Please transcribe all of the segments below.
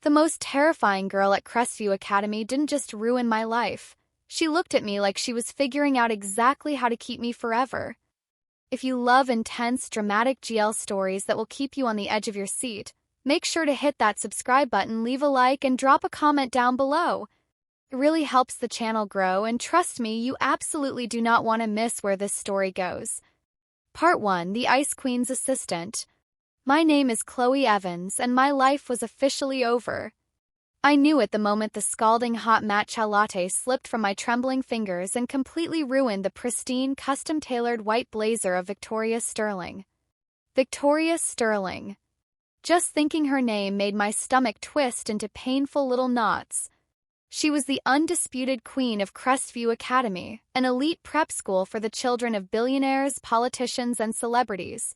The most terrifying girl at Crestview Academy didn't just ruin my life. She looked at me like she was figuring out exactly how to keep me forever. If you love intense, dramatic GL stories that will keep you on the edge of your seat, make sure to hit that subscribe button, leave a like, and drop a comment down below. It really helps the channel grow, and trust me, you absolutely do not want to miss where this story goes. Part 1: The Ice Queen's Assistant. My name is Chloe Evans, and my life was officially over. I knew it the moment the scalding hot matcha latte slipped from my trembling fingers and completely ruined the pristine, custom-tailored white blazer of Victoria Sterling. Victoria Sterling. Just thinking her name made my stomach twist into painful little knots. She was the undisputed queen of Crestview Academy, an elite prep school for the children of billionaires, politicians, and celebrities.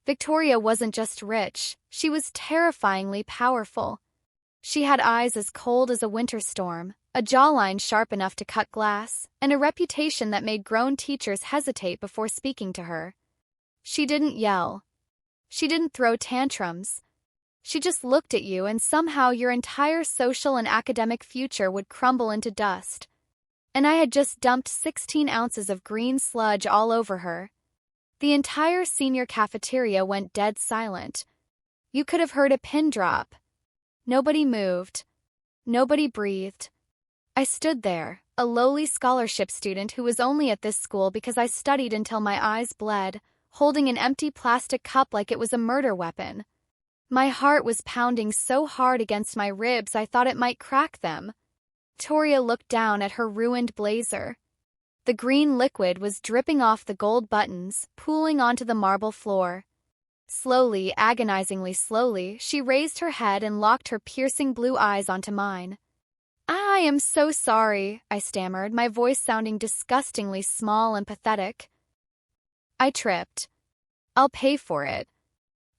Victoria wasn't just rich, she was terrifyingly powerful. She had eyes as cold as a winter storm, a jawline sharp enough to cut glass, and a reputation that made grown teachers hesitate before speaking to her. She didn't yell. She didn't throw tantrums. She just looked at you, and somehow your entire social and academic future would crumble into dust. And I had just dumped 16 ounces of green sludge all over her. The entire senior cafeteria went dead silent. You could have heard a pin drop. Nobody moved. Nobody breathed. I stood there, a lowly scholarship student who was only at this school because I studied until my eyes bled, holding an empty plastic cup like it was a murder weapon. My heart was pounding so hard against my ribs I thought it might crack them. Victoria looked down at her ruined blazer. The green liquid was dripping off the gold buttons, pooling onto the marble floor. Slowly, agonizingly slowly, she raised her head and locked her piercing blue eyes onto mine. "I am so sorry," I stammered, my voice sounding disgustingly small and pathetic. I tripped. "I'll pay for it.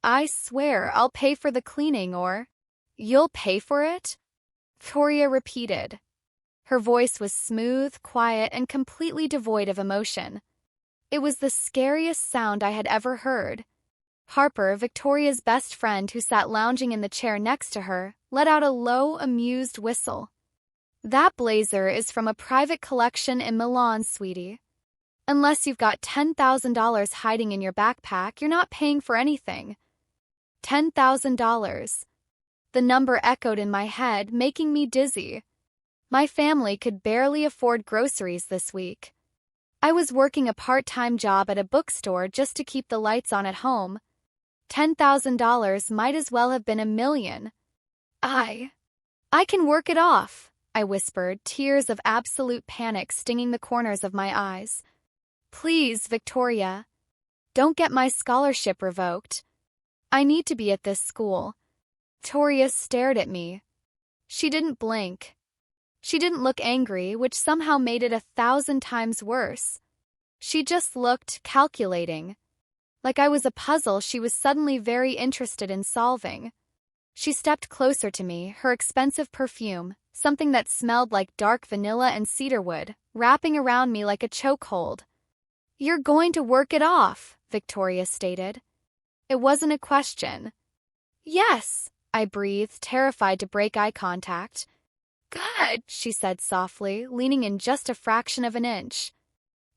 I swear I'll pay for the cleaning, or..." "You'll pay for it?" Victoria repeated. Her voice was smooth, quiet, and completely devoid of emotion. It was the scariest sound I had ever heard. Harper, Victoria's best friend who sat lounging in the chair next to her, let out a low, amused whistle. "That blazer is from a private collection in Milan, sweetie. Unless you've got $10,000 hiding in your backpack, you're not paying for anything." $10,000. The number echoed in my head, making me dizzy. My family could barely afford groceries this week. I was working a part-time job at a bookstore just to keep the lights on at home. $10,000 might as well have been $1 million. I can work it off," I whispered, tears of absolute panic stinging the corners of my eyes. "Please, Victoria. Don't get my scholarship revoked. I need to be at this school." Victoria stared at me. She didn't blink. She didn't look angry, which somehow made it 1,000 times worse. She just looked calculating. Like I was a puzzle she was suddenly very interested in solving. She stepped closer to me, her expensive perfume, something that smelled like dark vanilla and cedarwood, wrapping around me like a chokehold. "You're going to work it off," Victoria stated. It wasn't a question. "Yes," I breathed, terrified to break eye contact. "Good," she said softly, leaning in just a fraction of an inch.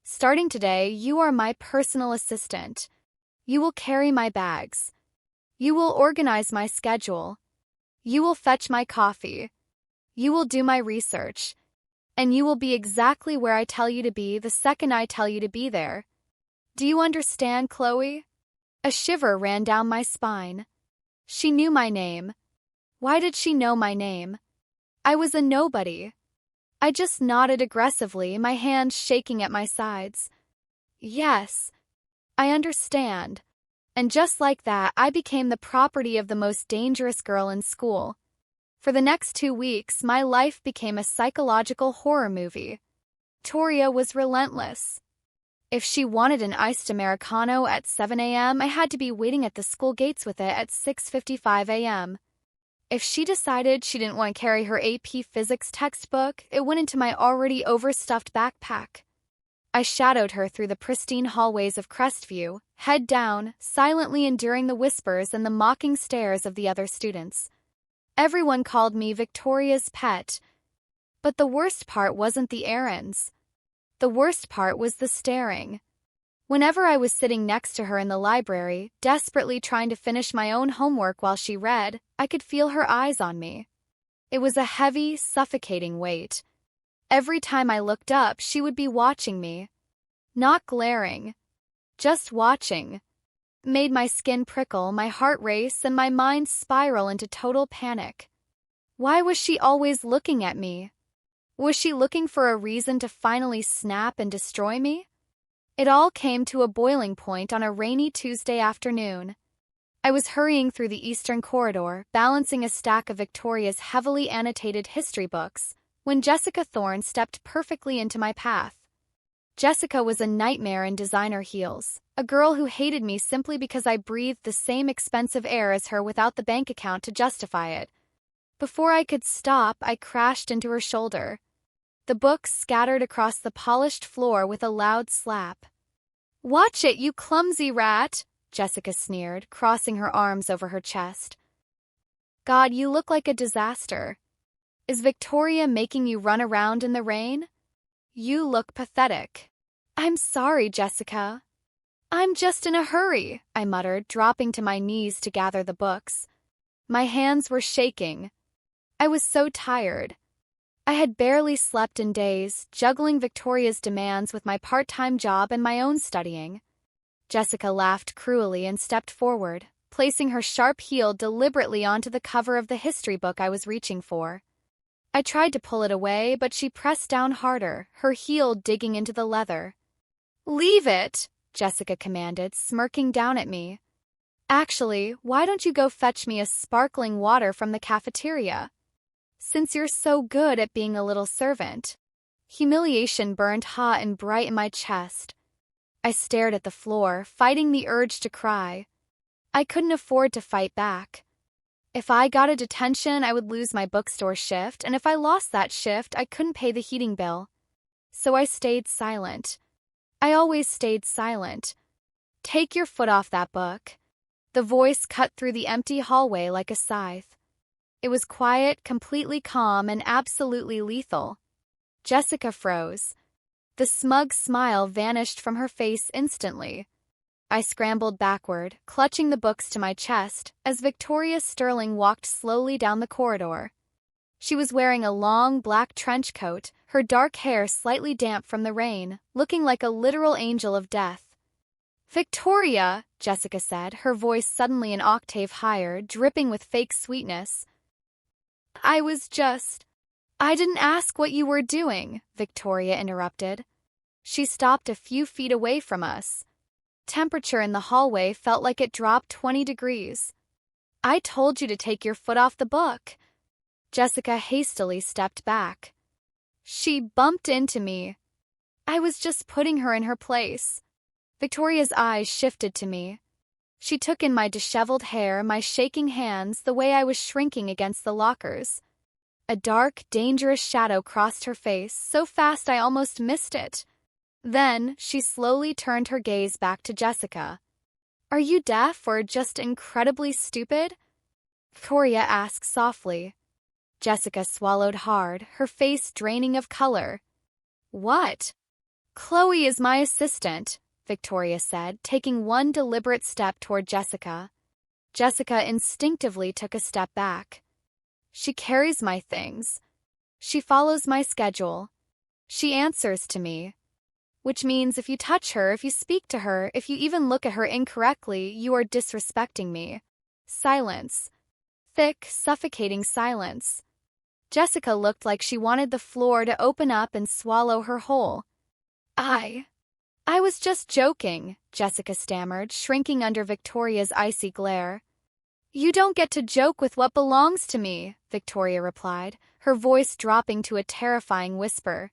"Starting today, you are my personal assistant. You will carry my bags. You will organize my schedule. You will fetch my coffee. You will do my research. And you will be exactly where I tell you to be the second I tell you to be there. Do you understand, Chloe?" A shiver ran down my spine. She knew my name. Why did she know my name? I was a nobody. I just nodded aggressively, my hands shaking at my sides. "Yes, I understand." And just like that, I became the property of the most dangerous girl in school. For the next 2 weeks, my life became a psychological horror movie. Victoria was relentless. If she wanted an iced Americano at 7 a.m., I had to be waiting at the school gates with it at 6:55 a.m. If she decided she didn't want to carry her AP physics textbook, it went into my already overstuffed backpack. I shadowed her through the pristine hallways of Crestview, head down, silently enduring the whispers and the mocking stares of the other students. Everyone called me Victoria's pet. But the worst part wasn't the errands. The worst part was the staring. Whenever I was sitting next to her in the library, desperately trying to finish my own homework while she read, I could feel her eyes on me. It was a heavy, suffocating weight. Every time I looked up, she would be watching me. Not glaring. Just watching. Made my skin prickle, my heart race, and my mind spiral into total panic. Why was she always looking at me? Was she looking for a reason to finally snap and destroy me? It all came to a boiling point on a rainy Tuesday afternoon. I was hurrying through the Eastern Corridor, balancing a stack of Victoria's heavily annotated history books, when Jessica Thorne stepped perfectly into my path. Jessica was a nightmare in designer heels, a girl who hated me simply because I breathed the same expensive air as her without the bank account to justify it. Before I could stop, I crashed into her shoulder. The books scattered across the polished floor with a loud slap. "Watch it, you clumsy rat," Jessica sneered, crossing her arms over her chest. "God, you look like a disaster. Is Victoria making you run around in the rain? You look pathetic." "I'm sorry, Jessica. I'm just in a hurry," I muttered, dropping to my knees to gather the books. My hands were shaking. I was so tired. I had barely slept in days, juggling Victoria's demands with my part-time job and my own studying. Jessica laughed cruelly and stepped forward, placing her sharp heel deliberately onto the cover of the history book I was reaching for. I tried to pull it away, but she pressed down harder, her heel digging into the leather. "Leave it," Jessica commanded, smirking down at me. "Actually, why don't you go fetch me a sparkling water from the cafeteria? Since you're so good at being a little servant." Humiliation burned hot and bright in my chest. I stared at the floor, fighting the urge to cry. I couldn't afford to fight back. If I got a detention, I would lose my bookstore shift, and if I lost that shift, I couldn't pay the heating bill. So I stayed silent. I always stayed silent. "Take your foot off that book." The voice cut through the empty hallway like a scythe. It was quiet, completely calm, and absolutely lethal. Jessica froze. The smug smile vanished from her face instantly. I scrambled backward, clutching the books to my chest, as Victoria Sterling walked slowly down the corridor. She was wearing a long, black trench coat, her dark hair slightly damp from the rain, looking like a literal angel of death. "Victoria," Jessica said, her voice suddenly an octave higher, dripping with fake sweetness. I didn't ask what you were doing," Victoria interrupted. She stopped a few feet away from us. Temperature in the hallway felt like it dropped 20 degrees. "I told you to take your foot off the book." Jessica hastily stepped back. "She bumped into me. I was just putting her in her place." Victoria's eyes shifted to me. She took in my disheveled hair, my shaking hands, the way I was shrinking against the lockers. A dark, dangerous shadow crossed her face, so fast I almost missed it. Then, she slowly turned her gaze back to Jessica. "Are you deaf or just incredibly stupid?" Victoria asked softly. Jessica swallowed hard, her face draining of color. "What?" "Chloe is my assistant," Victoria said, taking one deliberate step toward Jessica. Jessica instinctively took a step back. "She carries my things. She follows my schedule. She answers to me. Which means if you touch her, if you speak to her, if you even look at her incorrectly, you are disrespecting me." Silence. Thick, suffocating silence. Jessica looked like she wanted the floor to open up and swallow her whole. I was just joking," Jessica stammered, shrinking under Victoria's icy glare. "You don't get to joke with what belongs to me," Victoria replied, her voice dropping to a terrifying whisper.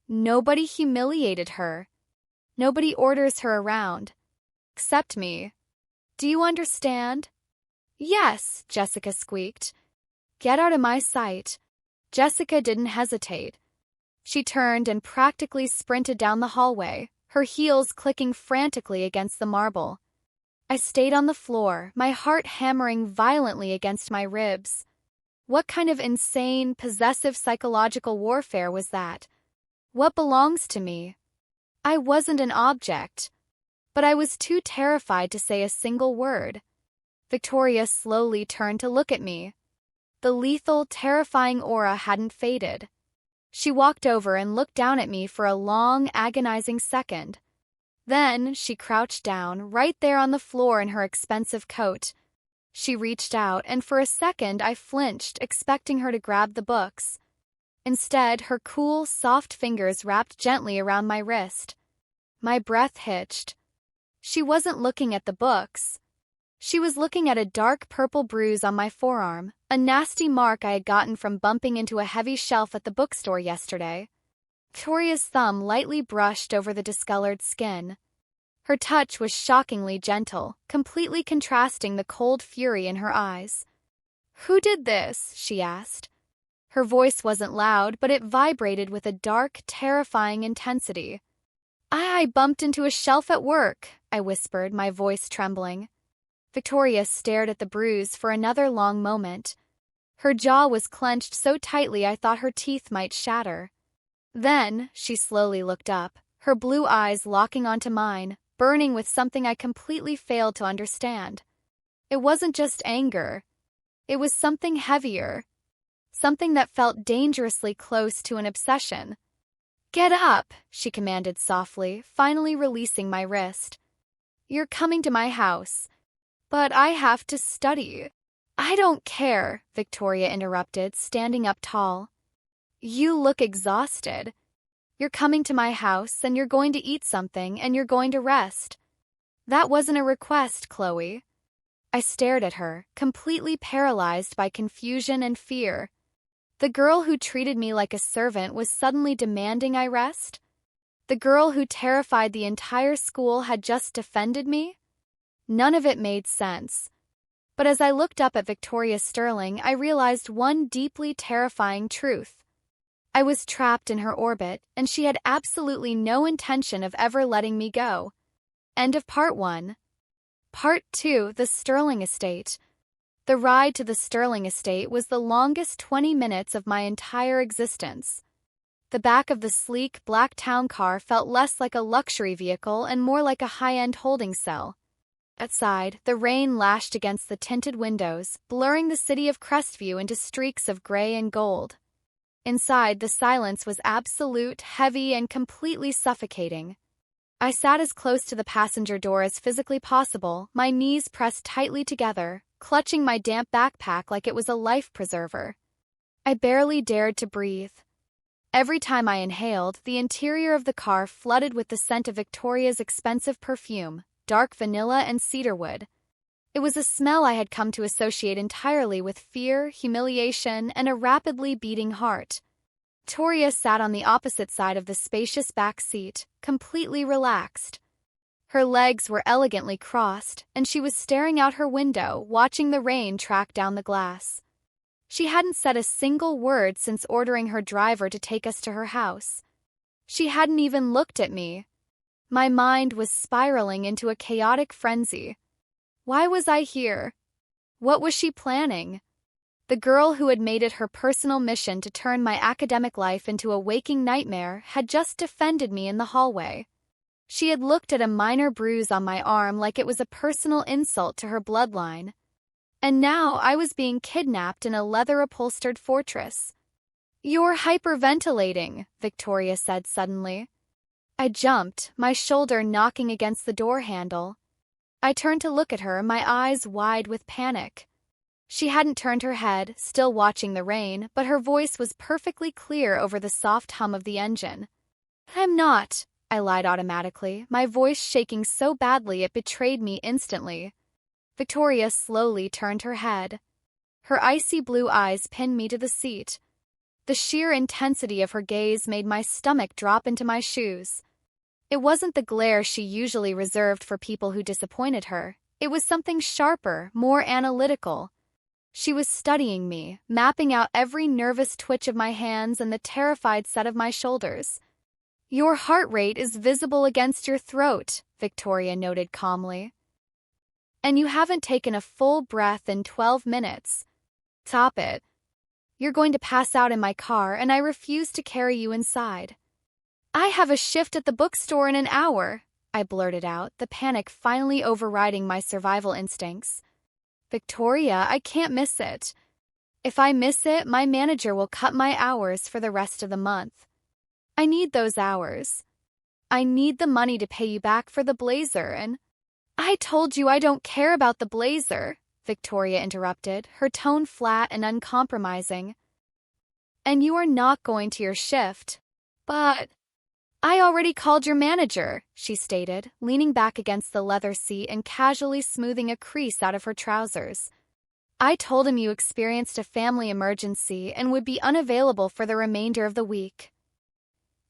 "Nobody humiliated her. Nobody orders her around. Except me. Do you understand?" "Yes," Jessica squeaked. "Get out of my sight." Jessica didn't hesitate. She turned and practically sprinted down the hallway, her heels clicking frantically against the marble. I stayed on the floor, my heart hammering violently against my ribs. What kind of insane, possessive psychological warfare was that? What belongs to me? I wasn't an object, but I was too terrified to say a single word. Victoria slowly turned to look at me. The lethal, terrifying aura hadn't faded. She walked over and looked down at me for a long, agonizing second. Then she crouched down, right there on the floor in her expensive coat. She reached out, and for a second I flinched, expecting her to grab the books. Instead, her cool, soft fingers wrapped gently around my wrist. My breath hitched. She wasn't looking at the books. She was looking at a dark purple bruise on my forearm, a nasty mark I had gotten from bumping into a heavy shelf at the bookstore yesterday. Victoria's thumb lightly brushed over the discolored skin. Her touch was shockingly gentle, completely contrasting the cold fury in her eyes. "Who did this?" she asked. Her voice wasn't loud, but it vibrated with a dark, terrifying intensity. I bumped into a shelf at work," I whispered, my voice trembling. Victoria stared at the bruise for another long moment. Her jaw was clenched so tightly I thought her teeth might shatter. Then she slowly looked up, her blue eyes locking onto mine, burning with something I completely failed to understand. It wasn't just anger. It was something heavier. Something that felt dangerously close to an obsession. "Get up," she commanded softly, finally releasing my wrist. "You're coming to my house. But I have to study." "I don't care," Victoria interrupted, standing up tall. "You look exhausted. You're coming to my house, and you're going to eat something, and you're going to rest." "That wasn't a request, Chloe." I stared at her, completely paralyzed by confusion and fear. The girl who treated me like a servant was suddenly demanding I rest? The girl who terrified the entire school had just defended me? None of it made sense. But as I looked up at Victoria Sterling, I realized one deeply terrifying truth. I was trapped in her orbit, and she had absolutely no intention of ever letting me go. End of Part 1. Part 2, The Sterling Estate. The ride to the Sterling Estate was the longest 20 minutes of my entire existence. The back of the sleek, black town car felt less like a luxury vehicle and more like a high-end holding cell. Outside, the rain lashed against the tinted windows, blurring the city of Crestview into streaks of gray and gold. Inside, the silence was absolute, heavy, and completely suffocating. I sat as close to the passenger door as physically possible, my knees pressed tightly together, clutching my damp backpack like it was a life preserver. I barely dared to breathe. Every time I inhaled, the interior of the car flooded with the scent of Victoria's expensive perfume, dark vanilla and cedarwood. It was a smell I had come to associate entirely with fear, humiliation, and a rapidly beating heart. Victoria sat on the opposite side of the spacious back seat, completely relaxed. Her legs were elegantly crossed, and she was staring out her window, watching the rain track down the glass. She hadn't said a single word since ordering her driver to take us to her house. She hadn't even looked at me. My mind was spiraling into a chaotic frenzy. Why was I here? What was she planning? The girl who had made it her personal mission to turn my academic life into a waking nightmare had just defended me in the hallway. She had looked at a minor bruise on my arm like it was a personal insult to her bloodline. And now I was being kidnapped in a leather-upholstered fortress. "You're hyperventilating," Victoria said suddenly. I jumped, my shoulder knocking against the door handle. I turned to look at her, my eyes wide with panic. She hadn't turned her head, still watching the rain, but her voice was perfectly clear over the soft hum of the engine. "I'm not," I lied automatically, my voice shaking so badly it betrayed me instantly. Victoria slowly turned her head. Her icy blue eyes pinned me to the seat. The sheer intensity of her gaze made my stomach drop into my shoes. It wasn't the glare she usually reserved for people who disappointed her. It was something sharper, more analytical. She was studying me, mapping out every nervous twitch of my hands and the terrified set of my shoulders. "Your heart rate is visible against your throat," Victoria noted calmly. "And you haven't taken a full breath in 12 minutes. Top it." You're going to pass out in my car, and I refuse to carry you inside. I have a shift at the bookstore in an hour, I blurted out, the panic finally overriding my survival instincts. Victoria, I can't miss it. If I miss it, my manager will cut my hours for the rest of the month. I need those hours. I need the money to pay you back for the blazer, and I told you I don't care about the blazer, Victoria interrupted, her tone flat and uncompromising. And you are not going to your shift. But I already called your manager, she stated, leaning back against the leather seat and casually smoothing a crease out of her trousers. I told him you experienced a family emergency and would be unavailable for the remainder of the week.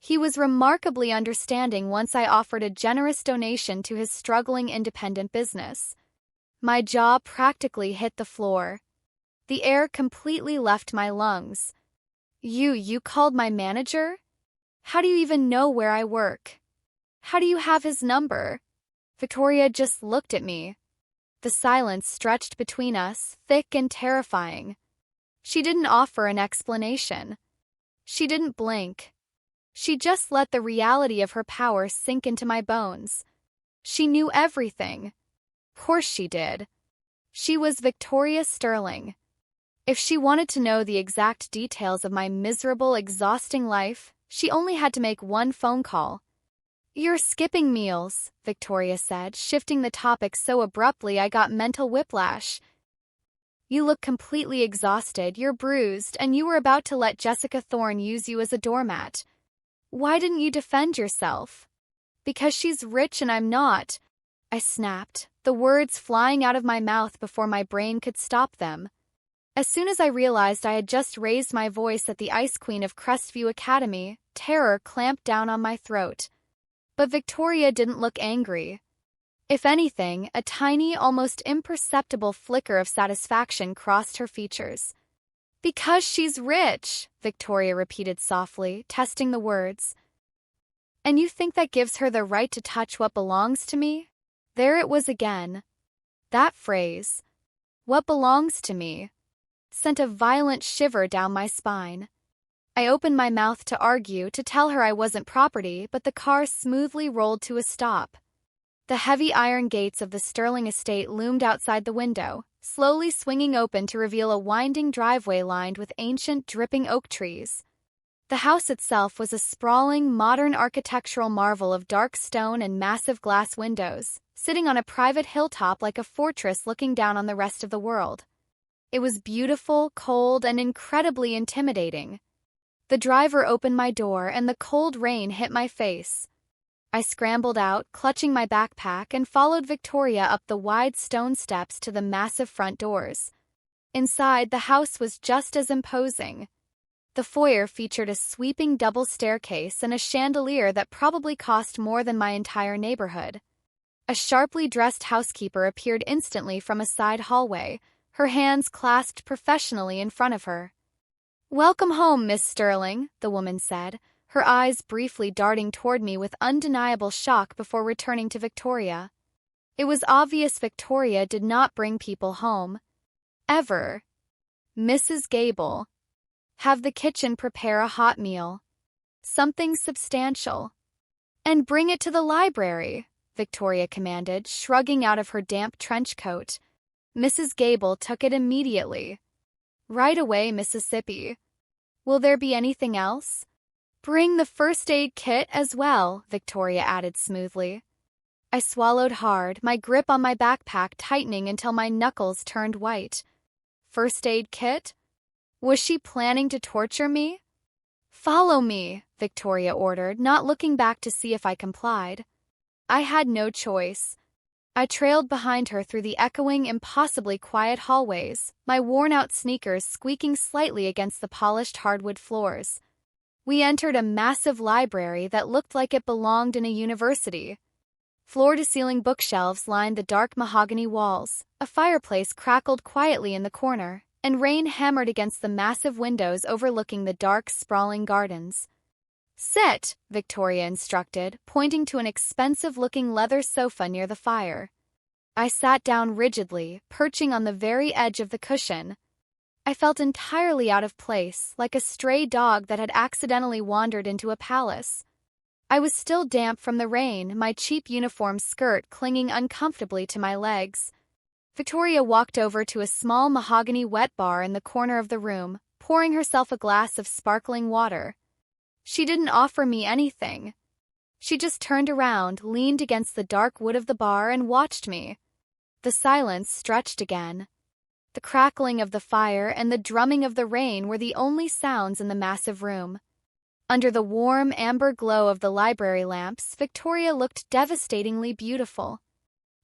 He was remarkably understanding once I offered a generous donation to his struggling independent business. My jaw practically hit the floor. The air completely left my lungs. You called my manager? How do you even know where I work? How do you have his number? Victoria just looked at me. The silence stretched between us, thick and terrifying. She didn't offer an explanation. She didn't blink. She just let the reality of her power sink into my bones. She knew everything. Of course she did. She was Victoria Sterling. If she wanted to know the exact details of my miserable, exhausting life, she only had to make one phone call. You're skipping meals, Victoria said, shifting the topic so abruptly I got mental whiplash. You look completely exhausted, you're bruised, and you were about to let Jessica Thorne use you as a doormat. Why didn't you defend yourself? Because she's rich and I'm not, I snapped, the words flying out of my mouth before my brain could stop them. As soon as I realized I had just raised my voice at the Ice Queen of Crestview Academy, terror clamped down on my throat. But Victoria didn't look angry. If anything, a tiny, almost imperceptible flicker of satisfaction crossed her features. Because she's rich, Victoria repeated softly, testing the words. And you think that gives her the right to touch what belongs to me? There it was again. That phrase, what belongs to me, sent a violent shiver down my spine. I opened my mouth to argue, to tell her I wasn't property, but the car smoothly rolled to a stop. The heavy iron gates of the Sterling estate loomed outside the window, slowly swinging open to reveal a winding driveway lined with ancient, dripping oak trees. The house itself was a sprawling, modern architectural marvel of dark stone and massive glass windows, sitting on a private hilltop like a fortress looking down on the rest of the world. It was beautiful, cold, and incredibly intimidating. The driver opened my door and the cold rain hit my face. I scrambled out, clutching my backpack, and followed Victoria up the wide stone steps to the massive front doors. Inside, the house was just as imposing. The foyer featured a sweeping double staircase and a chandelier that probably cost more than my entire neighborhood. A sharply dressed housekeeper appeared instantly from a side hallway, her hands clasped professionally in front of her. "Welcome home, Miss Sterling," the woman said, her eyes briefly darting toward me with undeniable shock before returning to Victoria. It was obvious Victoria did not bring people home. Ever. "Mrs. Gable, have the kitchen prepare a hot meal. Something substantial. And bring it to the library," Victoria commanded, shrugging out of her damp trench coat. Mrs. Gable took it immediately. "Right away, Mississippi. Will there be anything else?" "Bring the first aid kit as well," Victoria added smoothly. I swallowed hard, my grip on my backpack tightening until my knuckles turned white. First aid kit? Was she planning to torture me? "Follow me," Victoria ordered, not looking back to see if I complied. I had no choice. I trailed behind her through the echoing, impossibly quiet hallways, my worn-out sneakers squeaking slightly against the polished hardwood floors. We entered a massive library that looked like it belonged in a university. Floor-to-ceiling bookshelves lined the dark mahogany walls, a fireplace crackled quietly in the corner, and rain hammered against the massive windows overlooking the dark, sprawling gardens. "Sit," Victoria instructed, pointing to an expensive-looking leather sofa near the fire. I sat down rigidly, perching on the very edge of the cushion. I felt entirely out of place, like a stray dog that had accidentally wandered into a palace. I was still damp from the rain, my cheap uniform skirt clinging uncomfortably to my legs. Victoria walked over to a small mahogany wet bar in the corner of the room, pouring herself a glass of sparkling water. She didn't offer me anything. She just turned around, leaned against the dark wood of the bar, and watched me. The silence stretched again. The crackling of the fire and the drumming of the rain were the only sounds in the massive room. Under the warm, amber glow of the library lamps, Victoria looked devastatingly beautiful.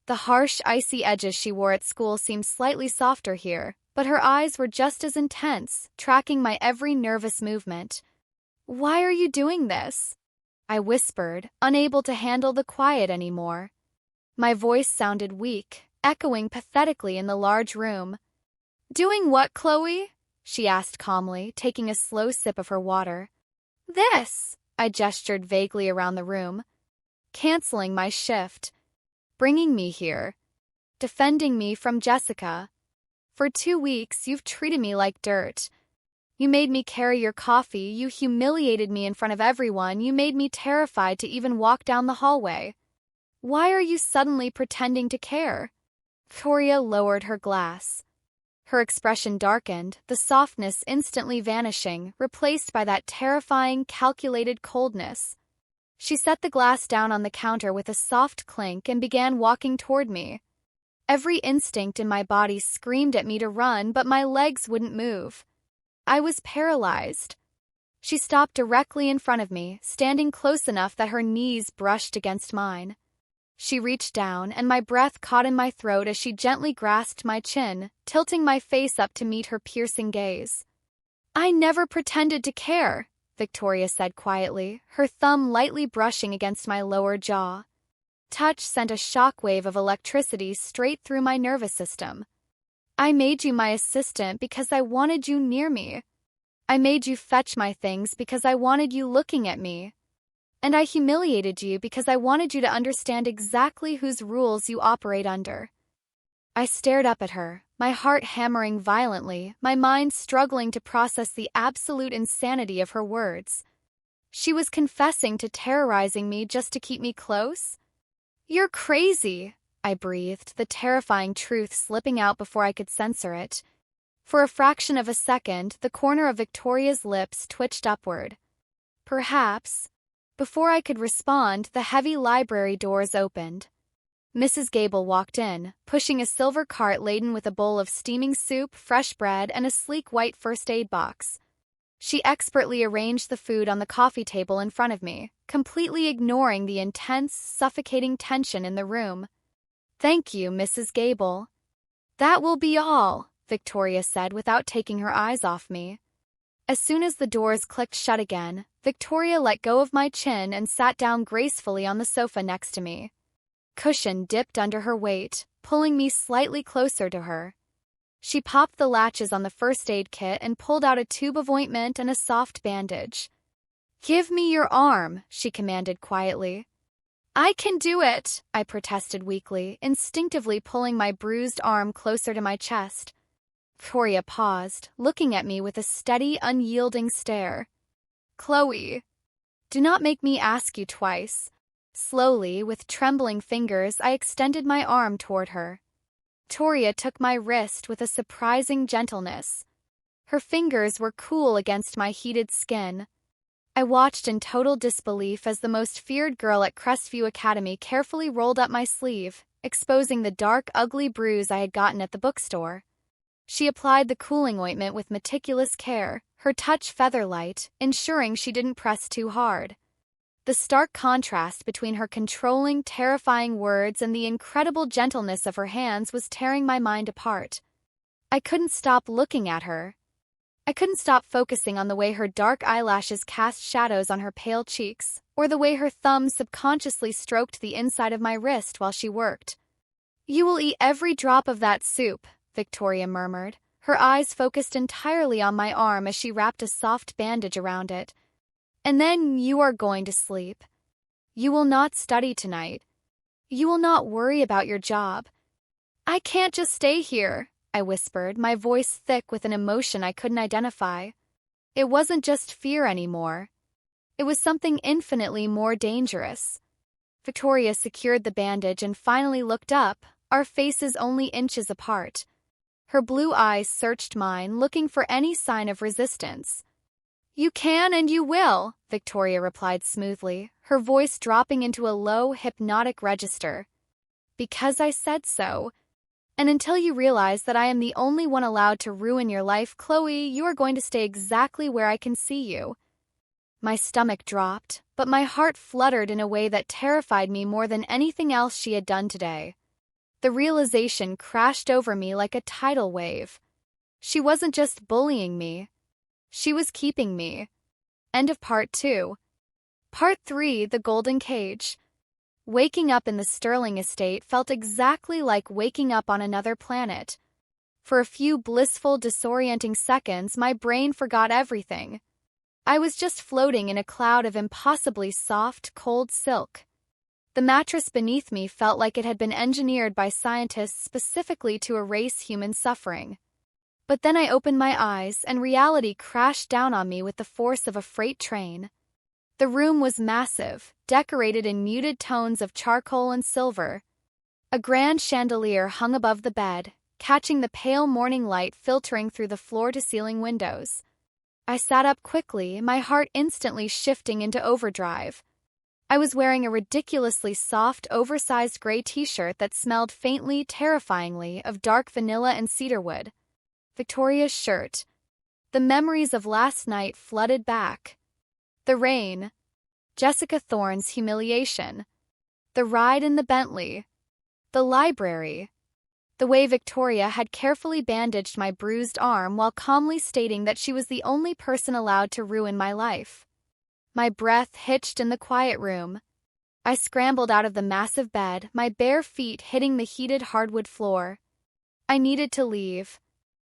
The harsh, icy edges she wore at school seemed slightly softer here, but her eyes were just as intense, tracking my every nervous movement. "Why are you doing this?" I whispered, unable to handle the quiet anymore. My voice sounded weak, echoing pathetically in the large room. "Doing what, Chloe?" she asked calmly, taking a slow sip of her water. "This," I gestured vaguely around the room. "Canceling my shift. Bringing me here. Defending me from Jessica. For 2 weeks, you've treated me like dirt. You made me carry your coffee, you humiliated me in front of everyone, you made me terrified to even walk down the hallway. Why are you suddenly pretending to care?" Victoria lowered her glass. Her expression darkened, the softness instantly vanishing, replaced by that terrifying, calculated coldness. She set the glass down on the counter with a soft clink and began walking toward me. Every instinct in my body screamed at me to run, but my legs wouldn't move. I was paralyzed. She stopped directly in front of me, standing close enough that her knees brushed against mine. She reached down, and my breath caught in my throat as she gently grasped my chin, tilting my face up to meet her piercing gaze. "I never pretended to care," Victoria said quietly, her thumb lightly brushing against my lower jaw. Touch sent a shockwave of electricity straight through my nervous system. "I made you my assistant because I wanted you near me. I made you fetch my things because I wanted you looking at me. And I humiliated you because I wanted you to understand exactly whose rules you operate under." I stared up at her, my heart hammering violently, my mind struggling to process the absolute insanity of her words. She was confessing to terrorizing me just to keep me close? "You're crazy," I breathed, the terrifying truth slipping out before I could censor it. For a fraction of a second, the corner of Victoria's lips twitched upward. "Perhaps." Before I could respond, the heavy library doors opened. Mrs. Gable walked in, pushing a silver cart laden with a bowl of steaming soup, fresh bread, and a sleek white first aid box. She expertly arranged the food on the coffee table in front of me, completely ignoring the intense, suffocating tension in the room. "Thank you, Mrs. Gable." "That will be all," Victoria said without taking her eyes off me. As soon as the doors clicked shut again, Victoria let go of my chin and sat down gracefully on the sofa next to me. Cushion dipped under her weight, pulling me slightly closer to her. She popped the latches on the first aid kit and pulled out a tube of ointment and a soft bandage. "Give me your arm," she commanded quietly. "I can do it," I protested weakly, instinctively pulling my bruised arm closer to my chest. Victoria paused, looking at me with a steady, unyielding stare. "Chloe, do not make me ask you twice." Slowly, with trembling fingers, I extended my arm toward her. Victoria took my wrist with a surprising gentleness. Her fingers were cool against my heated skin. I watched in total disbelief as the most feared girl at Crestview Academy carefully rolled up my sleeve, exposing the dark, ugly bruise I had gotten at the bookstore. She applied the cooling ointment with meticulous care, her touch feather-light, ensuring she didn't press too hard. The stark contrast between her controlling, terrifying words and the incredible gentleness of her hands was tearing my mind apart. I couldn't stop looking at her. I couldn't stop focusing on the way her dark eyelashes cast shadows on her pale cheeks, or the way her thumb subconsciously stroked the inside of my wrist while she worked. "You will eat every drop of that soup," Victoria murmured, her eyes focused entirely on my arm as she wrapped a soft bandage around it. "And then you are going to sleep. You will not study tonight. You will not worry about your job." "I can't just stay here," I whispered, my voice thick with an emotion I couldn't identify. It wasn't just fear anymore. It was something infinitely more dangerous. Victoria secured the bandage and finally looked up, our faces only inches apart. Her blue eyes searched mine, looking for any sign of resistance. "You can and you will," Victoria replied smoothly, her voice dropping into a low, hypnotic register. "Because I said so. And until you realize that I am the only one allowed to ruin your life, Chloe, you are going to stay exactly where I can see you." My stomach dropped, but my heart fluttered in a way that terrified me more than anything else she had done today. The realization crashed over me like a tidal wave. She wasn't just bullying me. She was keeping me. End of part 2. Part 3, The Golden Cage. Waking up in the Sterling estate felt exactly like waking up on another planet. For a few blissful, disorienting seconds, my brain forgot everything. I was just floating in a cloud of impossibly soft, cold silk. The mattress beneath me felt like it had been engineered by scientists specifically to erase human suffering. But then I opened my eyes, and reality crashed down on me with the force of a freight train. The room was massive, decorated in muted tones of charcoal and silver. A grand chandelier hung above the bed, catching the pale morning light filtering through the floor-to-ceiling windows. I sat up quickly, my heart instantly shifting into overdrive. I was wearing a ridiculously soft, oversized gray t-shirt that smelled faintly, terrifyingly, of dark vanilla and cedarwood. Victoria's shirt. The memories of last night flooded back. The rain. Jessica Thorne's humiliation. The ride in the Bentley. The library. The way Victoria had carefully bandaged my bruised arm while calmly stating that she was the only person allowed to ruin my life. My breath hitched in the quiet room. I scrambled out of the massive bed, my bare feet hitting the heated hardwood floor. I needed to leave.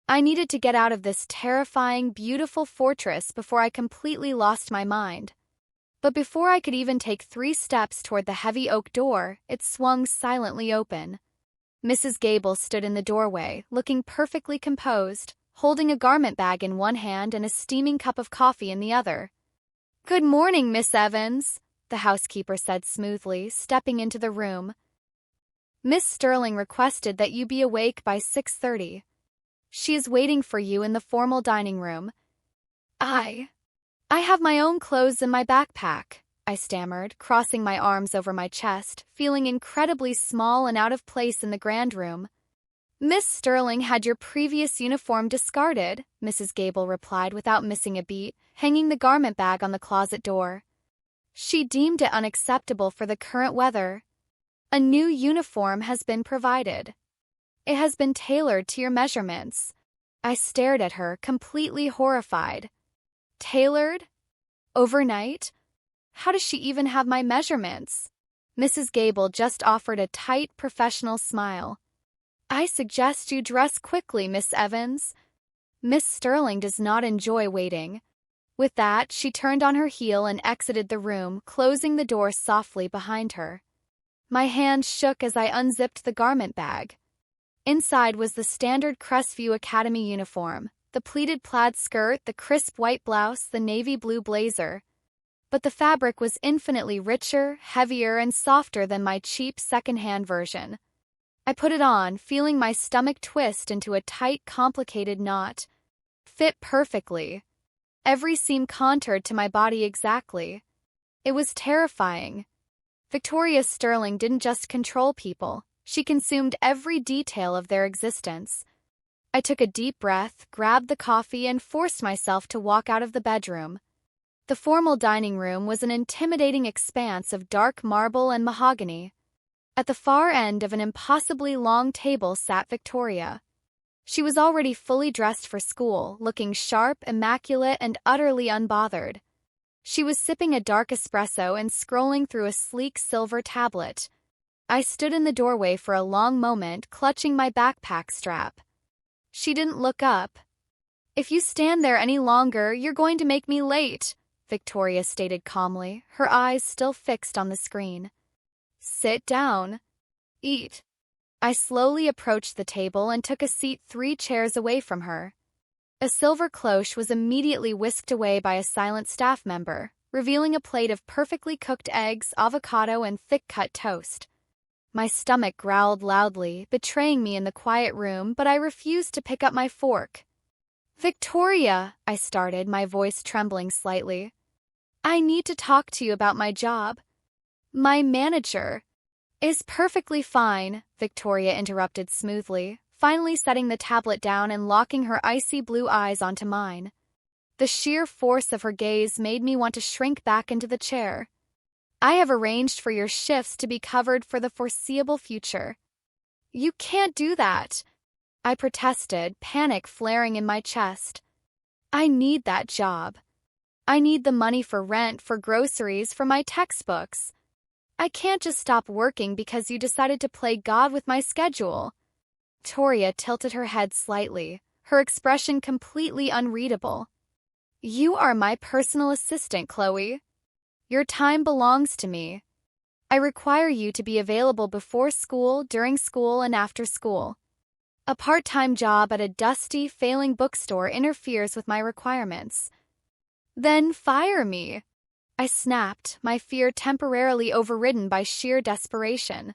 I needed to get out of this terrifying, beautiful fortress before I completely lost my mind. But before I could even take 3 steps toward the heavy oak door, it swung silently open. Mrs. Gable stood in the doorway, looking perfectly composed, holding a garment bag in one hand and a steaming cup of coffee in the other. "Good morning, Miss Evans," the housekeeper said smoothly, stepping into the room. "Miss Sterling requested that you be awake by 6:30. She is waiting for you in the formal dining room." I have my own clothes in my backpack," I stammered, crossing my arms over my chest, feeling incredibly small and out of place in the grand room. "Miss Sterling had your previous uniform discarded," Mrs. Gable replied without missing a beat, hanging the garment bag on the closet door. "She deemed it unacceptable for the current weather. A new uniform has been provided. It has been tailored to your measurements." I stared at her, completely horrified. "Tailored? Overnight? How does she even have my measurements?" Mrs. Gable just offered a tight, professional smile. "I suggest you dress quickly, Miss Evans. Miss Sterling does not enjoy waiting." With that, she turned on her heel and exited the room, closing the door softly behind her. My hand shook as I unzipped the garment bag. Inside was the standard Crestview Academy uniform, the pleated plaid skirt, the crisp white blouse, the navy blue blazer. But the fabric was infinitely richer, heavier, and softer than my cheap second-hand version. I put it on, feeling my stomach twist into a tight, complicated knot. Fit perfectly. Every seam contoured to my body exactly. It was terrifying. Victoria Sterling didn't just control people, she consumed every detail of their existence. I took a deep breath, grabbed the coffee, and forced myself to walk out of the bedroom. The formal dining room was an intimidating expanse of dark marble and mahogany. At the far end of an impossibly long table sat Victoria. She was already fully dressed for school, looking sharp, immaculate, and utterly unbothered. She was sipping a dark espresso and scrolling through a sleek silver tablet. I stood in the doorway for a long moment, clutching my backpack strap. She didn't look up. "If you stand there any longer, you're going to make me late," Victoria stated calmly, her eyes still fixed on the screen. "Sit down. Eat." I slowly approached the table and took a seat 3 chairs away from her. A silver cloche was immediately whisked away by a silent staff member, revealing a plate of perfectly cooked eggs, avocado, and thick-cut toast. My stomach growled loudly, betraying me in the quiet room, but I refused to pick up my fork. "Victoria," I started, my voice trembling slightly. "I need to talk to you about my job." "My manager is perfectly fine," Victoria interrupted smoothly, finally setting the tablet down and locking her icy blue eyes onto mine. The sheer force of her gaze made me want to shrink back into the chair. "I have arranged for your shifts to be covered for the foreseeable future." "You can't do that," I protested, panic flaring in my chest. "I need that job. I need the money for rent, for groceries, for my textbooks. I can't just stop working because you decided to play God with my schedule." Victoria tilted her head slightly, her expression completely unreadable. "You are my personal assistant, Chloe. Your time belongs to me. I require you to be available before school, during school, and after school. A part-time job at a dusty, failing bookstore interferes with my requirements." "Then fire me," I snapped, my fear temporarily overridden by sheer desperation.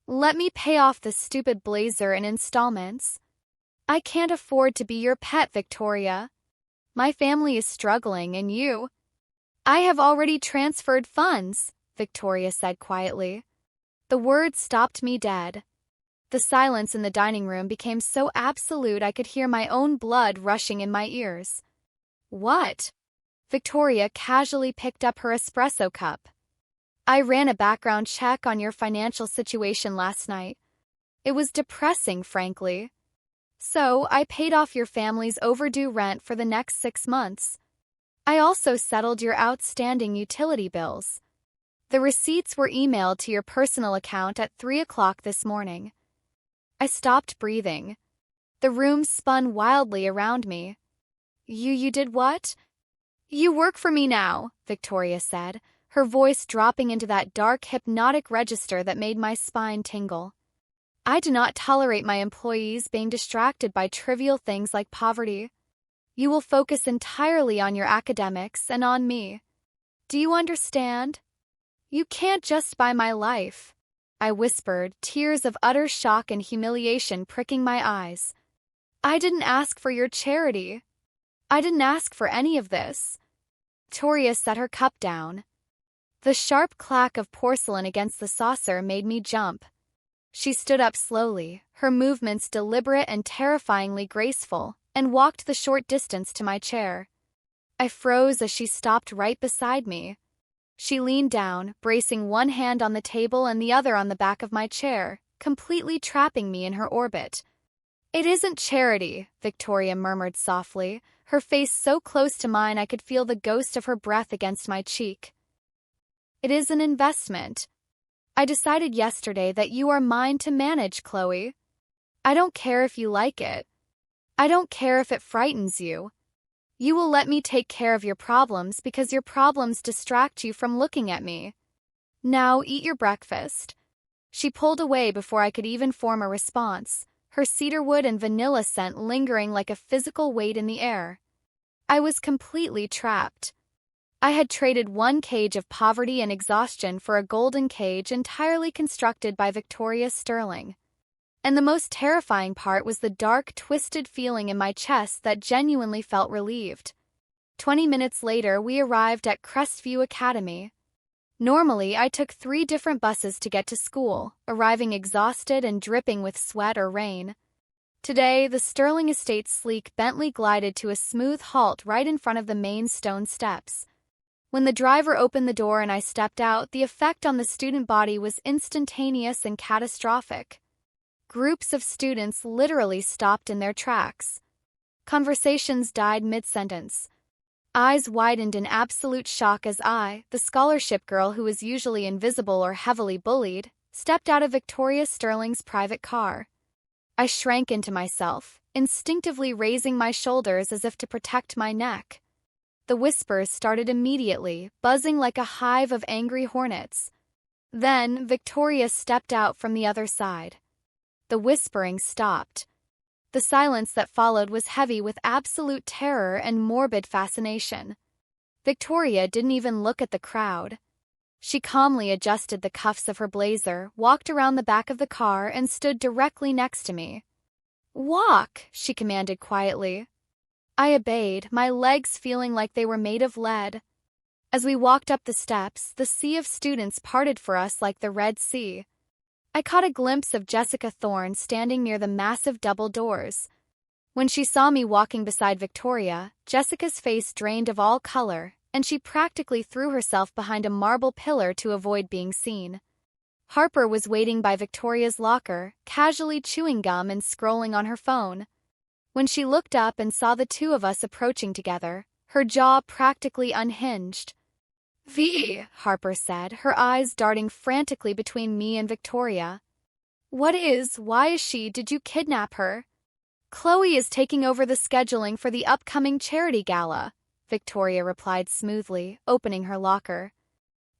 "Let me pay off this stupid blazer in installments. I can't afford to be your pet, Victoria. My family is struggling, and you—" "I have already transferred funds," Victoria said quietly. The words stopped me dead. The silence in the dining room became so absolute I could hear my own blood rushing in my ears. "What?" Victoria casually picked up her espresso cup. "I ran a background check on your financial situation last night. It was depressing, frankly. So, I paid off your family's overdue rent for the next 6 months. I also settled your outstanding utility bills. The receipts were emailed to your personal account at 3 o'clock this morning." I stopped breathing. The room spun wildly around me. You did what?" "You work for me now," Victoria said, her voice dropping into that dark, hypnotic register that made my spine tingle. "I do not tolerate my employees being distracted by trivial things like poverty. You will focus entirely on your academics and on me. Do you understand? You can't just buy my life," I whispered, tears of utter shock and humiliation pricking my eyes. "I didn't ask for your charity. I didn't ask for any of this." Victoria set her cup down. The sharp clack of porcelain against the saucer made me jump. She stood up slowly, her movements deliberate and terrifyingly graceful, and walked the short distance to my chair. I froze as she stopped right beside me. She leaned down, bracing one hand on the table and the other on the back of my chair, completely trapping me in her orbit. "It isn't charity," Victoria murmured softly, her face so close to mine I could feel the ghost of her breath against my cheek. "It is an investment. I decided yesterday that you are mine to manage, Chloe. I don't care if you like it. I don't care if it frightens you. You will let me take care of your problems because your problems distract you from looking at me. Now eat your breakfast." She pulled away before I could even form a response, her cedarwood and vanilla scent lingering like a physical weight in the air. I was completely trapped. I had traded one cage of poverty and exhaustion for a golden cage entirely constructed by Victoria Sterling. And the most terrifying part was the dark, twisted feeling in my chest that genuinely felt relieved. 20 minutes later, we arrived at Crestview Academy. Normally, I took 3 different buses to get to school, arriving exhausted and dripping with sweat or rain. Today, the Sterling Estate's sleek Bentley glided to a smooth halt right in front of the main stone steps. When the driver opened the door and I stepped out, the effect on the student body was instantaneous and catastrophic. Groups of students literally stopped in their tracks. Conversations died mid-sentence. Eyes widened in absolute shock as I, the scholarship girl who was usually invisible or heavily bullied, stepped out of Victoria Sterling's private car. I shrank into myself, instinctively raising my shoulders as if to protect my neck. The whispers started immediately, buzzing like a hive of angry hornets. Then, Victoria stepped out from the other side. The whispering stopped. The silence that followed was heavy with absolute terror and morbid fascination. Victoria didn't even look at the crowd. She calmly adjusted the cuffs of her blazer, walked around the back of the car, and stood directly next to me. "Walk," she commanded quietly. I obeyed, my legs feeling like they were made of lead. As we walked up the steps, the sea of students parted for us like the Red Sea. I caught a glimpse of Jessica Thorne standing near the massive double doors. When she saw me walking beside Victoria, Jessica's face drained of all color, and she practically threw herself behind a marble pillar to avoid being seen. Harper was waiting by Victoria's locker, casually chewing gum and scrolling on her phone. When she looked up and saw the two of us approaching together, her jaw practically unhinged. "V," Harper said, her eyes darting frantically between me and Victoria. Why is she? Did you kidnap her?" "Chloe is taking over the scheduling for the upcoming charity gala," Victoria replied smoothly, opening her locker.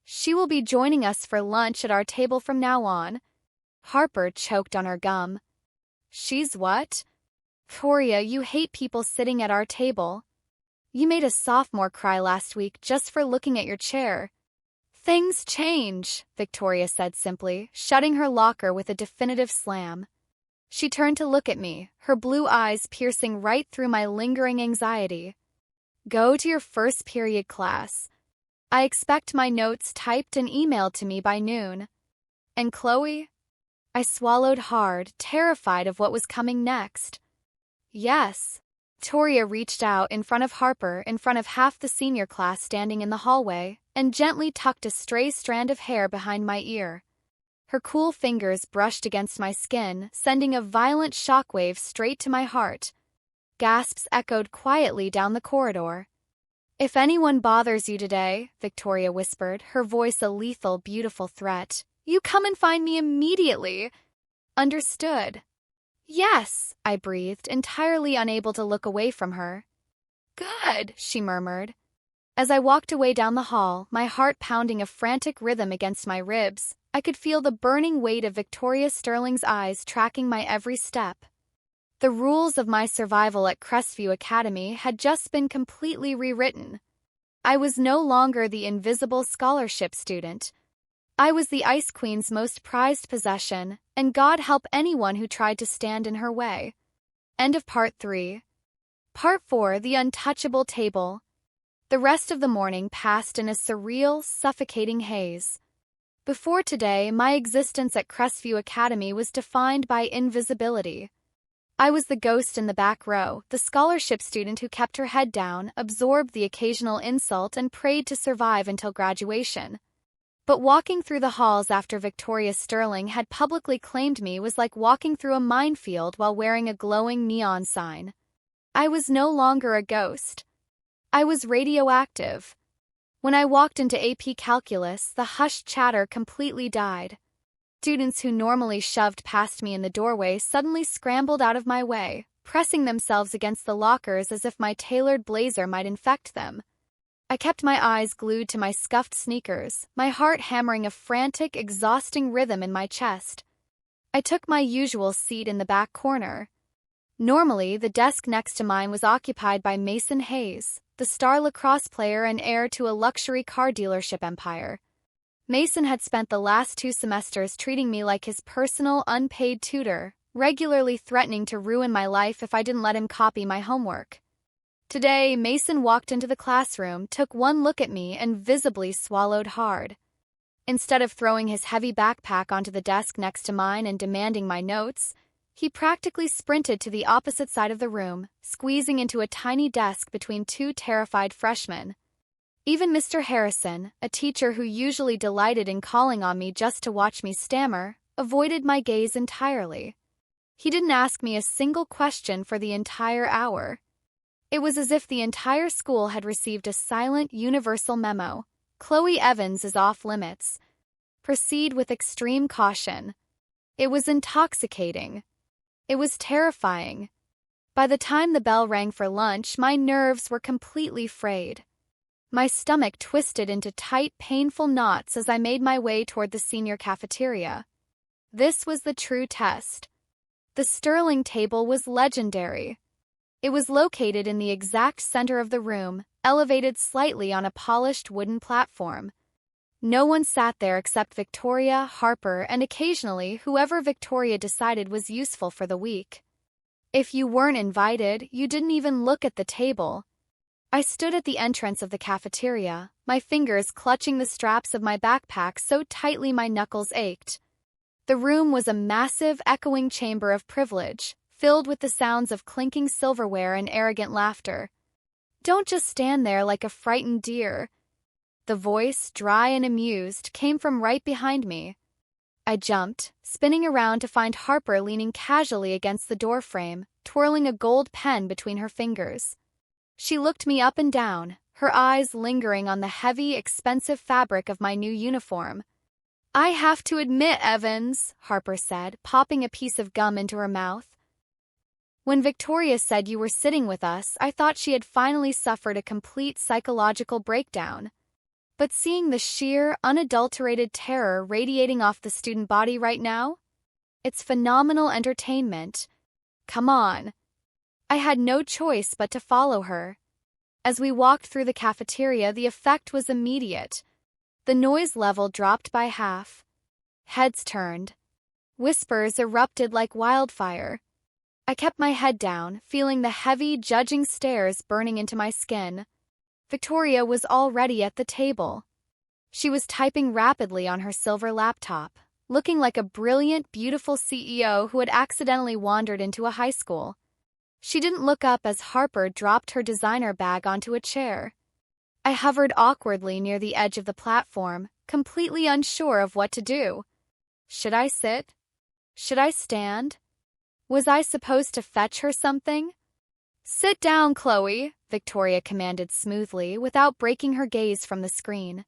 "She will be joining us for lunch at our table from now on." Harper choked on her gum. "She's what?" "Victoria, you hate people sitting at our table. You made a sophomore cry last week just for looking at your chair." "Things change," Victoria said simply, shutting her locker with a definitive slam. She turned to look at me, her blue eyes piercing right through my lingering anxiety. "Go to your first period class. I expect my notes typed and emailed to me by noon." "And Chloe?" I swallowed hard, terrified of what was coming next. "Yes." Victoria reached out in front of Harper, in front of half the senior class standing in the hallway, and gently tucked a stray strand of hair behind my ear. Her cool fingers brushed against my skin, sending a violent shockwave straight to my heart. Gasps echoed quietly down the corridor. "If anyone bothers you today," Victoria whispered, her voice a lethal, beautiful threat, "you come and find me immediately." "Understood." "Yes," I breathed, entirely unable to look away from her. "Good," she murmured. As I walked away down the hall, my heart pounding a frantic rhythm against my ribs, I could feel the burning weight of Victoria Sterling's eyes tracking my every step. The rules of my survival at Crestview Academy had just been completely rewritten. I was no longer the invisible scholarship student. I was the Ice Queen's most prized possession, and God help anyone who tried to stand in her way. End of Part 3. Part 4, The Untouchable Table. The rest of the morning passed in a surreal, suffocating haze. Before today, my existence at Crestview Academy was defined by invisibility. I was the ghost in the back row, the scholarship student who kept her head down, absorbed the occasional insult, and prayed to survive until graduation. But walking through the halls after Victoria Sterling had publicly claimed me was like walking through a minefield while wearing a glowing neon sign. I was no longer a ghost. I was radioactive. When I walked into AP Calculus, the hushed chatter completely died. Students who normally shoved past me in the doorway suddenly scrambled out of my way, pressing themselves against the lockers as if my tailored blazer might infect them. I kept my eyes glued to my scuffed sneakers, my heart hammering a frantic, exhausting rhythm in my chest. I took my usual seat in the back corner. Normally, the desk next to mine was occupied by Mason Hayes, the star lacrosse player and heir to a luxury car dealership empire. Mason had spent the last 2 semesters treating me like his personal, unpaid tutor, regularly threatening to ruin my life if I didn't let him copy my homework. Today, Mason walked into the classroom, took one look at me, and visibly swallowed hard. Instead of throwing his heavy backpack onto the desk next to mine and demanding my notes, he practically sprinted to the opposite side of the room, squeezing into a tiny desk between 2 terrified freshmen. Even Mr. Harrison, a teacher who usually delighted in calling on me just to watch me stammer, avoided my gaze entirely. He didn't ask me a single question for the entire hour. It was as if the entire school had received a silent, universal memo. Chloe Evans is off limits. Proceed with extreme caution. It was intoxicating. It was terrifying. By the time the bell rang for lunch, my nerves were completely frayed. My stomach twisted into tight, painful knots as I made my way toward the senior cafeteria. This was the true test. The Sterling table was legendary. It was located in the exact center of the room, elevated slightly on a polished wooden platform. No one sat there except Victoria, Harper, and occasionally whoever Victoria decided was useful for the week. If you weren't invited, you didn't even look at the table. I stood at the entrance of the cafeteria, my fingers clutching the straps of my backpack so tightly my knuckles ached. The room was a massive, echoing chamber of privilege, filled with the sounds of clinking silverware and arrogant laughter. "Don't just stand there like a frightened deer." The voice, dry and amused, came from right behind me. I jumped, spinning around to find Harper leaning casually against the doorframe, twirling a gold pen between her fingers. She looked me up and down, her eyes lingering on the heavy, expensive fabric of my new uniform. "I have to admit, Evans," Harper said, popping a piece of gum into her mouth. "When Victoria said you were sitting with us, I thought she had finally suffered a complete psychological breakdown. But seeing the sheer, unadulterated terror radiating off the student body right now? It's phenomenal entertainment. Come on." I had no choice but to follow her. As we walked through the cafeteria, the effect was immediate. The noise level dropped by half. Heads turned. Whispers erupted like wildfire. I kept my head down, feeling the heavy, judging stares burning into my skin. Victoria was already at the table. She was typing rapidly on her silver laptop, looking like a brilliant, beautiful CEO who had accidentally wandered into a high school. She didn't look up as Harper dropped her designer bag onto a chair. I hovered awkwardly near the edge of the platform, completely unsure of what to do. Should I sit? Should I stand? Was I supposed to fetch her something? "Sit down, Chloe," Victoria commanded smoothly, without breaking her gaze from the screen.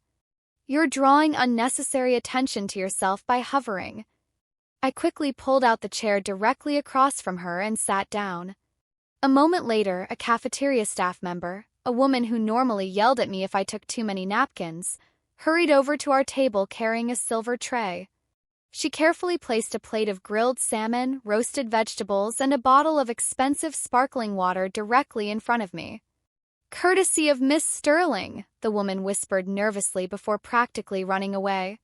"You're drawing unnecessary attention to yourself by hovering." I quickly pulled out the chair directly across from her and sat down. A moment later, a cafeteria staff member, a woman who normally yelled at me if I took too many napkins, hurried over to our table carrying a silver tray. She carefully placed a plate of grilled salmon, roasted vegetables, and a bottle of expensive sparkling water directly in front of me. "Courtesy of Miss Sterling," the woman whispered nervously before practically running away.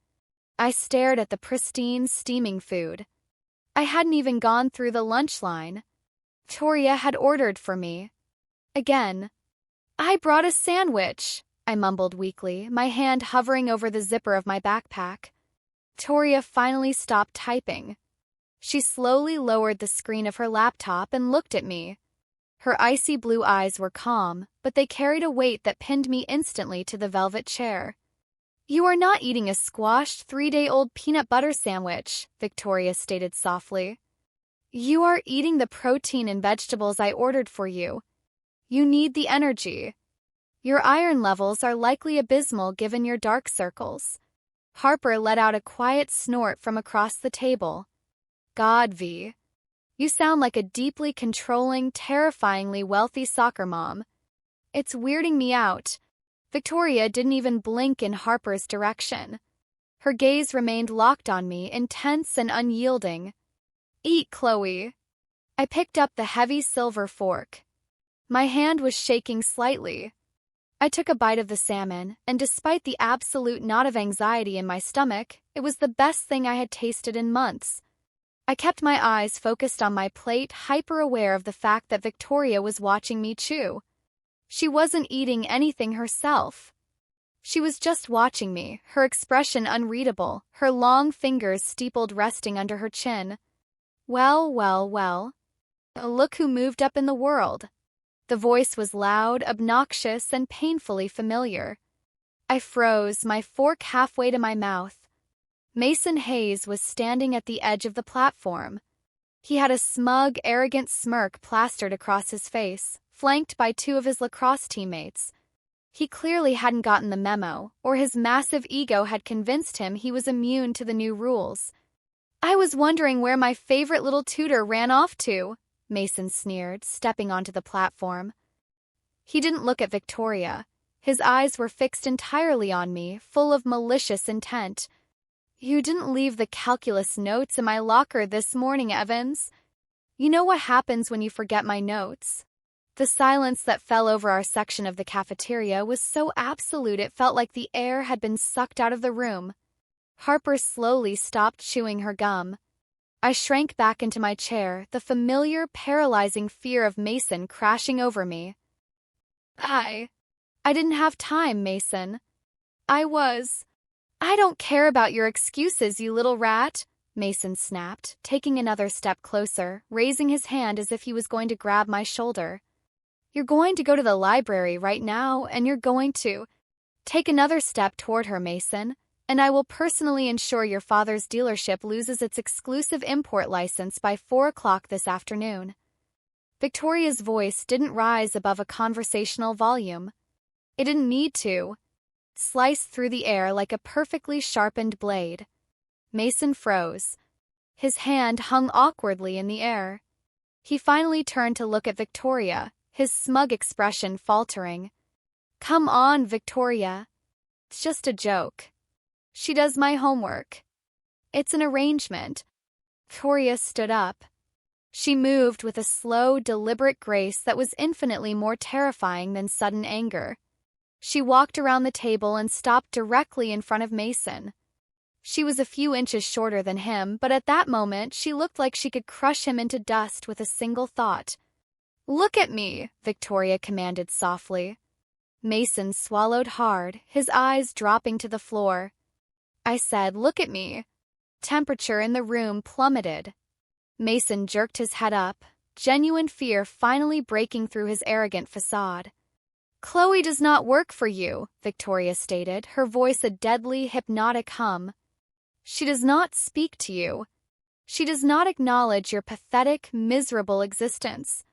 I stared at the pristine, steaming food. I hadn't even gone through the lunch line. Victoria had ordered for me. Again. "I brought a sandwich," I mumbled weakly, my hand hovering over the zipper of my backpack. Victoria finally stopped typing. She slowly lowered the screen of her laptop and looked at me. Her icy blue eyes were calm, but they carried a weight that pinned me instantly to the velvet chair. "You are not eating a squashed 3-day-old peanut butter sandwich," Victoria stated softly. "You are eating the protein and vegetables I ordered for you. You need the energy. Your iron levels are likely abysmal given your dark circles." Harper let out a quiet snort from across the table. "God, V. You sound like a deeply controlling, terrifyingly wealthy soccer mom. It's weirding me out." Victoria didn't even blink in Harper's direction. Her gaze remained locked on me, intense and unyielding. "Eat, Chloe." I picked up the heavy silver fork. My hand was shaking slightly. I took a bite of the salmon, and despite the absolute knot of anxiety in my stomach, it was the best thing I had tasted in months. I kept my eyes focused on my plate, hyper-aware of the fact that Victoria was watching me chew. She wasn't eating anything herself. She was just watching me, her expression unreadable, her long fingers steepled resting under her chin. Well, well, well. Look who moved up in the world. The voice was loud, obnoxious, and painfully familiar. I froze, my fork halfway to my mouth. Mason Hayes was standing at the edge of the platform. He had a smug, arrogant smirk plastered across his face, flanked by 2 of his lacrosse teammates. He clearly hadn't gotten the memo, or his massive ego had convinced him he was immune to the new rules. "I was wondering where my favorite little tutor ran off to," Mason sneered, stepping onto the platform. He didn't look at Victoria. His eyes were fixed entirely on me, full of malicious intent. "You didn't leave the calculus notes in my locker this morning, Evans." You know what happens when you forget my notes? The silence that fell over our section of the cafeteria was so absolute it felt like the air had been sucked out of the room. Harper slowly stopped chewing her gum. I shrank back into my chair, the familiar, paralyzing fear of Mason crashing over me. I didn't have time, Mason. I don't care about your excuses, you little rat, Mason snapped, taking another step closer, raising his hand as if he was going to grab my shoulder. You're going to go to the library right now, and you're going to take another step toward her, Mason, and I will personally ensure your father's dealership loses its exclusive import license by 4 o'clock this afternoon. Victoria's voice didn't rise above a conversational volume. It didn't need to. Sliced through the air like a perfectly sharpened blade. Mason froze. His hand hung awkwardly in the air. He finally turned to look at Victoria, his smug expression faltering. Come on, Victoria. It's just a joke. She does my homework. It's an arrangement. Victoria stood up. She moved with a slow, deliberate grace that was infinitely more terrifying than sudden anger. She walked around the table and stopped directly in front of Mason. She was a few inches shorter than him, but at that moment she looked like she could crush him into dust with a single thought. Look at me, Victoria commanded softly. Mason swallowed hard, his eyes dropping to the floor. I said, look at me. Temperature in the room plummeted. Mason jerked his head up, genuine fear finally breaking through his arrogant facade. Chloe does not work for you, Victoria stated, her voice a deadly, hypnotic hum. She does not speak to you. She does not acknowledge your pathetic, miserable existence.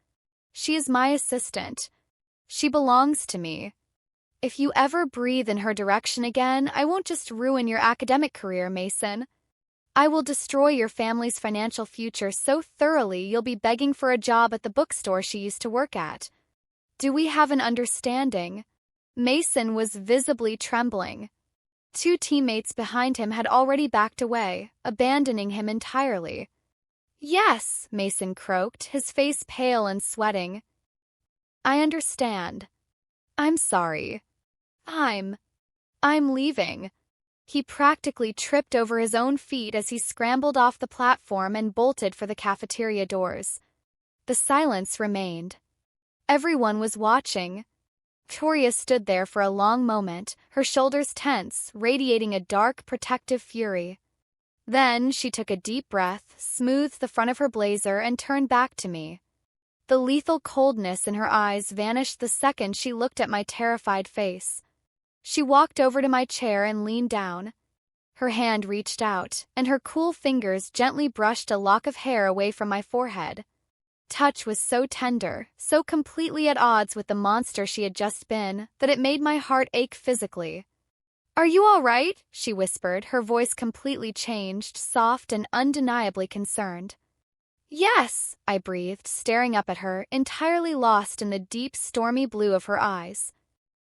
She is my assistant. She belongs to me. If you ever breathe in her direction again, I won't just ruin your academic career, Mason. I will destroy your family's financial future so thoroughly you'll be begging for a job at the bookstore she used to work at. Do we have an understanding? Mason was visibly trembling. 2 teammates behind him had already backed away, abandoning him entirely. Yes, Mason croaked, his face pale and sweating. I understand. I'm sorry. I'm leaving. He practically tripped over his own feet as he scrambled off the platform and bolted for the cafeteria doors. The silence remained. Everyone was watching. Victoria stood there for a long moment, her shoulders tense, radiating a dark, protective fury. Then she took a deep breath, smoothed the front of her blazer, and turned back to me. The lethal coldness in her eyes vanished the second she looked at my terrified face. She walked over to my chair and leaned down. Her hand reached out, and her cool fingers gently brushed a lock of hair away from my forehead. Touch was so tender, so completely at odds with the monster she had just been, that it made my heart ache physically. Are you all right? She whispered, her voice completely changed, soft and undeniably concerned. Yes, I breathed, staring up at her, entirely lost in the deep, stormy blue of her eyes.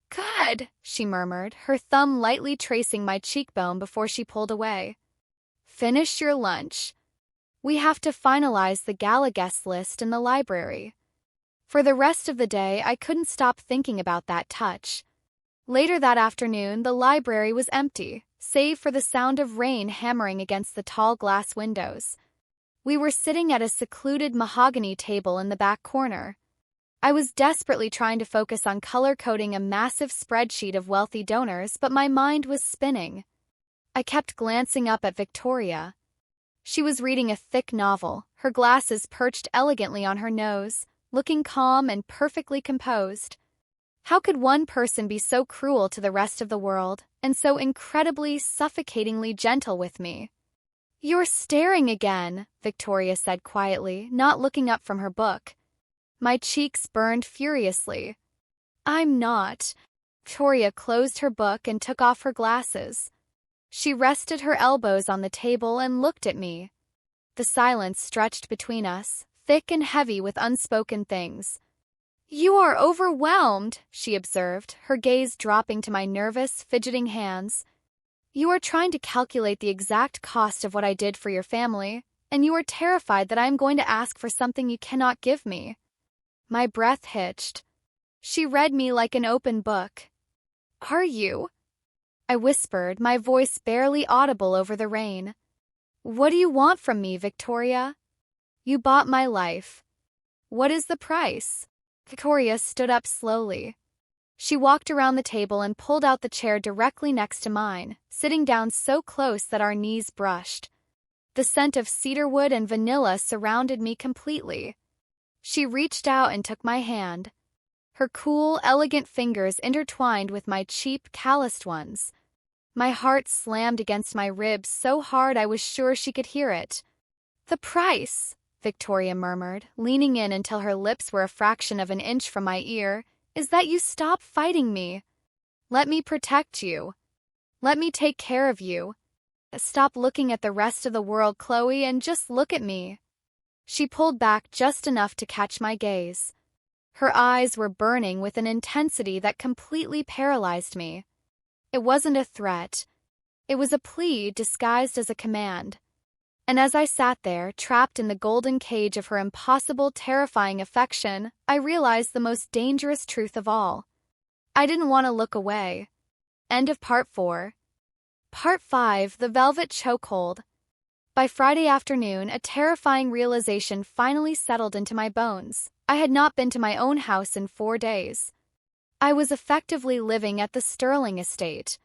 Good, she murmured, her thumb lightly tracing my cheekbone before she pulled away. Finish your lunch. We have to finalize the Gala guest list in the library. For the rest of the day, I couldn't stop thinking about that touch. Later that afternoon, the library was empty, save for the sound of rain hammering against the tall glass windows. We were sitting at a secluded mahogany table in the back corner. I was desperately trying to focus on color-coding a massive spreadsheet of wealthy donors, but my mind was spinning. I kept glancing up at Victoria. She was reading a thick novel, her glasses perched elegantly on her nose, looking calm and perfectly composed. How could one person be so cruel to the rest of the world, and so incredibly, suffocatingly gentle with me? You're staring again, Victoria said quietly, not looking up from her book. My cheeks burned furiously. I'm not. Victoria closed her book and took off her glasses. She rested her elbows on the table and looked at me. The silence stretched between us, thick and heavy with unspoken things. You are overwhelmed, she observed, her gaze dropping to my nervous, fidgeting hands. You are trying to calculate the exact cost of what I did for your family, and you are terrified that I am going to ask for something you cannot give me." My breath hitched. She read me like an open book. "Are you?" I whispered, my voice barely audible over the rain. "What do you want from me, Victoria? You bought my life. What is the price?" Victoria stood up slowly. She walked around the table and pulled out the chair directly next to mine, sitting down so close that our knees brushed. The scent of cedarwood and vanilla surrounded me completely. She reached out and took my hand. Her cool, elegant fingers intertwined with my cheap, calloused ones. My heart slammed against my ribs so hard I was sure she could hear it. "The price," Victoria murmured, leaning in until her lips were a fraction of an inch from my ear, "is that you stop fighting me. Let me protect you. Let me take care of you. Stop looking at the rest of the world, Chloe, and just look at me." She pulled back just enough to catch my gaze. Her eyes were burning with an intensity that completely paralyzed me. It wasn't a threat. It was a plea disguised as a command. And as I sat there, trapped in the golden cage of her impossible, terrifying affection, I realized the most dangerous truth of all. I didn't want to look away. End of Part 4. Part 5, The Velvet Chokehold. By Friday afternoon, a terrifying realization finally settled into my bones. I had not been to my own house in 4 days. I was effectively living at the Sterling estate.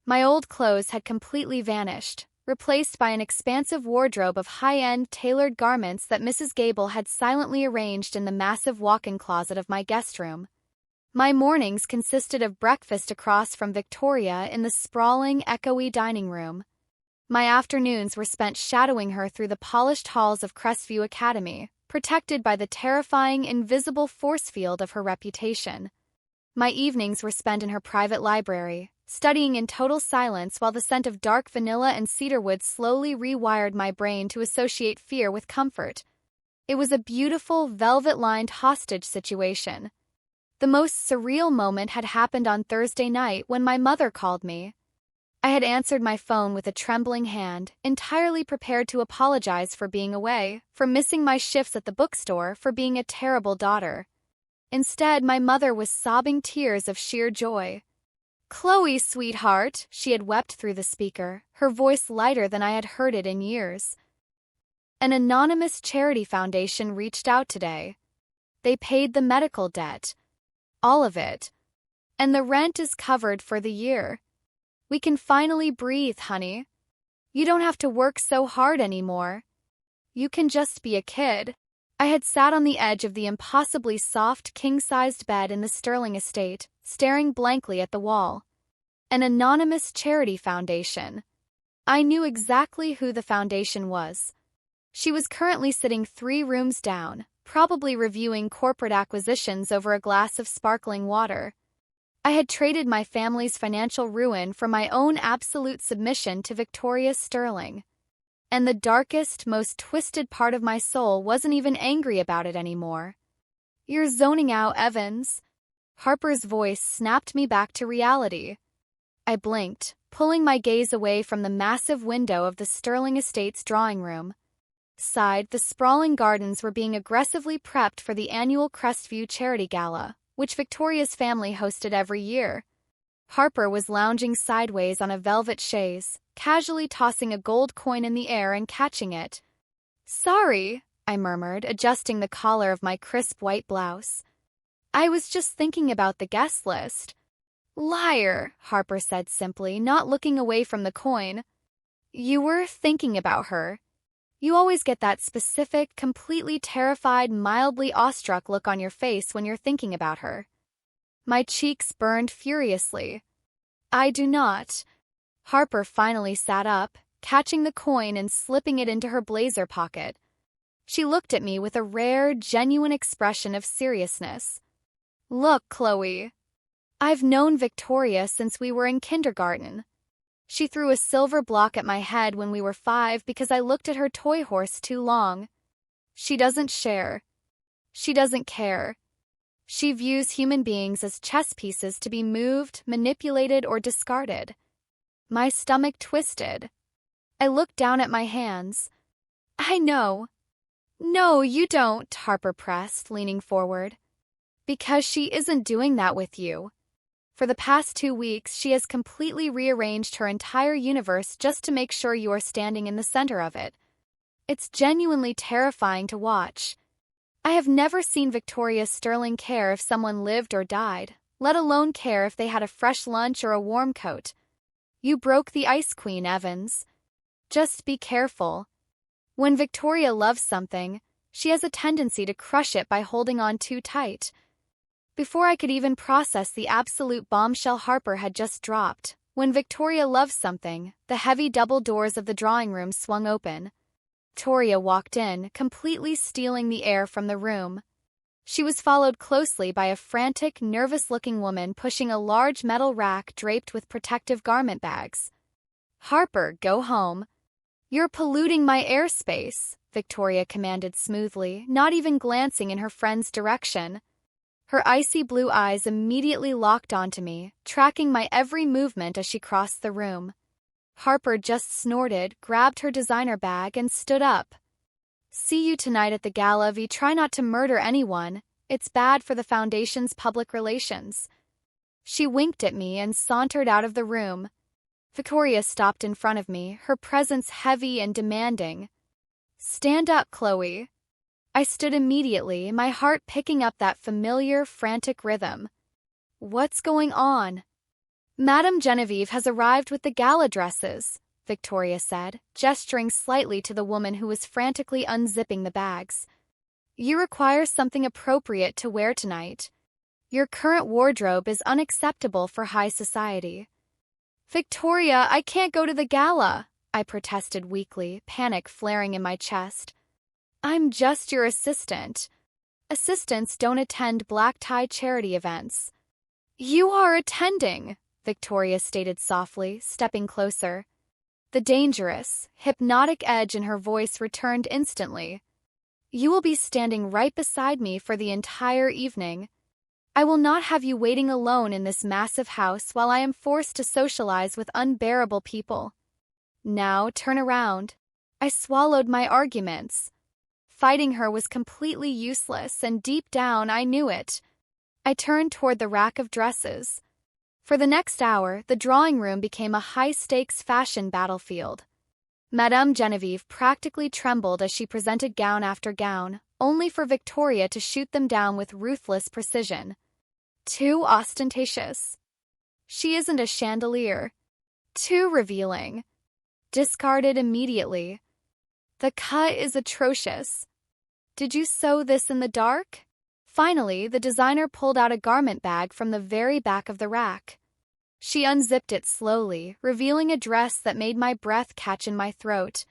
My old clothes had completely vanished, replaced by an expansive wardrobe of high-end, tailored garments that Mrs. Gable had silently arranged in the massive walk-in closet of my guest room. My mornings consisted of breakfast across from Victoria in the sprawling, echoey dining room. My afternoons were spent shadowing her through the polished halls of Crestview Academy, protected by the terrifying, invisible force field of her reputation. My evenings were spent in her private library, studying in total silence while the scent of dark vanilla and cedarwood slowly rewired my brain to associate fear with comfort. It was a beautiful, velvet-lined hostage situation. The most surreal moment had happened on Thursday night when my mother called me. I had answered my phone with a trembling hand, entirely prepared to apologize for being away, for missing my shifts at the bookstore, for being a terrible daughter. Instead, my mother was sobbing tears of sheer joy. "Chloe, sweetheart," she had wept through the speaker, her voice lighter than I had heard it in years. "An anonymous charity foundation reached out today. They paid the medical debt. All of it. And the rent is covered for the year. We can finally breathe, honey. You don't have to work so hard anymore. You can just be a kid." I had sat on the edge of the impossibly soft, king-sized bed in the Sterling estate, staring blankly at the wall. An anonymous charity foundation. I knew exactly who the foundation was. She was currently sitting 3 rooms down, probably reviewing corporate acquisitions over a glass of sparkling water. I had traded my family's financial ruin for my own absolute submission to Victoria Sterling. And the darkest, most twisted part of my soul wasn't even angry about it anymore. "You're zoning out, Evans." Harper's voice snapped me back to reality. I blinked, pulling my gaze away from the massive window of the Sterling estate's drawing room. Outside, the sprawling gardens were being aggressively prepped for the annual Crestview Charity Gala, which Victoria's family hosted every year. Harper was lounging sideways on a velvet chaise, casually tossing a gold coin in the air and catching it. "Sorry," I murmured, adjusting the collar of my crisp white blouse. "I was just thinking about the guest list." "Liar," Harper said simply, not looking away from the coin. "You were thinking about her. You always get that specific, completely terrified, mildly awestruck look on your face when you're thinking about her." My cheeks burned furiously. "I do not." Harper finally sat up, catching the coin and slipping it into her blazer pocket. She looked at me with a rare, genuine expression of seriousness. "Look, Chloe. I've known Victoria since we were in kindergarten. She threw a silver block at my head when we were 5 because I looked at her toy horse too long. She doesn't share. She doesn't care. She views human beings as chess pieces to be moved, manipulated, or discarded." My stomach twisted. I looked down at my hands. I know. No, you don't, Harper pressed, leaning forward. Because she isn't doing that with you. For the past 2 weeks, she has completely rearranged her entire universe just to make sure you are standing in the center of it. It's genuinely terrifying to watch. I have never seen Victoria Sterling care if someone lived or died, let alone care if they had a fresh lunch or a warm coat. You broke the Ice Queen, Evans. Just be careful. When Victoria loves something, she has a tendency to crush it by holding on too tight. Before I could even process the absolute bombshell Harper had just dropped, when Victoria loves something, the heavy double doors of the drawing room swung open. Victoria walked in, completely stealing the air from the room. She was followed closely by a frantic, nervous-looking woman pushing a large metal rack draped with protective garment bags. "Harper, go home. You're polluting my airspace," Victoria commanded smoothly, not even glancing in her friend's direction. Her icy blue eyes immediately locked onto me, tracking my every movement as she crossed the room. Harper just snorted, grabbed her designer bag, and stood up. "See you tonight at the Gala. Try not to murder anyone. It's bad for the Foundation's public relations." She winked at me and sauntered out of the room. Victoria stopped in front of me, her presence heavy and demanding. "Stand up, Chloe." I stood immediately, my heart picking up that familiar, frantic rhythm. "What's going on?" "Madame Genevieve has arrived with the gala dresses," Victoria said, gesturing slightly to the woman who was frantically unzipping the bags. "You require something appropriate to wear tonight. Your current wardrobe is unacceptable for high society." "Victoria, I can't go to the gala," I protested weakly, panic flaring in my chest. "I'm just your assistant. Assistants don't attend black-tie charity events." "You are attending," Victoria stated softly, stepping closer. The dangerous, hypnotic edge in her voice returned instantly. "You will be standing right beside me for the entire evening. I will not have you waiting alone in this massive house while I am forced to socialize with unbearable people. Now turn around." I swallowed my arguments. Fighting her was completely useless, and deep down I knew it. I turned toward the rack of dresses. For the next hour, the drawing room became a high-stakes fashion battlefield. Madame Genevieve practically trembled as she presented gown after gown, only for Victoria to shoot them down with ruthless precision. Too ostentatious. She isn't a chandelier. Too revealing. Discarded immediately. The cut is atrocious. Did you sew this in the dark? Finally, the designer pulled out a garment bag from the very back of the rack. She unzipped it slowly, revealing a dress that made my breath catch in my throat.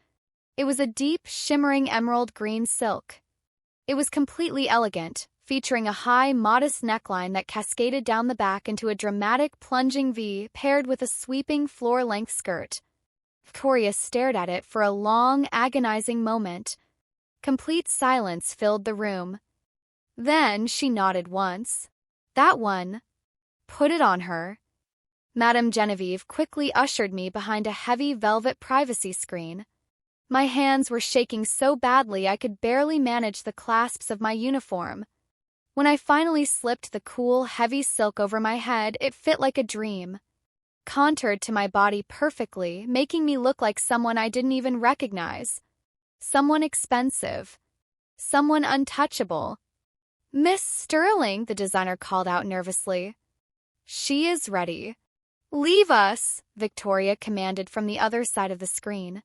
It was a deep, shimmering emerald green silk. It was completely elegant, featuring a high, modest neckline that cascaded down the back into a dramatic, plunging V paired with a sweeping, floor-length skirt. Victoria stared at it for a long, agonizing moment. Complete silence filled the room. Then she nodded once. "That one. Put it on her." Madame Genevieve quickly ushered me behind a heavy velvet privacy screen. My hands were shaking so badly I could barely manage the clasps of my uniform. When I finally slipped the cool, heavy silk over my head, it fit like a dream. Contoured to my body perfectly, making me look like someone I didn't even recognize. Someone expensive. Someone untouchable. "Miss Sterling," the designer called out nervously. "She is ready." "Leave us," Victoria commanded from the other side of the screen.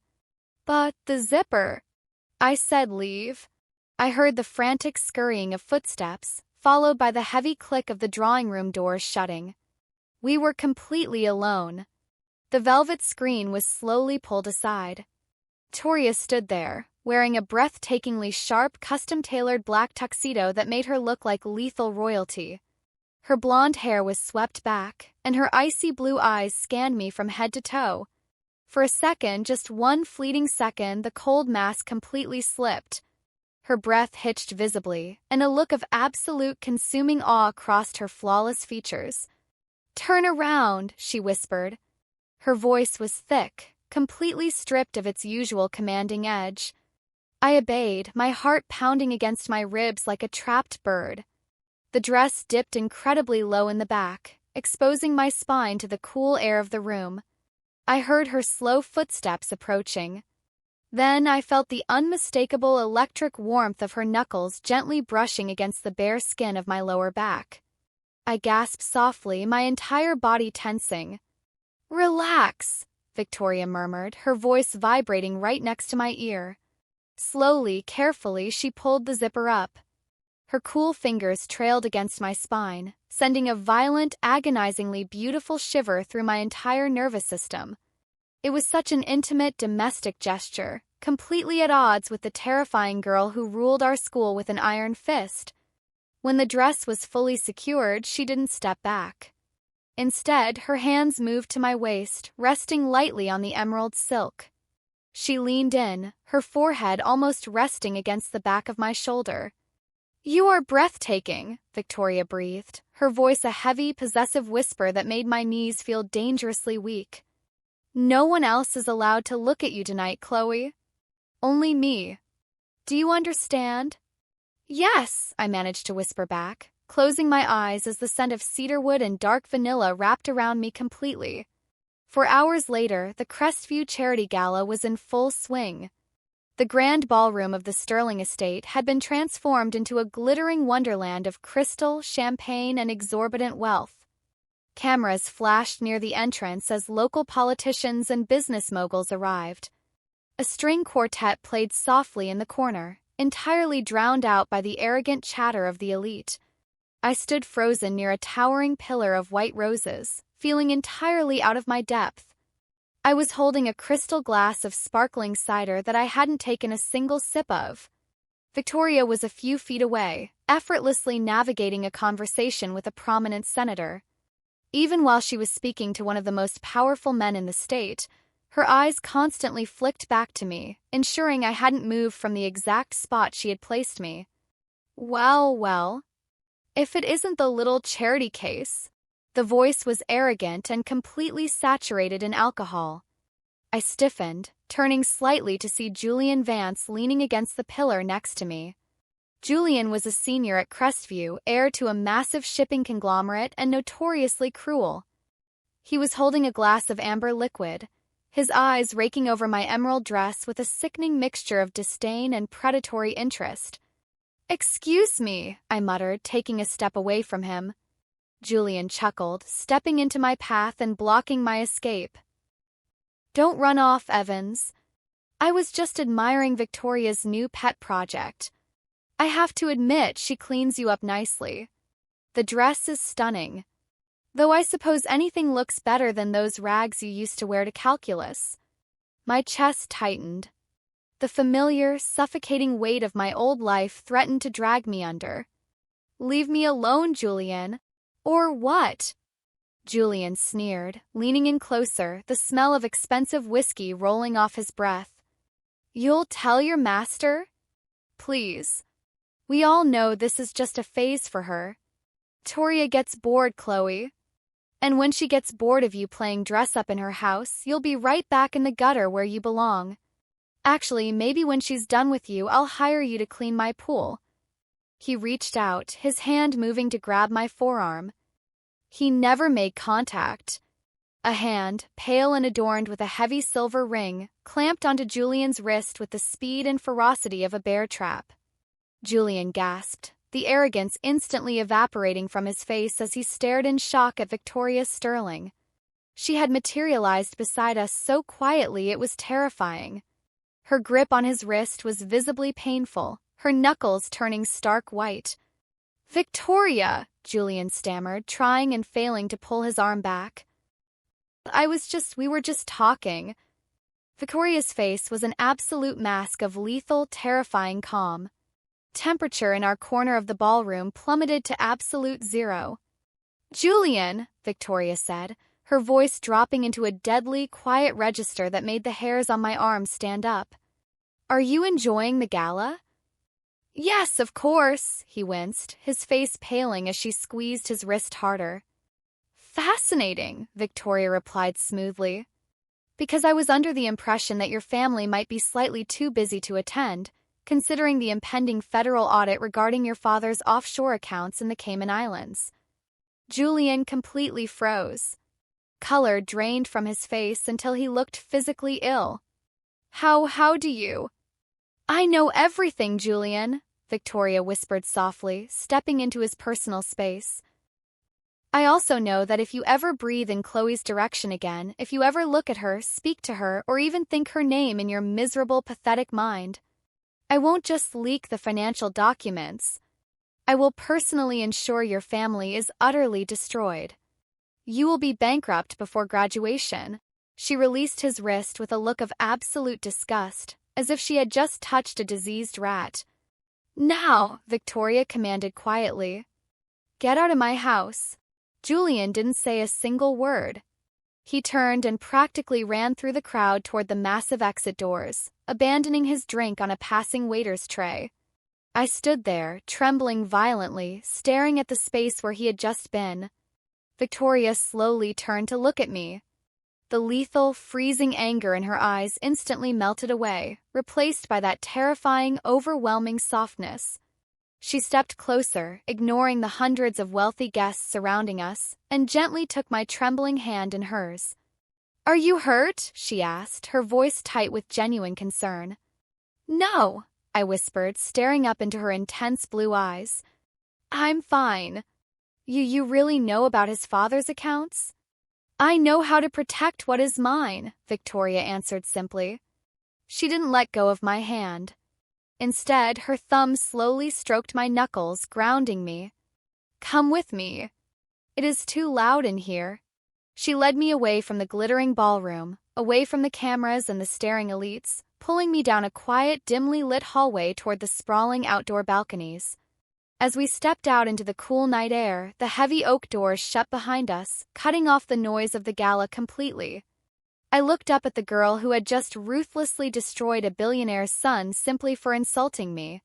"But the zipper." I said leave. I heard the frantic scurrying of footsteps, followed by the heavy click of the drawing room doors shutting. We were completely alone. The velvet screen was slowly pulled aside. Victoria stood there, wearing a breathtakingly sharp, custom-tailored black tuxedo that made her look like lethal royalty. Her blonde hair was swept back, and her icy blue eyes scanned me from head to toe. For a second, just one fleeting second, the cold mask completely slipped. Her breath hitched visibly, and a look of absolute consuming awe crossed her flawless features. "Turn around," she whispered. Her voice was thick, completely stripped of its usual commanding edge. I obeyed, my heart pounding against my ribs like a trapped bird. The dress dipped incredibly low in the back, exposing my spine to the cool air of the room. I heard her slow footsteps approaching. Then I felt the unmistakable electric warmth of her knuckles gently brushing against the bare skin of my lower back. I gasped softly, my entire body tensing. "Relax," Victoria murmured, her voice vibrating right next to my ear. Slowly, carefully, she pulled the zipper up. Her cool fingers trailed against my spine, sending a violent, agonizingly beautiful shiver through my entire nervous system. It was such an intimate, domestic gesture, completely at odds with the terrifying girl who ruled our school with an iron fist. When the dress was fully secured, she didn't step back. Instead, her hands moved to my waist, resting lightly on the emerald silk. She leaned in, her forehead almost resting against the back of my shoulder. "You are breathtaking," Victoria breathed, her voice a heavy, possessive whisper that made my knees feel dangerously weak. "No one else is allowed to look at you tonight, Chloe. Only me. Do you understand?" "Yes," I managed to whisper back, closing my eyes as the scent of cedarwood and dark vanilla wrapped around me completely. For hours later, the Crestview Charity Gala was in full swing. The grand ballroom of the Sterling estate had been transformed into a glittering wonderland of crystal, champagne, and exorbitant wealth. Cameras flashed near the entrance as local politicians and business moguls arrived. A string quartet played softly in the corner, entirely drowned out by the arrogant chatter of the elite. I stood frozen near a towering pillar of white roses, feeling entirely out of my depth. I was holding a crystal glass of sparkling cider that I hadn't taken a single sip of. Victoria was a few feet away, effortlessly navigating a conversation with a prominent senator. Even while she was speaking to one of the most powerful men in the state, her eyes constantly flicked back to me, ensuring I hadn't moved from the exact spot she had placed me. Well, if it isn't the little charity case." The voice was arrogant and completely saturated in alcohol. I stiffened, turning slightly to see Julian Vance leaning against the pillar next to me. Julian was a senior at Crestview, heir to a massive shipping conglomerate and notoriously cruel. He was holding a glass of amber liquid, his eyes raking over my emerald dress with a sickening mixture of disdain and predatory interest. "Excuse me," I muttered, taking a step away from him. Julian chuckled, stepping into my path and blocking my escape. "Don't run off, Evans. I was just admiring Victoria's new pet project. I have to admit she cleans you up nicely. The dress is stunning. Though I suppose anything looks better than those rags you used to wear to calculus." My chest tightened. The familiar, suffocating weight of my old life threatened to drag me under. "Leave me alone, Julian. Or what?" Julian sneered, leaning in closer, the smell of expensive whiskey rolling off his breath. "You'll tell your master? Please. We all know this is just a phase for her. Victoria gets bored, Chloe. And when she gets bored of you playing dress-up in her house, you'll be right back in the gutter where you belong. Actually, maybe when she's done with you, I'll hire you to clean my pool." He reached out, his hand moving to grab my forearm. He never made contact. A hand, pale and adorned with a heavy silver ring, clamped onto Julian's wrist with the speed and ferocity of a bear trap. Julian gasped, the arrogance instantly evaporating from his face as he stared in shock at Victoria Sterling. She had materialized beside us so quietly it was terrifying. Her grip on his wrist was visibly painful, her knuckles turning stark white. "Victoria," Julian stammered, trying and failing to pull his arm back. We were just talking." Victoria's face was an absolute mask of lethal, terrifying calm. Temperature in our corner of the ballroom plummeted to absolute zero. "Julian," Victoria said, her voice dropping into a deadly, quiet register that made the hairs on my arms stand up. "Are you enjoying the gala?" "Yes, of course," he winced, his face paling as she squeezed his wrist harder. "Fascinating," Victoria replied smoothly. "Because I was under the impression that your family might be slightly too busy to attend. considering the impending federal audit regarding your father's offshore accounts in the Cayman Islands. Julian completely froze. Color drained from his face until he looked physically ill. How do you? I know everything, Julian, Victoria whispered softly, stepping into his personal space. I also know that if you ever breathe in Chloe's direction again, if you ever look at her, speak to her, or even think her name in your miserable, pathetic mind, I won't just leak the financial documents. I will personally ensure your family is utterly destroyed. You will be bankrupt before graduation. She released his wrist with a look of absolute disgust, as if she had just touched a diseased rat. Now, Victoria commanded quietly. Get out of my house. Julian didn't say a single word. He turned and practically ran through the crowd toward the massive exit doors, abandoning his drink on a passing waiter's tray. I stood there, trembling violently, staring at the space where he had just been. Victoria slowly turned to look at me. The lethal, freezing anger in her eyes instantly melted away, replaced by that terrifying, overwhelming softness. She stepped closer, ignoring the hundreds of wealthy guests surrounding us, and gently took my trembling hand in hers. Are you hurt? She asked, her voice tight with genuine concern. No, I whispered, staring up into her intense blue eyes. I'm fine. You really know about his father's accounts? I know how to protect what is mine, Victoria answered simply. She didn't let go of my hand. Instead, her thumb slowly stroked my knuckles, grounding me. Come with me. It is too loud in here. She led me away from the glittering ballroom, away from the cameras and the staring elites, pulling me down a quiet, dimly lit hallway toward the sprawling outdoor balconies. As we stepped out into the cool night air, the heavy oak doors shut behind us, cutting off the noise of the gala completely. I looked up at the girl who had just ruthlessly destroyed a billionaire's son simply for insulting me.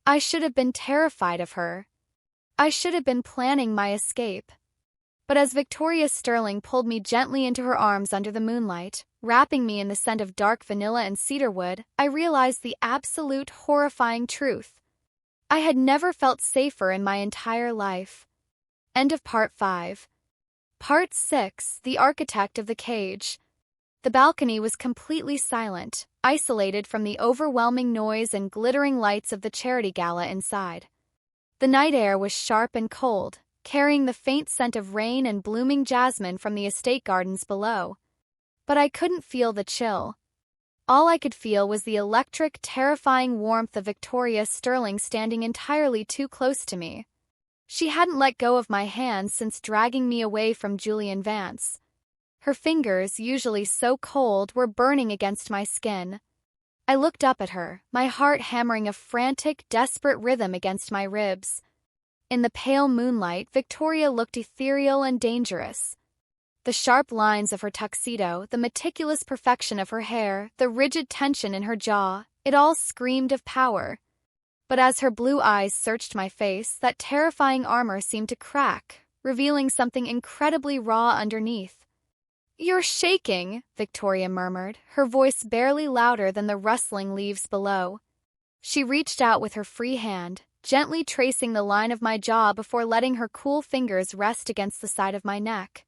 I should have been terrified of her. I should have been planning my escape. But as Victoria Sterling pulled me gently into her arms under the moonlight, wrapping me in the scent of dark vanilla and cedarwood, I realized the absolute horrifying truth. I had never felt safer in my entire life. End of Part 5. Part 6, The Architect of the Cage. The balcony was completely silent, isolated from the overwhelming noise and glittering lights of the charity gala inside. The night air was sharp and cold, carrying the faint scent of rain and blooming jasmine from the estate gardens below. But I couldn't feel the chill. All I could feel was the electric, terrifying warmth of Victoria Sterling standing entirely too close to me. She hadn't let go of my hand since dragging me away from Julian Vance. Her fingers, usually so cold, were burning against my skin. I looked up at her, my heart hammering a frantic, desperate rhythm against my ribs. In the pale moonlight, Victoria looked ethereal and dangerous. The sharp lines of her tuxedo, the meticulous perfection of her hair, the rigid tension in her jaw, it all screamed of power. But as her blue eyes searched my face, that terrifying armor seemed to crack, revealing something incredibly raw underneath. You're shaking, Victoria murmured, her voice barely louder than the rustling leaves below. She reached out with her free hand, gently tracing the line of my jaw before letting her cool fingers rest against the side of my neck.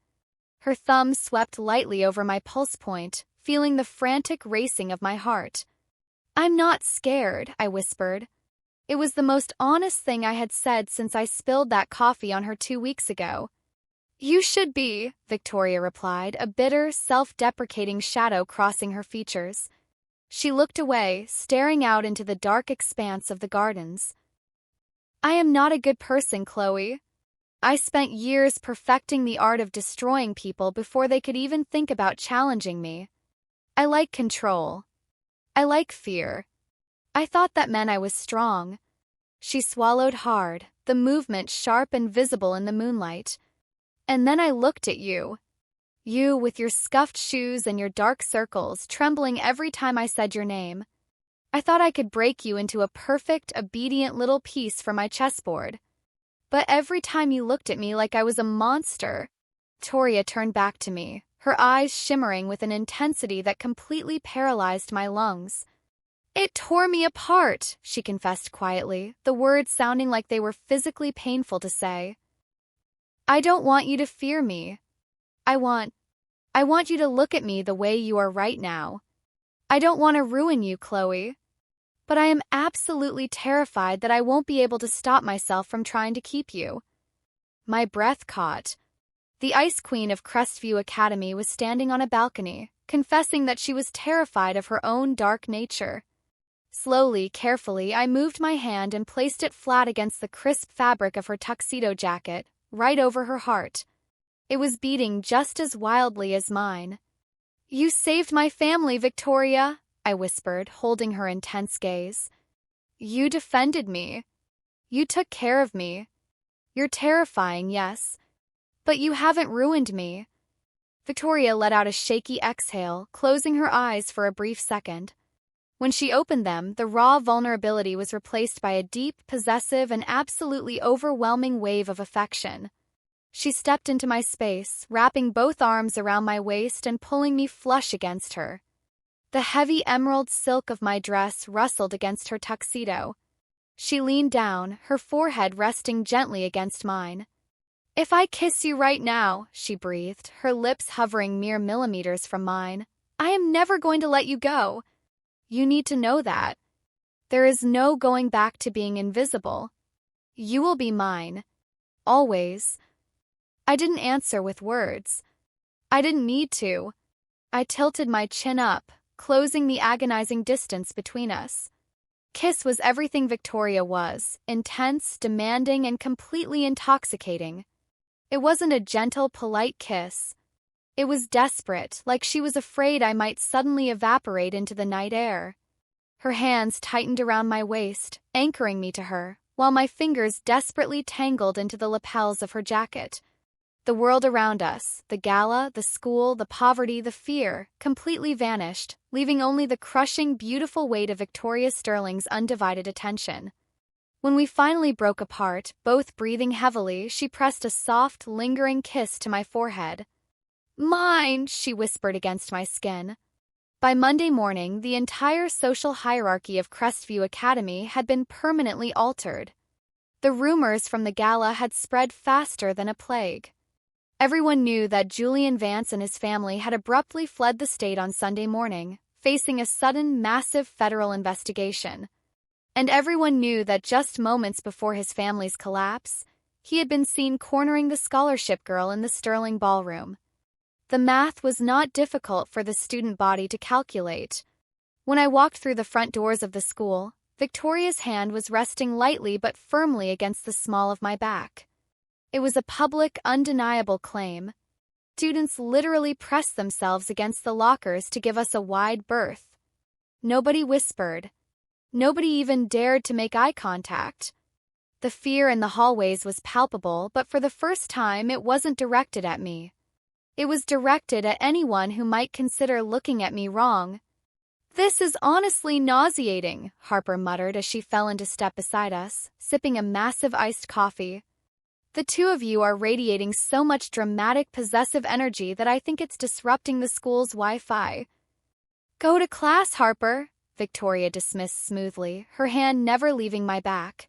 Her thumb swept lightly over my pulse point, feeling the frantic racing of my heart. I'm not scared, I whispered. It was the most honest thing I had said since I spilled that coffee on her 2 weeks ago. You should be, Victoria replied, a bitter, self-deprecating shadow crossing her features. She looked away, staring out into the dark expanse of the gardens. I am not a good person, Chloe. I spent years perfecting the art of destroying people before they could even think about challenging me. I like control. I like fear. I thought that meant I was strong. She swallowed hard, the movement sharp and visible in the moonlight. And then I looked at you. You with your scuffed shoes and your dark circles, trembling every time I said your name. I thought I could break you into a perfect, obedient little piece for my chessboard. But every time you looked at me like I was a monster. Victoria turned back to me, her eyes shimmering with an intensity that completely paralyzed my lungs. It tore me apart, she confessed quietly, the words sounding like they were physically painful to say. I don't want you to fear me. I want you to look at me the way you are right now. I don't want to ruin you, Chloe. But I am absolutely terrified that I won't be able to stop myself from trying to keep you. My breath caught. The Ice Queen of Crestview Academy was standing on a balcony, confessing that she was terrified of her own dark nature. Slowly, carefully, I moved my hand and placed it flat against the crisp fabric of her tuxedo jacket, right over her heart. It was beating just as wildly as mine. You saved my family, Victoria, I whispered, holding her intense gaze. You defended me. You took care of me. You're terrifying, yes, but you haven't ruined me. Victoria let out a shaky exhale, closing her eyes for a brief second. When she opened them, the raw vulnerability was replaced by a deep, possessive, and absolutely overwhelming wave of affection. She stepped into my space, wrapping both arms around my waist and pulling me flush against her. The heavy emerald silk of my dress rustled against her tuxedo. She leaned down, her forehead resting gently against mine. If I kiss you right now, she breathed, her lips hovering mere millimeters from mine, I am never going to let you go. You need to know that. There is no going back to being invisible. You will be mine. Always. I didn't answer with words. I didn't need to. I tilted my chin up, closing the agonizing distance between us. Kiss was everything Victoria was, intense, demanding, and completely intoxicating. It wasn't a gentle, polite kiss. It was desperate, like she was afraid I might suddenly evaporate into the night air. Her hands tightened around my waist, anchoring me to her, while my fingers desperately tangled into the lapels of her jacket. The world around us, the gala, the school, the poverty, the fear, completely vanished, leaving only the crushing, beautiful weight of Victoria Sterling's undivided attention. When we finally broke apart, both breathing heavily, she pressed a soft, lingering kiss to my forehead. Mine, she whispered against my skin. By Monday morning, the entire social hierarchy of Crestview Academy had been permanently altered. The rumors from the gala had spread faster than a plague. Everyone knew that Julian Vance and his family had abruptly fled the state on Sunday morning, facing a sudden, massive federal investigation. And everyone knew that just moments before his family's collapse, he had been seen cornering the scholarship girl in the Sterling ballroom. The math was not difficult for the student body to calculate. When I walked through the front doors of the school, Victoria's hand was resting lightly but firmly against the small of my back. It was a public, undeniable claim. Students literally pressed themselves against the lockers to give us a wide berth. Nobody whispered. Nobody even dared to make eye contact. The fear in the hallways was palpable, but for the first time it wasn't directed at me. It was directed at anyone who might consider looking at me wrong. This is honestly nauseating, Harper muttered as she fell into step beside us, sipping a massive iced coffee. The two of you are radiating so much dramatic, possessive energy that I think it's disrupting the school's Wi-Fi. Go to class, Harper, Victoria dismissed smoothly, her hand never leaving my back.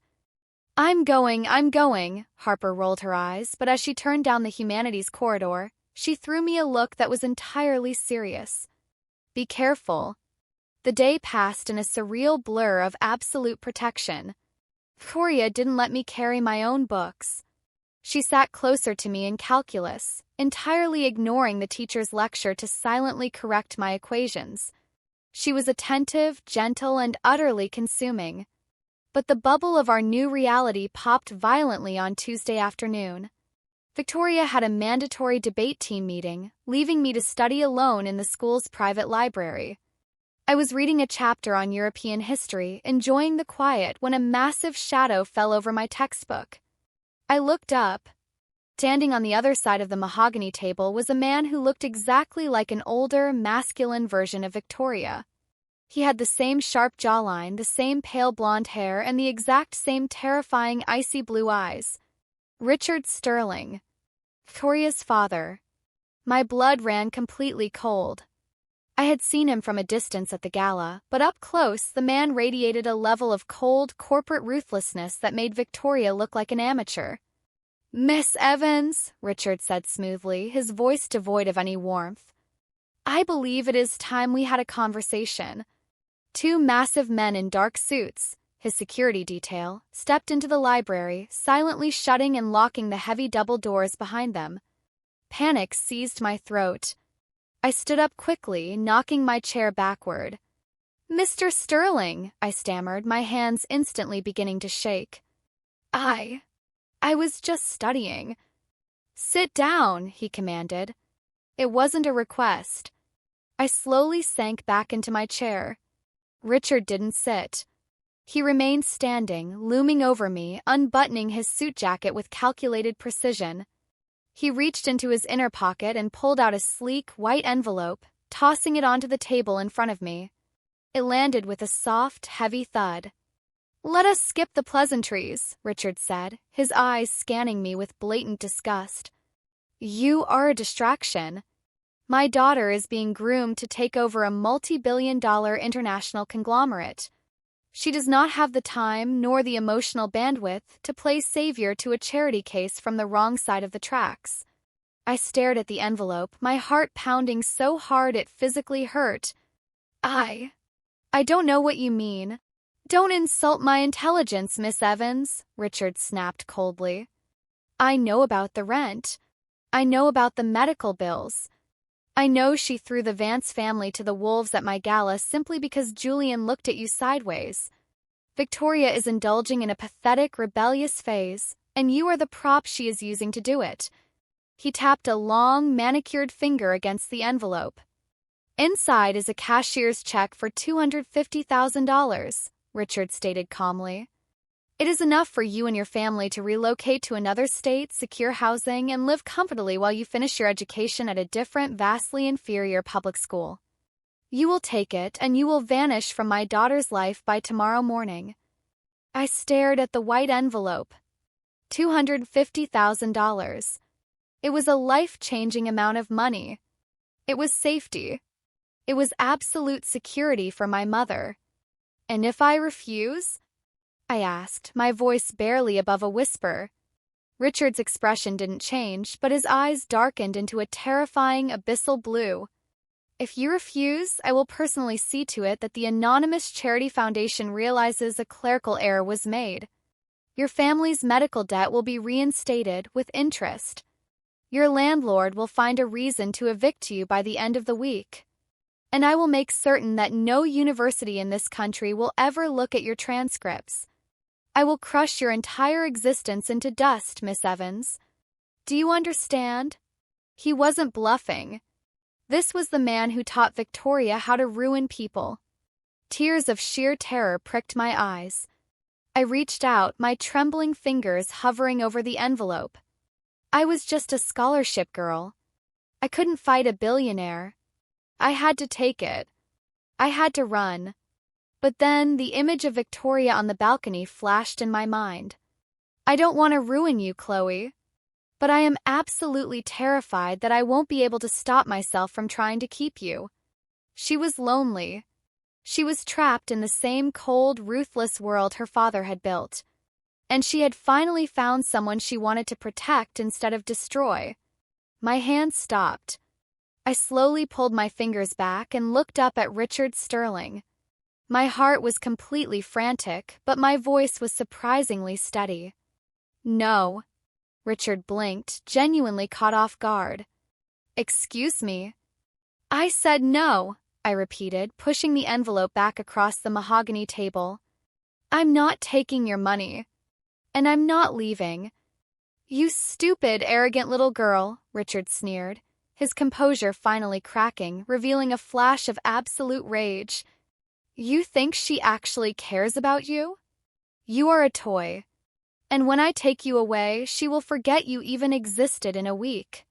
I'm going, Harper rolled her eyes, but as she turned down the humanities corridor, she threw me a look that was entirely serious. Be careful. The day passed in a surreal blur of absolute protection. Victoria didn't let me carry my own books. She sat closer to me in calculus, entirely ignoring the teacher's lecture to silently correct my equations. She was attentive, gentle, and utterly consuming. But the bubble of our new reality popped violently on Tuesday afternoon. Victoria had a mandatory debate team meeting, leaving me to study alone in the school's private library. I was reading a chapter on European history, enjoying the quiet, when a massive shadow fell over my textbook. I looked up. Standing on the other side of the mahogany table was a man who looked exactly like an older, masculine version of Victoria. He had the same sharp jawline, the same pale blonde hair, and the exact same terrifying icy blue eyes. Richard Sterling. Victoria's father. My blood ran completely cold. I had seen him from a distance at the gala, but up close the man radiated a level of cold, corporate ruthlessness that made Victoria look like an amateur. "Miss Evans," Richard said smoothly, his voice devoid of any warmth. "I believe it is time we had a conversation." Two massive men in dark suits, his security detail, stepped into the library, silently shutting and locking the heavy double doors behind them. Panic seized my throat. I stood up quickly, knocking my chair backward. "Mr. Sterling," I stammered, my hands instantly beginning to shake. I was just studying." "Sit down," he commanded. It wasn't a request. I slowly sank back into my chair. Richard didn't sit. He remained standing, looming over me, unbuttoning his suit jacket with calculated precision. He reached into his inner pocket and pulled out a sleek, white envelope, tossing it onto the table in front of me. It landed with a soft, heavy thud. "Let us skip the pleasantries," Richard said, his eyes scanning me with blatant disgust. "You are a distraction. My daughter is being groomed to take over a multi-billion-dollar international conglomerate. She does not have the time nor the emotional bandwidth to play savior to a charity case from the wrong side of the tracks." I stared at the envelope, my heart pounding so hard it physically hurt. I don't know what you mean." "Don't insult my intelligence, Miss Evans," Richard snapped coldly. "I know about the rent. I know about the medical bills. I know she threw the Vance family to the wolves at my gala simply because Julian looked at you sideways. Victoria is indulging in a pathetic, rebellious phase, and you are the prop she is using to do it." He tapped a long, manicured finger against the envelope. "Inside is a cashier's check for $250,000. Richard stated calmly. "It is enough for you and your family to relocate to another state, secure housing, and live comfortably while you finish your education at a different, vastly inferior public school. You will take it, and you will vanish from my daughter's life by tomorrow morning." I stared at the white envelope. $250,000. It was a life-changing amount of money. It was safety. It was absolute security for my mother. "And if I refuse?" I asked, my voice barely above a whisper. Richard's expression didn't change, but his eyes darkened into a terrifying, abyssal blue. "If you refuse, I will personally see to it that the anonymous charity foundation realizes a clerical error was made. Your family's medical debt will be reinstated with interest. Your landlord will find a reason to evict you by the end of the week. And I will make certain that no university in this country will ever look at your transcripts. I will crush your entire existence into dust, Miss Evans. Do you understand?" He wasn't bluffing. This was the man who taught Victoria how to ruin people. Tears of sheer terror pricked my eyes. I reached out, my trembling fingers hovering over the envelope. I was just a scholarship girl. I couldn't fight a billionaire. I had to take it. I had to run. But then the image of Victoria on the balcony flashed in my mind. "I don't want to ruin you, Chloe. But I am absolutely terrified that I won't be able to stop myself from trying to keep you." She was lonely. She was trapped in the same cold, ruthless world her father had built. And she had finally found someone she wanted to protect instead of destroy. My hand stopped. I slowly pulled my fingers back and looked up at Richard Sterling. My heart was completely frantic, but my voice was surprisingly steady. "No." Richard blinked, genuinely caught off guard. "Excuse me." "I said no," I repeated, pushing the envelope back across the mahogany table. "I'm not taking your money. And I'm not leaving." "You stupid, arrogant little girl," Richard sneered, his composure finally cracking, revealing a flash of absolute rage. "You think she actually cares about you? You are a toy. And when I take you away, she will forget you even existed in a week.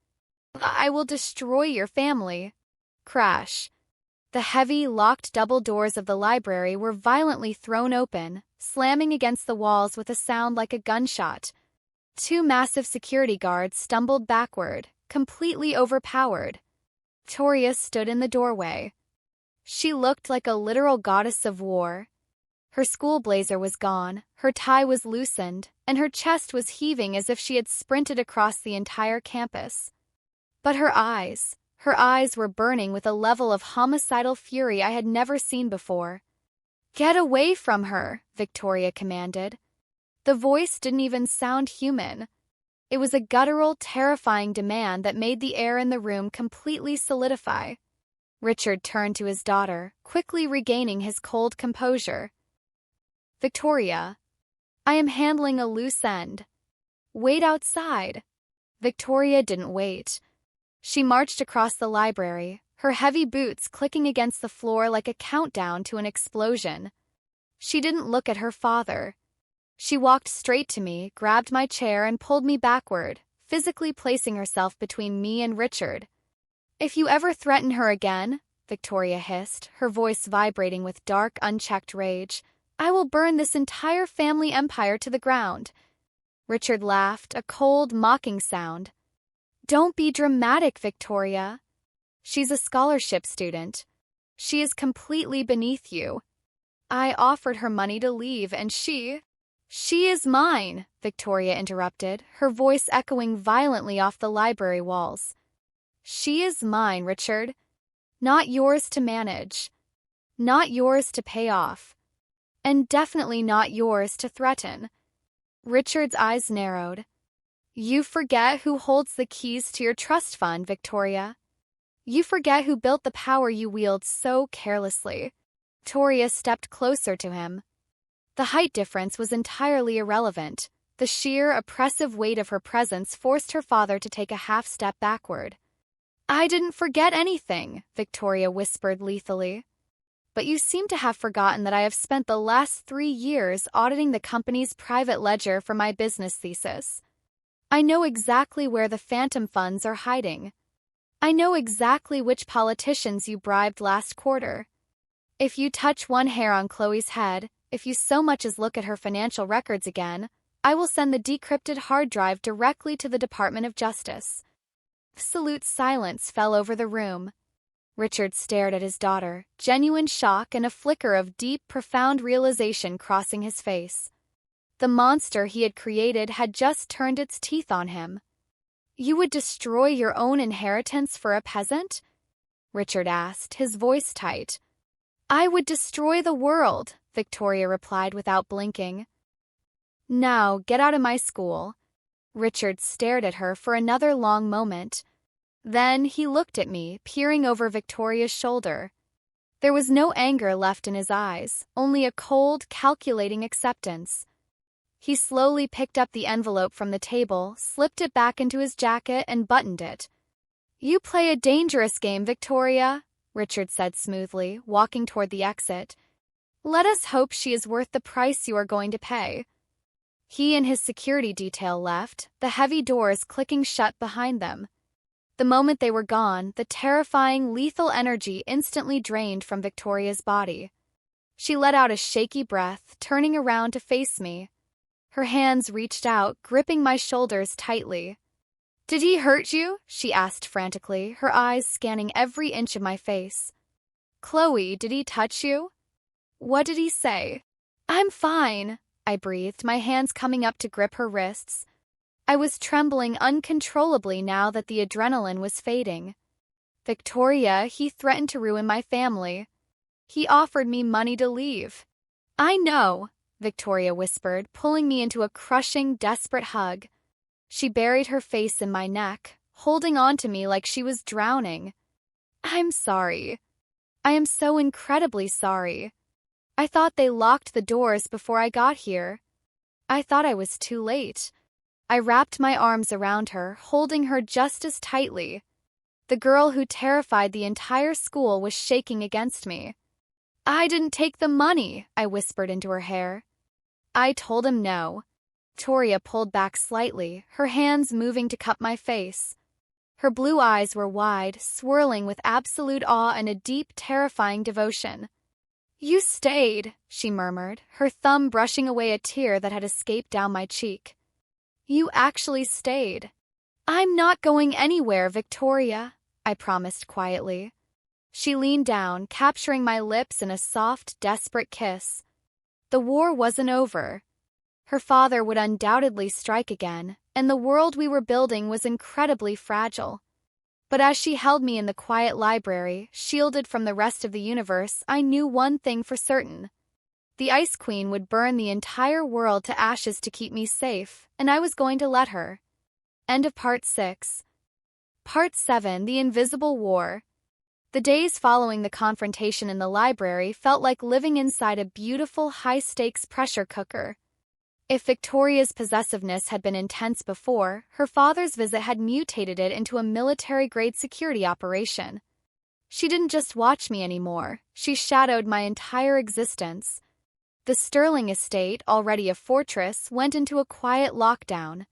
I will destroy your family." Crash. The heavy, locked double doors of the library were violently thrown open, slamming against the walls with a sound like a gunshot. Two massive security guards stumbled backward, completely overpowered. Victoria stood in the doorway. She looked like a literal goddess of war. Her school blazer was gone, her tie was loosened, and her chest was heaving as if she had sprinted across the entire campus. But her eyes were burning with a level of homicidal fury I had never seen before. "Get away from her," Victoria commanded. The voice didn't even sound human. It was a guttural, terrifying demand that made the air in the room completely solidify. Richard turned to his daughter, quickly regaining his cold composure. "Victoria, I am handling a loose end. Wait outside." Victoria didn't wait. She marched across the library, her heavy boots clicking against the floor like a countdown to an explosion. She didn't look at her father. She walked straight to me, grabbed my chair, and pulled me backward, physically placing herself between me and Richard. "If you ever threaten her again," Victoria hissed, her voice vibrating with dark, unchecked rage, "I will burn this entire family empire to the ground." Richard laughed, a cold, mocking sound. "Don't be dramatic, Victoria. She's a scholarship student. She is completely beneath you. I offered her money to leave, and she is mine," Victoria interrupted, her voice echoing violently off the library walls. "She is mine, Richard. Not yours to manage. Not yours to pay off. And definitely not yours to threaten." Richard's eyes narrowed. "You forget who holds the keys to your trust fund, Victoria. You forget who built the power you wield so carelessly." Victoria stepped closer to him. The height difference was entirely irrelevant. The sheer, oppressive weight of her presence forced her father to take a half step backward. "I didn't forget anything," Victoria whispered lethally. "But you seem to have forgotten that I have spent the last 3 years auditing the company's private ledger for my business thesis. I know exactly where the phantom funds are hiding. I know exactly which politicians you bribed last quarter. If you touch one hair on Chloe's head, if you so much as look at her financial records again, I will send the decrypted hard drive directly to the Department of Justice." Absolute silence fell over the room. Richard stared at his daughter, genuine shock and a flicker of deep, profound realization crossing his face. The monster he had created had just turned its teeth on him. "You would destroy your own inheritance for a peasant?" Richard asked, his voice tight. "I would destroy the world," Victoria replied without blinking. "Now, get out of my school." Richard stared at her for another long moment. Then he looked at me, peering over Victoria's shoulder. There was no anger left in his eyes, only a cold, calculating acceptance. He slowly picked up the envelope from the table, slipped it back into his jacket, and buttoned it. "You play a dangerous game, Victoria," Richard said smoothly, walking toward the exit. "Let us hope she is worth the price you are going to pay." He and his security detail left, the heavy doors clicking shut behind them. The moment they were gone, the terrifying, lethal energy instantly drained from Victoria's body. She let out a shaky breath, turning around to face me. Her hands reached out, gripping my shoulders tightly. "Did he hurt you?" she asked frantically, her eyes scanning every inch of my face. "Chloe, did he touch you?" "What did he say?" "I'm fine," I breathed, my hands coming up to grip her wrists. I was trembling uncontrollably now that the adrenaline was fading. "Victoria, he threatened to ruin my family. He offered me money to leave." "I know," Victoria whispered, pulling me into a crushing, desperate hug. She buried her face in my neck, holding on to me like she was drowning. "I'm sorry. I am so incredibly sorry. I thought they locked the doors before I got here. I thought I was too late." I wrapped my arms around her, holding her just as tightly. The girl who terrified the entire school was shaking against me. "I didn't take the money," I whispered into her hair. "I told him no." Victoria pulled back slightly, her hands moving to cup my face. Her blue eyes were wide, swirling with absolute awe and a deep, terrifying devotion. "You stayed," she murmured, her thumb brushing away a tear that had escaped down my cheek. "You actually stayed." "I'm not going anywhere, Victoria," I promised quietly. She leaned down, capturing my lips in a soft, desperate kiss. The war wasn't over. Her father would undoubtedly strike again, and the world we were building was incredibly fragile. But as she held me in the quiet library, shielded from the rest of the universe, I knew one thing for certain. The Ice Queen would burn the entire world to ashes to keep me safe, and I was going to let her. End of Part 6. Part 7, The Invisible War. The days following the confrontation in the library felt like living inside a beautiful, high-stakes pressure cooker. If Victoria's possessiveness had been intense before, her father's visit had mutated it into a military-grade security operation. She didn't just watch me anymore, she shadowed my entire existence. The Sterling estate, already a fortress, went into a quiet lockdown.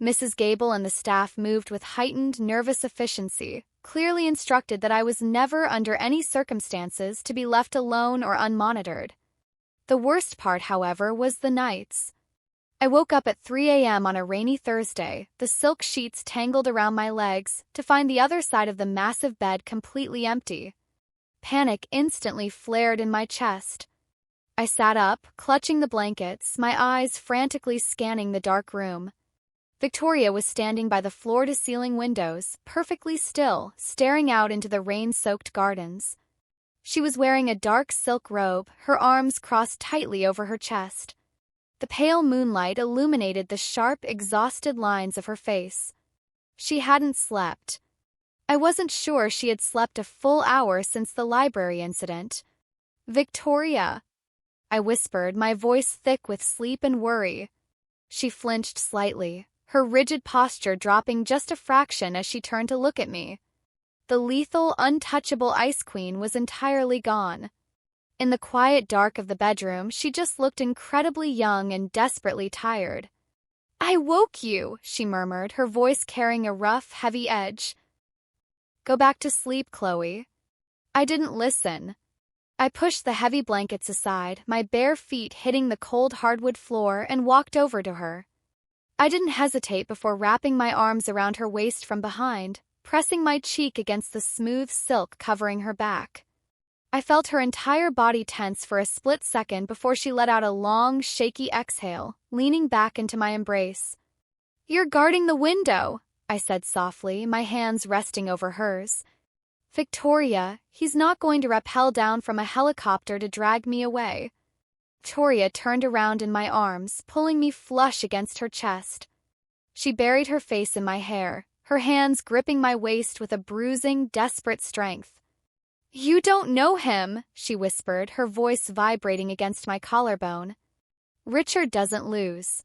Mrs. Gable and the staff moved with heightened, nervous efficiency, clearly instructed that I was never, under any circumstances, to be left alone or unmonitored. The worst part, however, was the nights. I woke up at 3 a.m. on a rainy Thursday, the silk sheets tangled around my legs, to find the other side of the massive bed completely empty. Panic instantly flared in my chest. I sat up, clutching the blankets, my eyes frantically scanning the dark room. Victoria was standing by the floor-to-ceiling windows, perfectly still, staring out into the rain-soaked gardens. She was wearing a dark silk robe, her arms crossed tightly over her chest. The pale moonlight illuminated the sharp, exhausted lines of her face. She hadn't slept. I wasn't sure she had slept a full hour since the library incident. "Victoria," I whispered, my voice thick with sleep and worry. She flinched slightly, her rigid posture dropping just a fraction as she turned to look at me. The lethal, untouchable Ice Queen was entirely gone. In the quiet dark of the bedroom, she just looked incredibly young and desperately tired. "I woke you," she murmured, her voice carrying a rough, heavy edge. "Go back to sleep, Chloe." I didn't listen. I pushed the heavy blankets aside, my bare feet hitting the cold hardwood floor, and walked over to her. I didn't hesitate before wrapping my arms around her waist from behind, pressing my cheek against the smooth silk covering her back. I felt her entire body tense for a split second before she let out a long, shaky exhale, leaning back into my embrace. "You're guarding the window," I said softly, my hands resting over hers. "Victoria, he's not going to rappel down from a helicopter to drag me away." Victoria turned around in my arms, pulling me flush against her chest. She buried her face in my hair, her hands gripping my waist with a bruising, desperate strength. "You don't know him," she whispered, her voice vibrating against my collarbone. "Richard doesn't lose.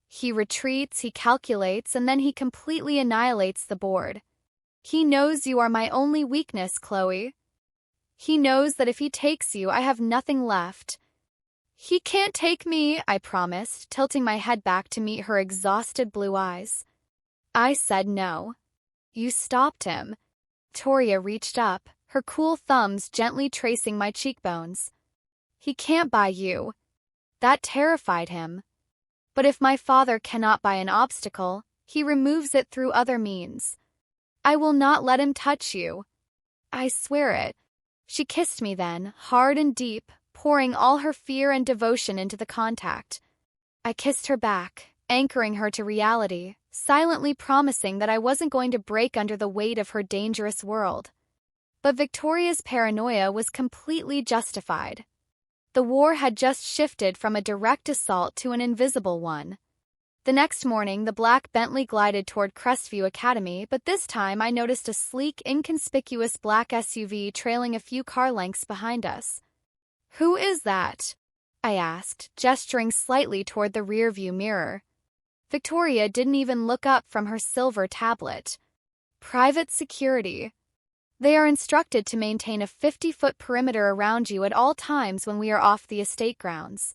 He retreats, he calculates, and then he completely annihilates the board. He knows you are my only weakness, Chloe. He knows that if he takes you, I have nothing left." "He can't take me," I promised, tilting my head back to meet her exhausted blue eyes. I said no. "You stopped him." Victoria reached up, her cool thumbs gently tracing my cheekbones. "He can't buy you." That terrified him. "But if my father cannot buy an obstacle, he removes it through other means. I will not let him touch you. I swear it." She kissed me then, hard and deep, pouring all her fear and devotion into the contact. I kissed her back, anchoring her to reality, silently promising that I wasn't going to break under the weight of her dangerous world. But Victoria's paranoia was completely justified. The war had just shifted from a direct assault to an invisible one. The next morning, the black Bentley glided toward Crestview Academy, but this time I noticed a sleek, inconspicuous black SUV trailing a few car lengths behind us. "Who is that?" I asked, gesturing slightly toward the rearview mirror. Victoria didn't even look up from her silver tablet. "Private security. They are instructed to maintain a 50-foot perimeter around you at all times when we are off the estate grounds."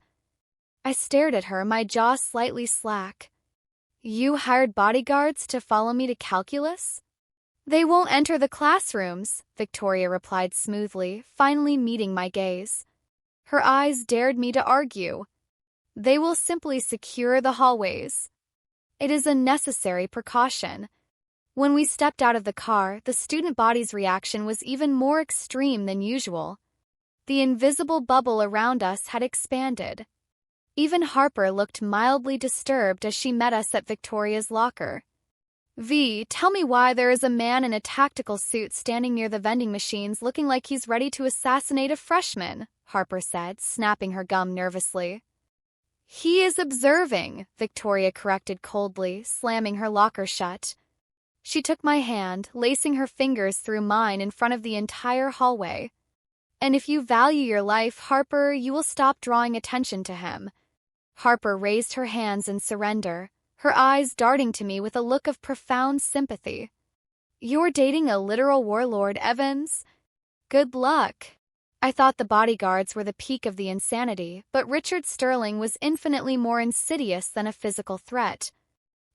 I stared at her, my jaw slightly slack. "You hired bodyguards to follow me to calculus?" "They won't enter the classrooms," Victoria replied smoothly, finally meeting my gaze. Her eyes dared me to argue. "They will simply secure the hallways. It is a necessary precaution. When we stepped out of the car, the student body's reaction was even more extreme than usual. The invisible bubble around us had expanded. Even Harper looked mildly disturbed as she met us at Victoria's locker. "V, tell me why there is a man in a tactical suit standing near the vending machines looking like he's ready to assassinate a freshman," Harper said, snapping her gum nervously. "He is observing," Victoria corrected coldly, slamming her locker shut. She took my hand, lacing her fingers through mine in front of the entire hallway. "And if you value your life, Harper, you will stop drawing attention to him." Harper raised her hands in surrender, her eyes darting to me with a look of profound sympathy. "You're dating a literal warlord, Evans? Good luck." I thought the bodyguards were the peak of the insanity, but Richard Sterling was infinitely more insidious than a physical threat.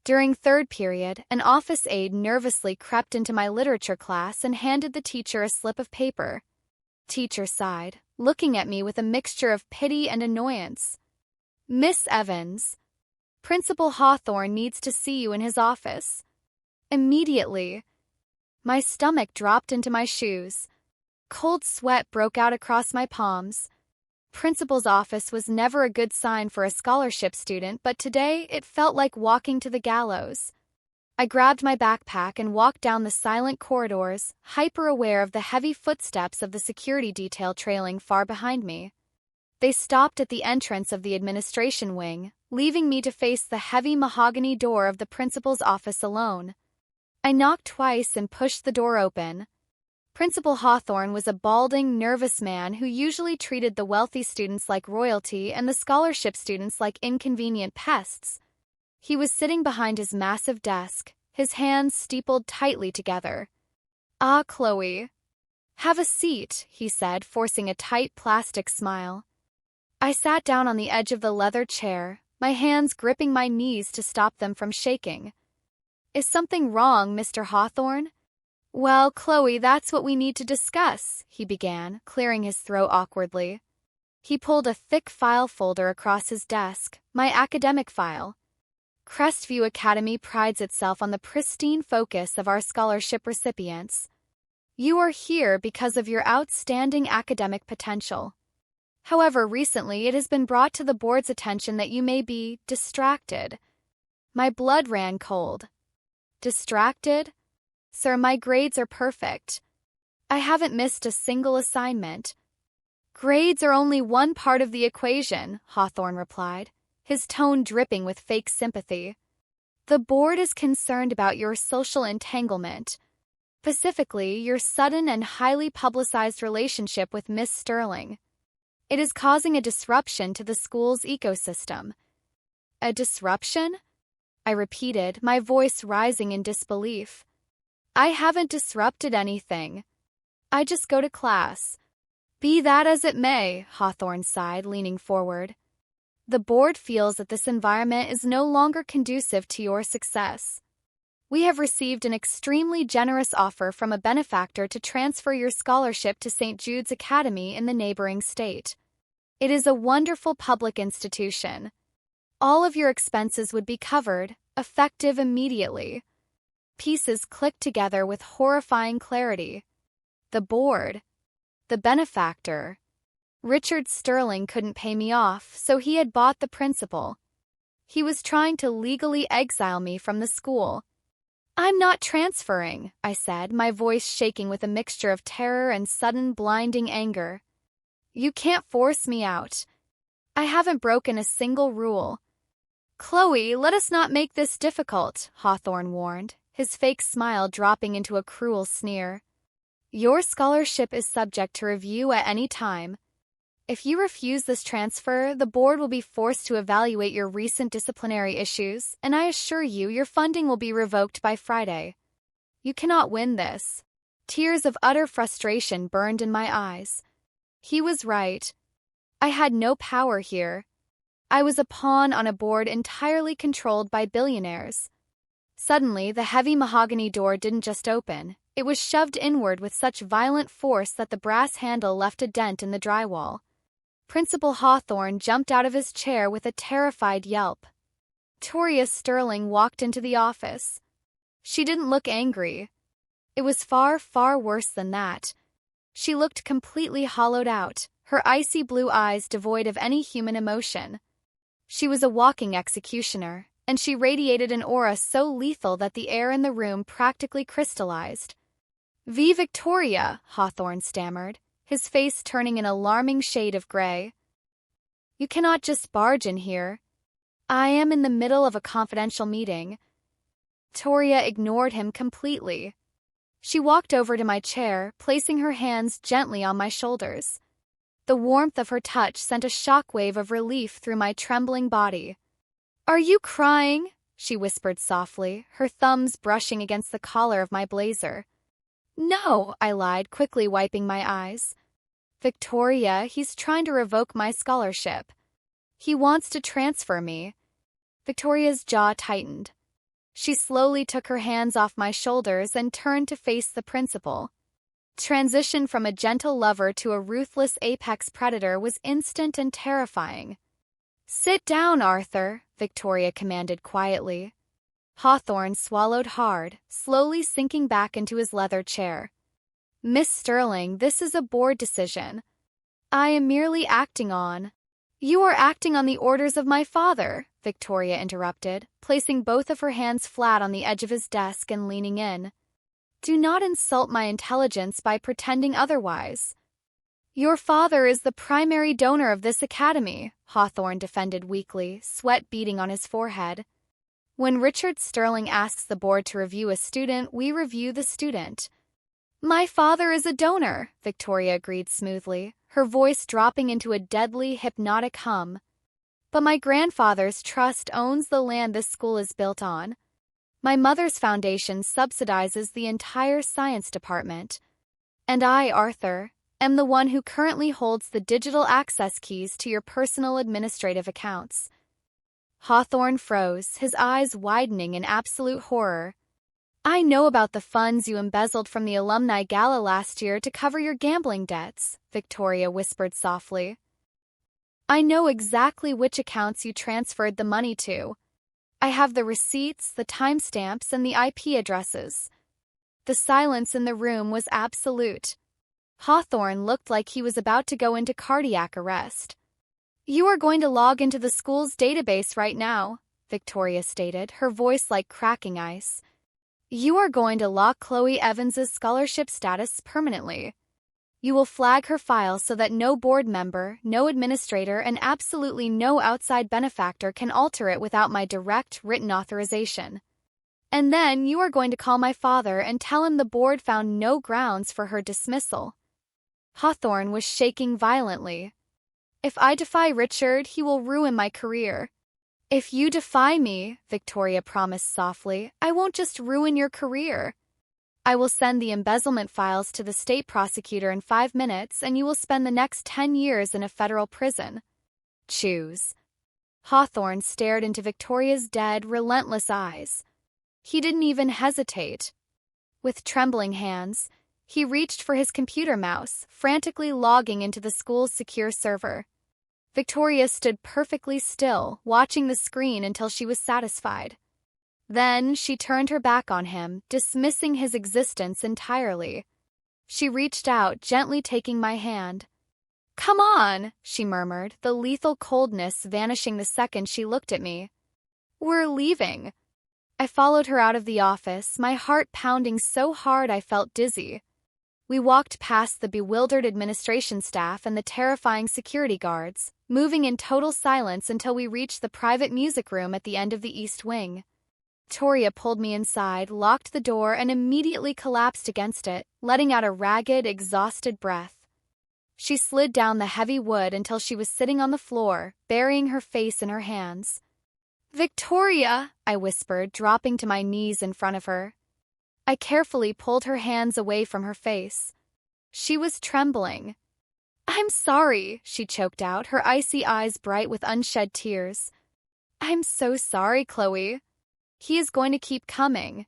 During third period, an office aide nervously crept into my literature class and handed the teacher a slip of paper. Teacher sighed, looking at me with a mixture of pity and annoyance. "Miss Evans, Principal Hawthorne needs to see you in his office." Immediately, my stomach dropped into my shoes. Cold sweat broke out across my palms. Principal's office was never a good sign for a scholarship student, but today it felt like walking to the gallows. I grabbed my backpack and walked down the silent corridors, hyper-aware of the heavy footsteps of the security detail trailing far behind me. They stopped at the entrance of the administration wing, leaving me to face the heavy mahogany door of the principal's office alone. I knocked twice and pushed the door open. Principal Hawthorne was a balding, nervous man who usually treated the wealthy students like royalty and the scholarship students like inconvenient pests. He was sitting behind his massive desk, his hands steepled tightly together. "Ah, Chloe. Have a seat," he said, forcing a tight plastic smile. I sat down on the edge of the leather chair, my hands gripping my knees to stop them from shaking. "Is something wrong, Mr. Hawthorne?" "Well, Chloe, that's what we need to discuss," he began, clearing his throat awkwardly. He pulled a thick file folder across his desk, my academic file. Crestview Academy prides itself on the pristine focus of our scholarship recipients. You are here because of your outstanding academic potential. However, recently it has been brought to the board's attention that you may be distracted. My blood ran cold. Distracted? Sir, my grades are perfect. I haven't missed a single assignment. Grades are only one part of the equation, Hawthorne replied, his tone dripping with fake sympathy. The board is concerned about your social entanglement, specifically your sudden and highly publicized relationship with Miss Sterling. It is causing a disruption to the school's ecosystem. A disruption? I repeated, my voice rising in disbelief. I haven't disrupted anything. I just go to class. Be that as it may, Hawthorne sighed, leaning forward. The board feels that this environment is no longer conducive to your success. We have received an extremely generous offer from a benefactor to transfer your scholarship to St. Jude's Academy in the neighboring state. It is a wonderful public institution. All of your expenses would be covered, effective immediately. Pieces clicked together with horrifying clarity. The board. The benefactor. Richard Sterling couldn't pay me off, so he had bought the principal. He was trying to legally exile me from the school. I'm not transferring, I said, my voice shaking with a mixture of terror and sudden blinding anger. You can't force me out. I haven't broken a single rule. Chloe, let us not make this difficult, Hawthorne warned, his fake smile dropping into a cruel sneer. Your scholarship is subject to review at any time. If you refuse this transfer, the board will be forced to evaluate your recent disciplinary issues, and I assure you your funding will be revoked by Friday. You cannot win this. Tears of utter frustration burned in my eyes. He was right. I had no power here. I was a pawn on a board entirely controlled by billionaires. Suddenly, the heavy mahogany door didn't just open. It was shoved inward with such violent force that the brass handle left a dent in the drywall. Principal Hawthorne jumped out of his chair with a terrified yelp. Victoria Sterling walked into the office. She didn't look angry. It was far, far worse than that. She looked completely hollowed out, her icy blue eyes devoid of any human emotion. She was a walking executioner, and she radiated an aura so lethal that the air in the room practically crystallized. "V. Victoria," Hawthorne stammered, his face turning an alarming shade of gray. "You cannot just barge in here. I am in the middle of a confidential meeting." Victoria ignored him completely. She walked over to my chair, placing her hands gently on my shoulders. The warmth of her touch sent a shockwave of relief through my trembling body. "Are you crying?" she whispered softly, her thumbs brushing against the collar of my blazer. "No," I lied, quickly wiping my eyes. "Victoria, he's trying to revoke my scholarship. He wants to transfer me." Victoria's jaw tightened. She slowly took her hands off my shoulders and turned to face the principal. Transition from a gentle lover to a ruthless apex predator was instant and terrifying. "Sit down, Arthur," Victoria commanded quietly. Hawthorne swallowed hard, slowly sinking back into his leather chair. "Miss Sterling, this is a board decision. I am merely acting on—" "You are acting on the orders of my father," Victoria interrupted, placing both of her hands flat on the edge of his desk and leaning in. "Do not insult my intelligence by pretending otherwise." "Your father is the primary donor of this academy," Hawthorne defended weakly, sweat beading on his forehead. "When Richard Sterling asks the board to review a student, we review the student." "My father is a donor," Victoria agreed smoothly, her voice dropping into a deadly, hypnotic hum. "But my grandfather's trust owns the land this school is built on. My mother's foundation subsidizes the entire science department. And I, Arthur, am the one who currently holds the digital access keys to your personal administrative accounts." Hawthorne froze, his eyes widening in absolute horror. "I know about the funds you embezzled from the alumni gala last year to cover your gambling debts," Victoria whispered softly. "I know exactly which accounts you transferred the money to. I have the receipts, the timestamps, and the IP addresses." The silence in the room was absolute. Hawthorne looked like he was about to go into cardiac arrest. "You are going to log into the school's database right now," Victoria stated, her voice like cracking ice. "You are going to lock Chloe Evans's scholarship status permanently. You will flag her file so that no board member, no administrator, and absolutely no outside benefactor can alter it without my direct written authorization. And then you are going to call my father and tell him the board found no grounds for her dismissal." Hawthorne was shaking violently. "If I defy Richard, he will ruin my career." "If you defy me," Victoria promised softly, "I won't just ruin your career. I will send the embezzlement files to the state prosecutor in 5 minutes, and you will spend the next 10 years in a federal prison. Choose." Hawthorne stared into Victoria's dead, relentless eyes. He didn't even hesitate. With trembling hands, he reached for his computer mouse, frantically logging into the school's secure server. Victoria stood perfectly still, watching the screen until she was satisfied. Then she turned her back on him, dismissing his existence entirely. She reached out, gently taking my hand. "Come on," she murmured, the lethal coldness vanishing the second she looked at me. "We're leaving." I followed her out of the office, my heart pounding so hard I felt dizzy. We walked past the bewildered administration staff and the terrifying security guards, moving in total silence until we reached the private music room at the end of the east wing. Victoria pulled me inside, locked the door, and immediately collapsed against it, letting out a ragged, exhausted breath. She slid down the heavy wood until she was sitting on the floor, burying her face in her hands. "Victoria," I whispered, dropping to my knees in front of her. I carefully pulled her hands away from her face. She was trembling. "I'm sorry," she choked out, her icy eyes bright with unshed tears. "I'm so sorry, Chloe. He is going to keep coming.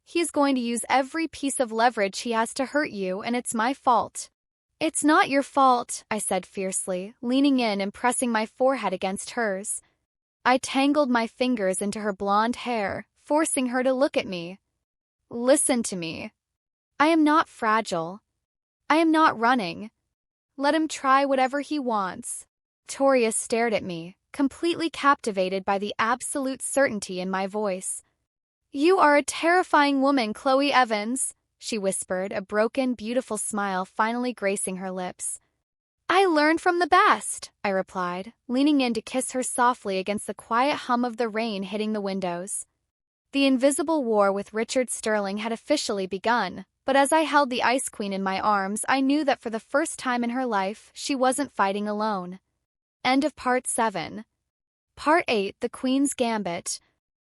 He is going to use every piece of leverage he has to hurt you, and it's my fault." "It's not your fault," I said fiercely, leaning in and pressing my forehead against hers. I tangled my fingers into her blonde hair, forcing her to look at me. Listen to me. I am not fragile. I am not running. Let him try whatever he wants. Victoria stared at me, completely captivated by the absolute certainty in my voice. You are a terrifying woman, Chloe Evans, she whispered, a broken, beautiful smile finally gracing her lips. I learned from the best, I replied, leaning in to kiss her softly against the quiet hum of the rain hitting the windows. The invisible war with Richard Sterling had officially begun, but as I held the Ice Queen in my arms, I knew that for the first time in her life, she wasn't fighting alone. End of Part 7. Part 8, The Queen's Gambit.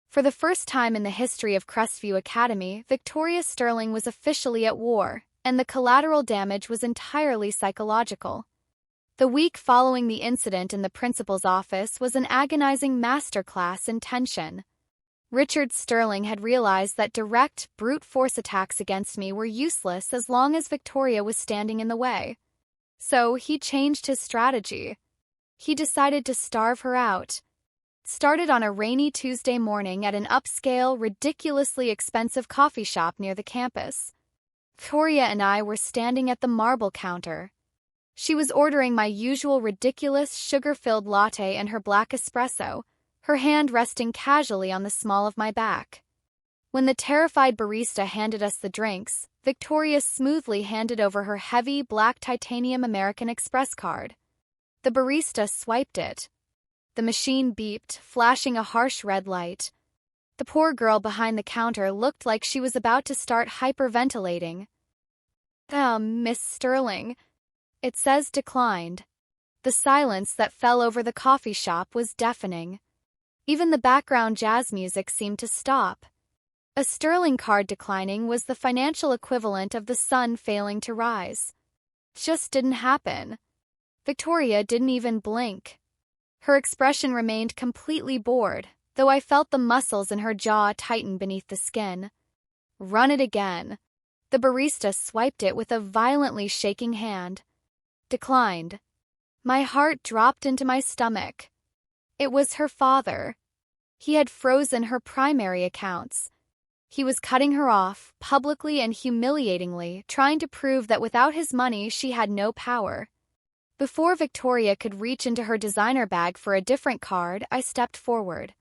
For the first time in the history of Crestview Academy, Victoria Sterling was officially at war, and the collateral damage was entirely psychological. The week following the incident in the principal's office was an agonizing masterclass in tension. Richard Sterling had realized that direct, brute force attacks against me were useless as long as Victoria was standing in the way. So he changed his strategy. He decided to starve her out. It started on a rainy Tuesday morning at an upscale, ridiculously expensive coffee shop near the campus. Victoria and I were standing at the marble counter. She was ordering my usual ridiculous sugar-filled latte and her black espresso, her hand resting casually on the small of my back. When the terrified barista handed us the drinks, Victoria smoothly handed over her heavy, black titanium American Express card. The barista swiped it. The machine beeped, flashing a harsh red light. The poor girl behind the counter looked like she was about to start hyperventilating. Miss Sterling. It says declined. The silence that fell over the coffee shop was deafening. Even the background jazz music seemed to stop. A Sterling card declining was the financial equivalent of the sun failing to rise. It just didn't happen. Victoria didn't even blink. Her expression remained completely bored, though I felt the muscles in her jaw tighten beneath the skin. Run it again. The barista swiped it with a violently shaking hand. Declined. My heart dropped into my stomach. It was her father. He had frozen her primary accounts. He was cutting her off, publicly and humiliatingly, trying to prove that without his money she had no power. Before Victoria could reach into her designer bag for a different card, I stepped forward.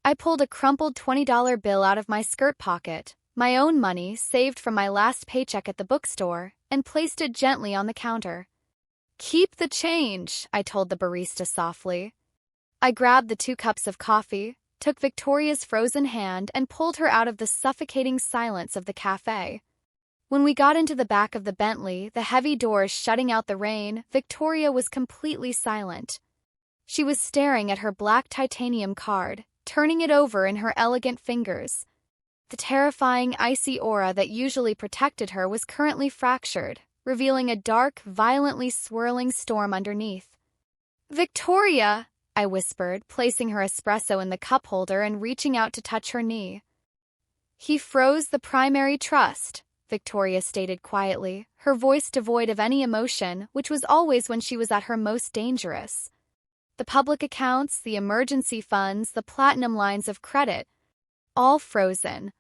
I pulled a crumpled $20 bill out of my skirt pocket, my own money saved from my last paycheck at the bookstore, and placed it gently on the counter. Keep the change, I told the barista softly. I grabbed the 2 cups of coffee, took Victoria's frozen hand, and pulled her out of the suffocating silence of the cafe. When we got into the back of the Bentley, the heavy doors shutting out the rain, Victoria was completely silent. She was staring at her black titanium card, turning it over in her elegant fingers. The terrifying, icy aura that usually protected her was currently fractured, revealing a dark, violently swirling storm underneath. Victoria! I whispered, placing her espresso in the cup holder and reaching out to touch her knee. He froze the primary trust, Victoria stated quietly, her voice devoid of any emotion, which was always when she was at her most dangerous. The public accounts, the emergency funds, the platinum lines of credit, all frozen.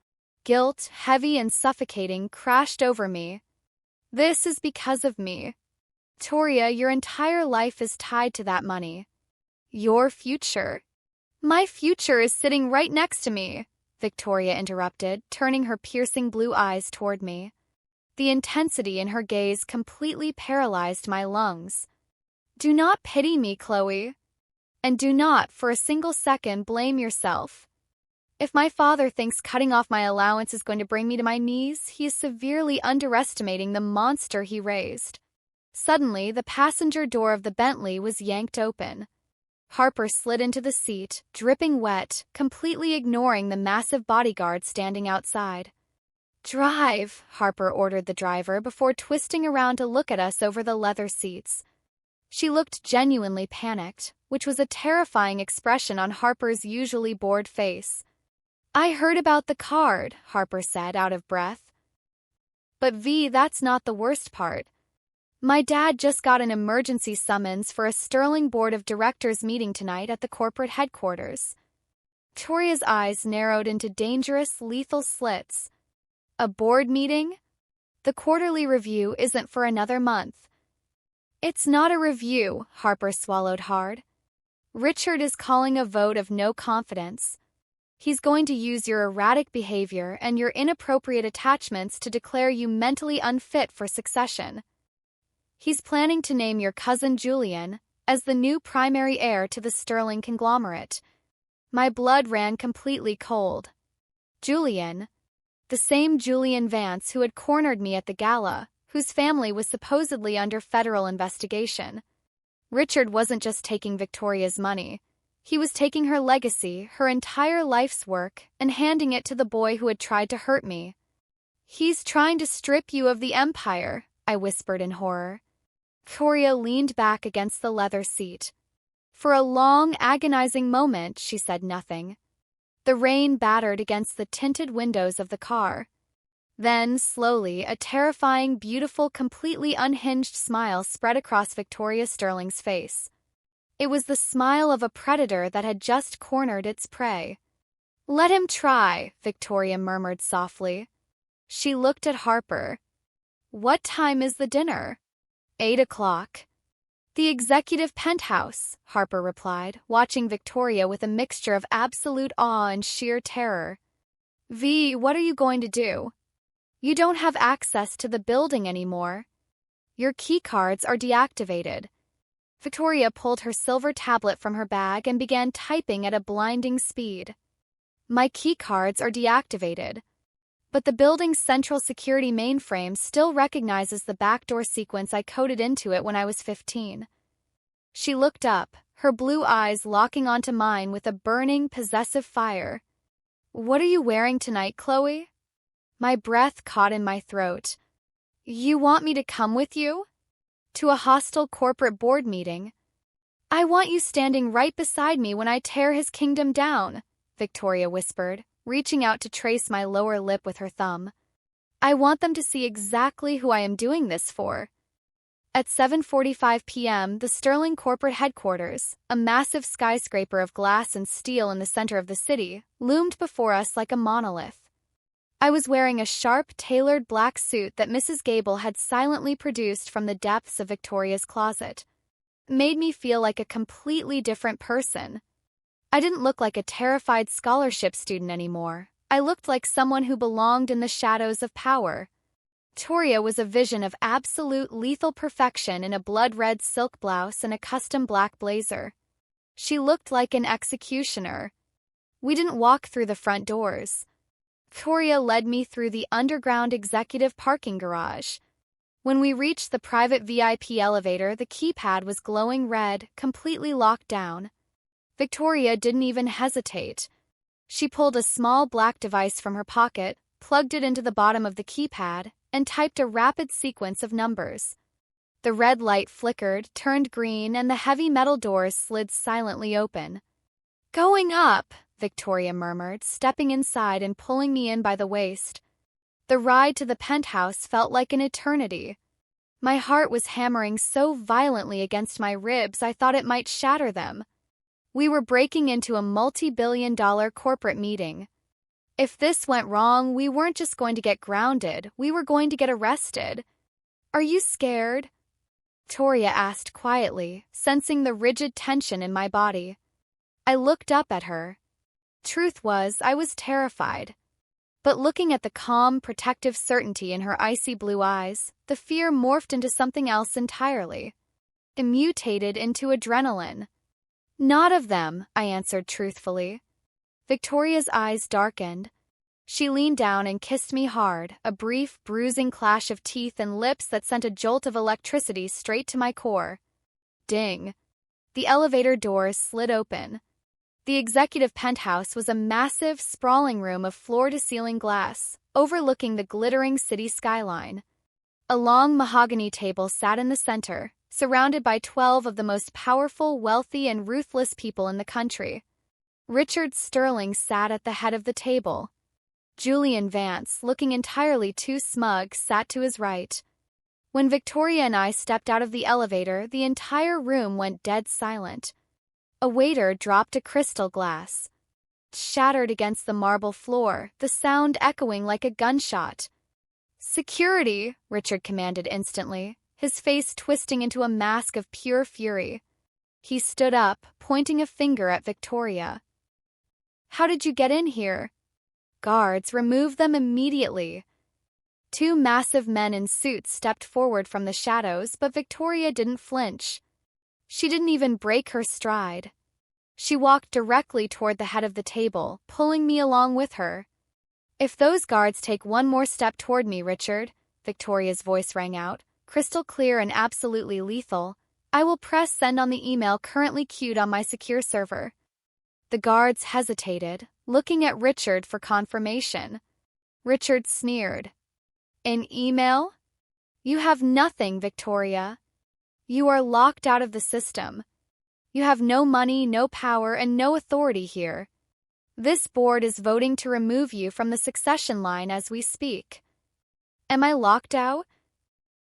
Guilt, heavy and suffocating, crashed over me. This is because of me. Victoria, your entire life is tied to that money. Your future. My future is sitting right next to me, Victoria interrupted, turning her piercing blue eyes toward me. The intensity in her gaze completely paralyzed my lungs. Do not pity me, Chloe. And do not, for a single second, blame yourself. If my father thinks cutting off my allowance is going to bring me to my knees, he is severely underestimating the monster he raised. Suddenly, the passenger door of the Bentley was yanked open. Harper slid into the seat, dripping wet, completely ignoring the massive bodyguard standing outside. Drive, Harper ordered the driver before twisting around to look at us over the leather seats. She looked genuinely panicked, which was a terrifying expression on Harper's usually bored face. I heard about the card, Harper said, out of breath. But that's not the worst part. My dad just got an emergency summons for a Sterling Board of Directors meeting tonight at the corporate headquarters. Victoria's eyes narrowed into dangerous, lethal slits. A board meeting? The quarterly review isn't for another month. It's not a review, Harper swallowed hard. Richard is calling a vote of no confidence. He's going to use your erratic behavior and your inappropriate attachments to declare you mentally unfit for succession. He's planning to name your cousin Julian as the new primary heir to the Sterling conglomerate. My blood ran completely cold. Julian, the same Julian Vance who had cornered me at the gala, whose family was supposedly under federal investigation. Richard wasn't just taking Victoria's money. He was taking her legacy, her entire life's work, and handing it to the boy who had tried to hurt me. He's trying to strip you of the empire, I whispered in horror. Victoria leaned back against the leather seat. For a long, agonizing moment, she said nothing. The rain battered against the tinted windows of the car. Then, slowly, a terrifying, beautiful, completely unhinged smile spread across Victoria Sterling's face. It was the smile of a predator that had just cornered its prey. "Let him try," Victoria murmured softly. She looked at Harper. "What time is the dinner?" 8 o'clock. "The executive penthouse," Harper replied, watching Victoria with a mixture of absolute awe and sheer terror. "V, what are you going to do? You don't have access to the building anymore. Your keycards are deactivated." Victoria pulled her silver tablet from her bag and began typing at a blinding speed. "My keycards are deactivated. But the building's central security mainframe still recognizes the backdoor sequence I coded into it when I was 15. She looked up, her blue eyes locking onto mine with a burning, possessive fire. "What are you wearing tonight, Chloe?" My breath caught in my throat. "You want me to come with you? To a hostile corporate board meeting? I want you standing right beside me when I tear his kingdom down," Victoria whispered, reaching out to trace my lower lip with her thumb. "I want them to see exactly who I am doing this for." At 7:45 p.m., the Sterling corporate headquarters, a massive skyscraper of glass and steel in the center of the city, loomed before us like a monolith. I was wearing a sharp, tailored black suit that Mrs. Gable had silently produced from the depths of Victoria's closet. It made me feel like a completely different person. I didn't look like a terrified scholarship student anymore. I looked like someone who belonged in the shadows of power. Victoria was a vision of absolute lethal perfection in a blood-red silk blouse and a custom black blazer. She looked like an executioner. We didn't walk through the front doors. Victoria led me through the underground executive parking garage. When we reached the private VIP elevator, the keypad was glowing red, completely locked down. Victoria didn't even hesitate. She pulled a small black device from her pocket, plugged it into the bottom of the keypad, and typed a rapid sequence of numbers. The red light flickered, turned green, and the heavy metal doors slid silently open. "Going up," Victoria murmured, stepping inside and pulling me in by the waist. The ride to the penthouse felt like an eternity. My heart was hammering so violently against my ribs I thought it might shatter them. We were breaking into a multi-billion-dollar corporate meeting. If this went wrong, we weren't just going to get grounded, we were going to get arrested. "Are you scared?" Victoria asked quietly, sensing the rigid tension in my body. I looked up at her. Truth was, I was terrified. But looking at the calm, protective certainty in her icy blue eyes, the fear morphed into something else entirely. It mutated into adrenaline. "Not of them," I answered truthfully. Victoria's eyes darkened. She leaned down and kissed me hard, a brief, bruising clash of teeth and lips that sent a jolt of electricity straight to my core. Ding. The elevator doors slid open. The executive penthouse was a massive, sprawling room of floor-to-ceiling glass, overlooking the glittering city skyline. A long mahogany table sat in the center, surrounded by 12 of the most powerful, wealthy, and ruthless people in the country. Richard Sterling sat at the head of the table. Julian Vance, looking entirely too smug, sat to his right. When Victoria and I stepped out of the elevator, the entire room went dead silent. A waiter dropped a crystal glass. fist shattered against the marble floor, the sound echoing like a gunshot. "Security," Richard commanded instantly, his face twisting into a mask of pure fury. He stood up, pointing a finger at Victoria. "How did you get in here?" "Guards, remove them immediately." Two massive men in suits stepped forward from the shadows, but Victoria didn't flinch. She didn't even break her stride. She walked directly toward the head of the table, pulling me along with her. "If those guards take one more step toward me, Richard," Victoria's voice rang out, crystal clear and absolutely lethal, "I will press send on the email currently queued on my secure server." The guards hesitated, looking at Richard for confirmation. Richard sneered. "An email? You have nothing, Victoria. You are locked out of the system. You have no money, no power, and no authority here. This board is voting to remove you from the succession line as we speak." "Am I locked out?"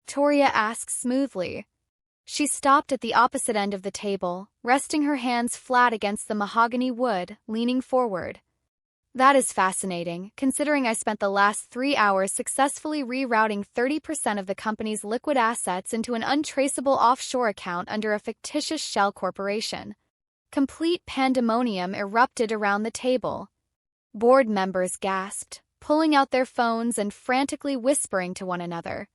Victoria asked smoothly. She stopped at the opposite end of the table, resting her hands flat against the mahogany wood, leaning forward. "That is fascinating, considering I spent the last 3 hours successfully rerouting 30% of the company's liquid assets into an untraceable offshore account under a fictitious shell corporation." Complete pandemonium erupted around the table. Board members gasped, pulling out their phones and frantically whispering to one another.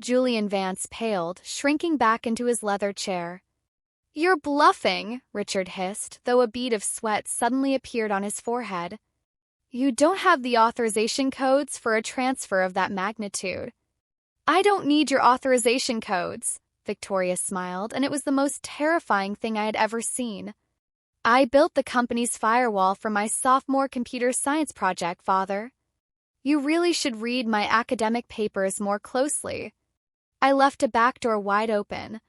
Julian Vance paled, shrinking back into his leather chair. "You're bluffing," Richard hissed, though a bead of sweat suddenly appeared on his forehead. "You don't have the authorization codes for a transfer of that magnitude." "I don't need your authorization codes," Victoria smiled, and it was the most terrifying thing I had ever seen. "I built the company's firewall for my sophomore computer science project, Father. You really should read my academic papers more closely." I left a back door wide open.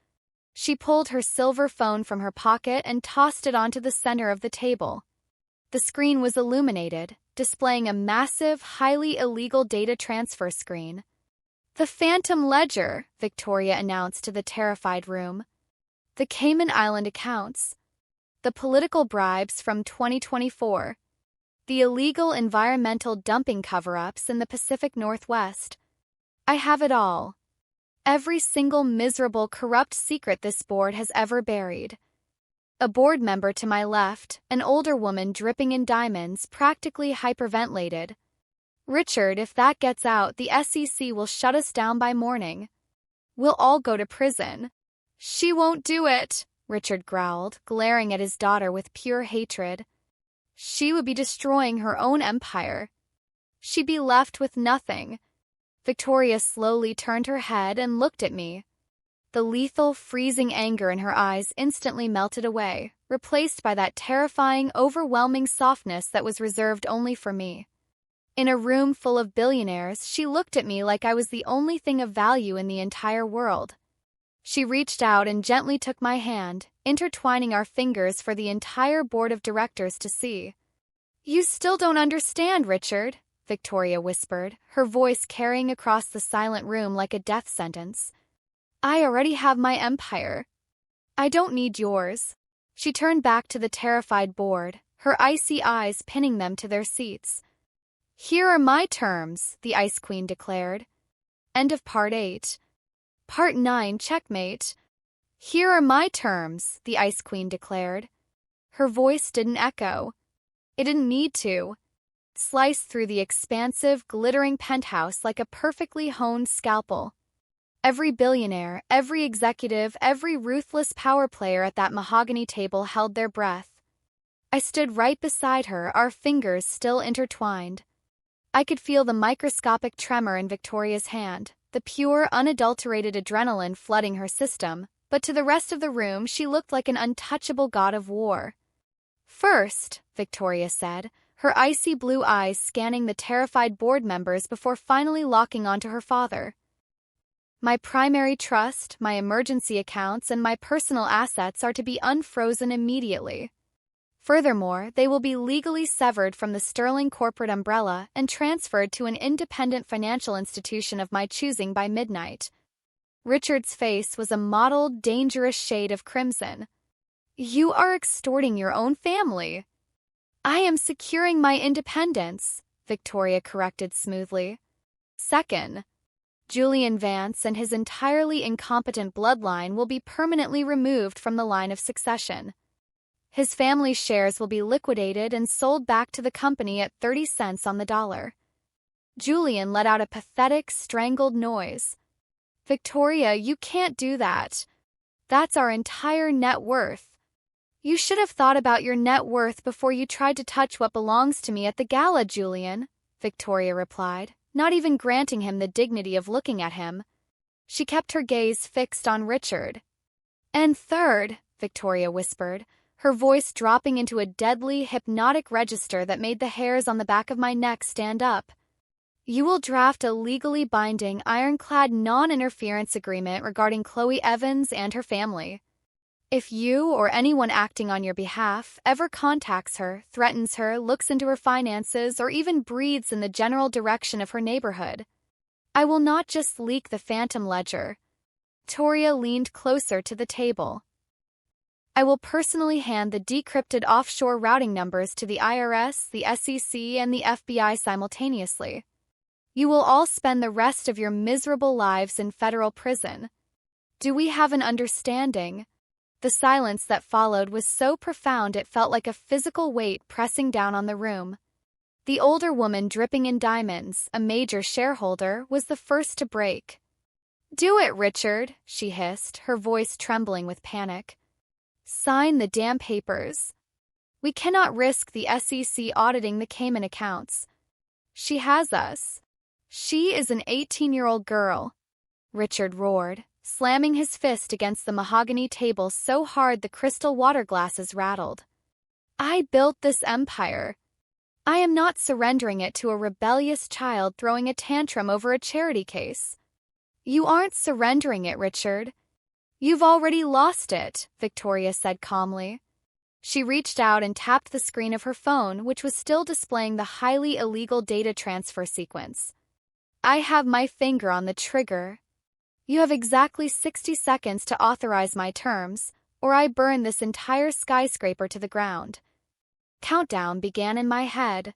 She pulled her silver phone from her pocket and tossed it onto the center of the table. The screen was illuminated, displaying a massive, highly illegal data transfer screen. "The Phantom Ledger," Victoria announced to the terrified room. "The Cayman Island accounts. The political bribes from 2024. The illegal environmental dumping cover-ups in the Pacific Northwest. I have it all. Every single miserable, corrupt secret this board has ever buried." A board member to my left, an older woman dripping in diamonds, practically hyperventilated. "Richard, if that gets out, the SEC will shut us down by morning. We'll all go to prison." "She won't do it," Richard growled, glaring at his daughter with pure hatred. "She would be destroying her own empire. She'd be left with nothing." Victoria slowly turned her head and looked at me. The lethal, freezing anger in her eyes instantly melted away, replaced by that terrifying, overwhelming softness that was reserved only for me. In a room full of billionaires, she looked at me like I was the only thing of value in the entire world. She reached out and gently took my hand, intertwining our fingers for the entire board of directors to see. "You still don't understand, Richard," Victoria whispered, her voice carrying across the silent room like a death sentence. "I already have my empire. I don't need yours." She turned back to the terrified board, her icy eyes pinning them to their seats. "Here are my terms," the Ice Queen declared. End of Part 8. Part 9, checkmate. "Here are my terms," the Ice Queen declared. Her voice didn't echo. It didn't need to. It sliced through the expansive, glittering penthouse like a perfectly honed scalpel. Every billionaire, every executive, every ruthless power player at that mahogany table held their breath. I stood right beside her, our fingers still intertwined. I could feel the microscopic tremor in Victoria's hand, the pure, unadulterated adrenaline flooding her system, but to the rest of the room she looked like an untouchable god of war. "First," Victoria said, her icy blue eyes scanning the terrified board members before finally locking onto her father. "My primary trust, my emergency accounts, and my personal assets are to be unfrozen immediately. Furthermore, they will be legally severed from the sterling corporate umbrella and transferred to an independent financial institution of my choosing by midnight." Richard's face was a mottled, dangerous shade of crimson. "You are extorting your own family." I am securing my independence, Victoria corrected smoothly. Second, Julian Vance and his entirely incompetent bloodline will be permanently removed from the line of succession. His family's shares will be liquidated and sold back to the company at 30 cents on the dollar. Julian let out a pathetic, strangled noise. Victoria, you can't do that. That's our entire net worth. You should have thought about your net worth before you tried to touch what belongs to me at the gala, Julian, Victoria replied, not even granting him the dignity of looking at him. She kept her gaze fixed on Richard. And third, Victoria whispered, her voice dropping into a deadly, hypnotic register that made the hairs on the back of my neck stand up. You will draft a legally binding, ironclad non-interference agreement regarding Chloe Evans and her family. If you or anyone acting on your behalf ever contacts her, threatens her, looks into her finances, or even breathes in the general direction of her neighborhood, I will not just leak the phantom ledger. Victoria leaned closer to the table. I will personally hand the decrypted offshore routing numbers to the IRS, the SEC, and the FBI simultaneously. You will all spend the rest of your miserable lives in federal prison. Do we have an understanding? The silence that followed was so profound it felt like a physical weight pressing down on the room. The older woman dripping in diamonds, a major shareholder, was the first to break. Do it, Richard, she hissed, her voice trembling with panic. Sign the damn papers. We cannot risk the SEC auditing the Cayman accounts. She has us. She is an 18-year-old girl, Richard roared, slamming his fist against the mahogany table so hard the crystal water glasses rattled. I built this empire. I am not surrendering it to a rebellious child throwing a tantrum over a charity case. You aren't surrendering it, Richard. You've already lost it, Victoria said calmly. She reached out and tapped the screen of her phone, which was still displaying the highly illegal data transfer sequence. I have my finger on the trigger. You have exactly 60 seconds to authorize my terms, or I burn this entire skyscraper to the ground. Countdown began in my head.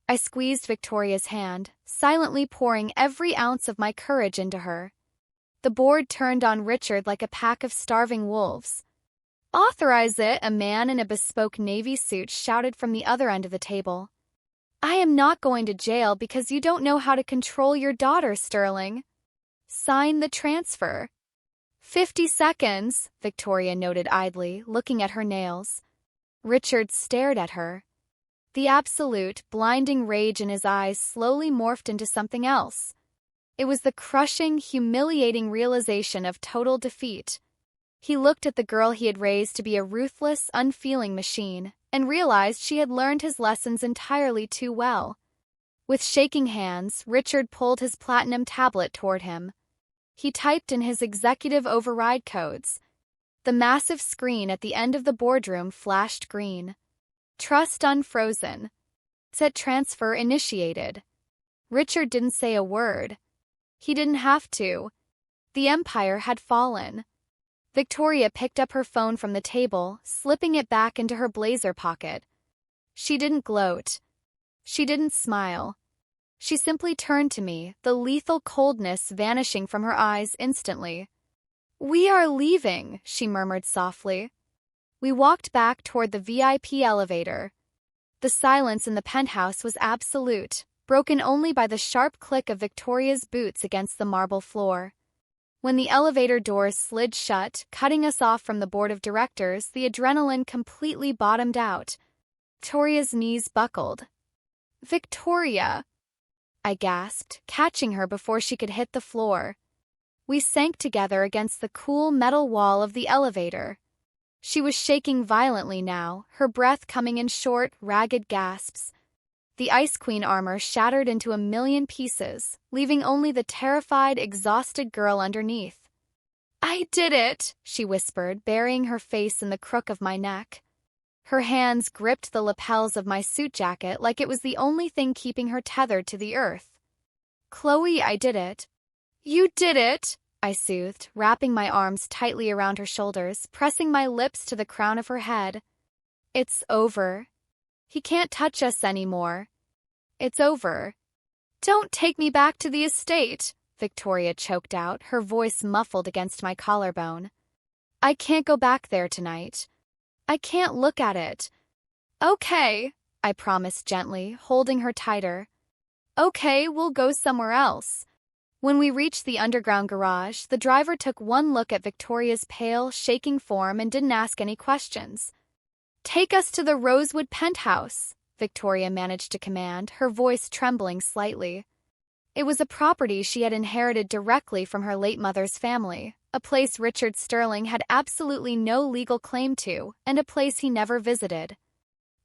I squeezed Victoria's hand, silently pouring every ounce of my courage into her. The board turned on Richard like a pack of starving wolves. Authorize it, a man in a bespoke navy suit shouted from the other end of the table. I am not going to jail because you don't know how to control your daughter, Sterling. Sign the transfer. 50 seconds, Victoria noted idly, looking at her nails. Richard stared at her. The absolute, blinding rage in his eyes slowly morphed into something else. It was the crushing, humiliating realization of total defeat. He looked at the girl he had raised to be a ruthless, unfeeling machine, and realized she had learned his lessons entirely too well. With shaking hands, Richard pulled his platinum tablet toward him. He typed in his executive override codes. The massive screen at the end of the boardroom flashed green. Trust unfrozen. Set transfer initiated. Richard didn't say a word. He didn't have to. The empire had fallen. Victoria picked up her phone from the table, slipping it back into her blazer pocket. She didn't gloat. She didn't smile. She simply turned to me, the lethal coldness vanishing from her eyes instantly. We are leaving, she murmured softly. We walked back toward the VIP elevator. The silence in the penthouse was absolute, broken only by the sharp click of Victoria's boots against the marble floor. When the elevator doors slid shut, cutting us off from the board of directors, the adrenaline completely bottomed out. Victoria's knees buckled. Victoria! I gasped, catching her before she could hit the floor. We sank together against the cool metal wall of the elevator. She was shaking violently now, her breath coming in short, ragged gasps. The Ice Queen armor shattered into a million pieces, leaving only the terrified, exhausted girl underneath. I did it, she whispered, burying her face in the crook of my neck. Her hands gripped the lapels of my suit jacket like it was the only thing keeping her tethered to the earth. Chloe, I did it. You did it, I soothed, wrapping my arms tightly around her shoulders, pressing my lips to the crown of her head. It's over. He can't touch us anymore. It's over. Don't take me back to the estate, Victoria choked out, her voice muffled against my collarbone. I can't go back there tonight. I can't look at it. Okay, I promised gently, holding her tighter. Okay, we'll go somewhere else. When we reached the underground garage, the driver took one look at Victoria's pale, shaking form and didn't ask any questions. Take us to the Rosewood penthouse, Victoria managed to command, her voice trembling slightly. It was a property she had inherited directly from her late mother's family, a place Richard Sterling had absolutely no legal claim to, and a place he never visited.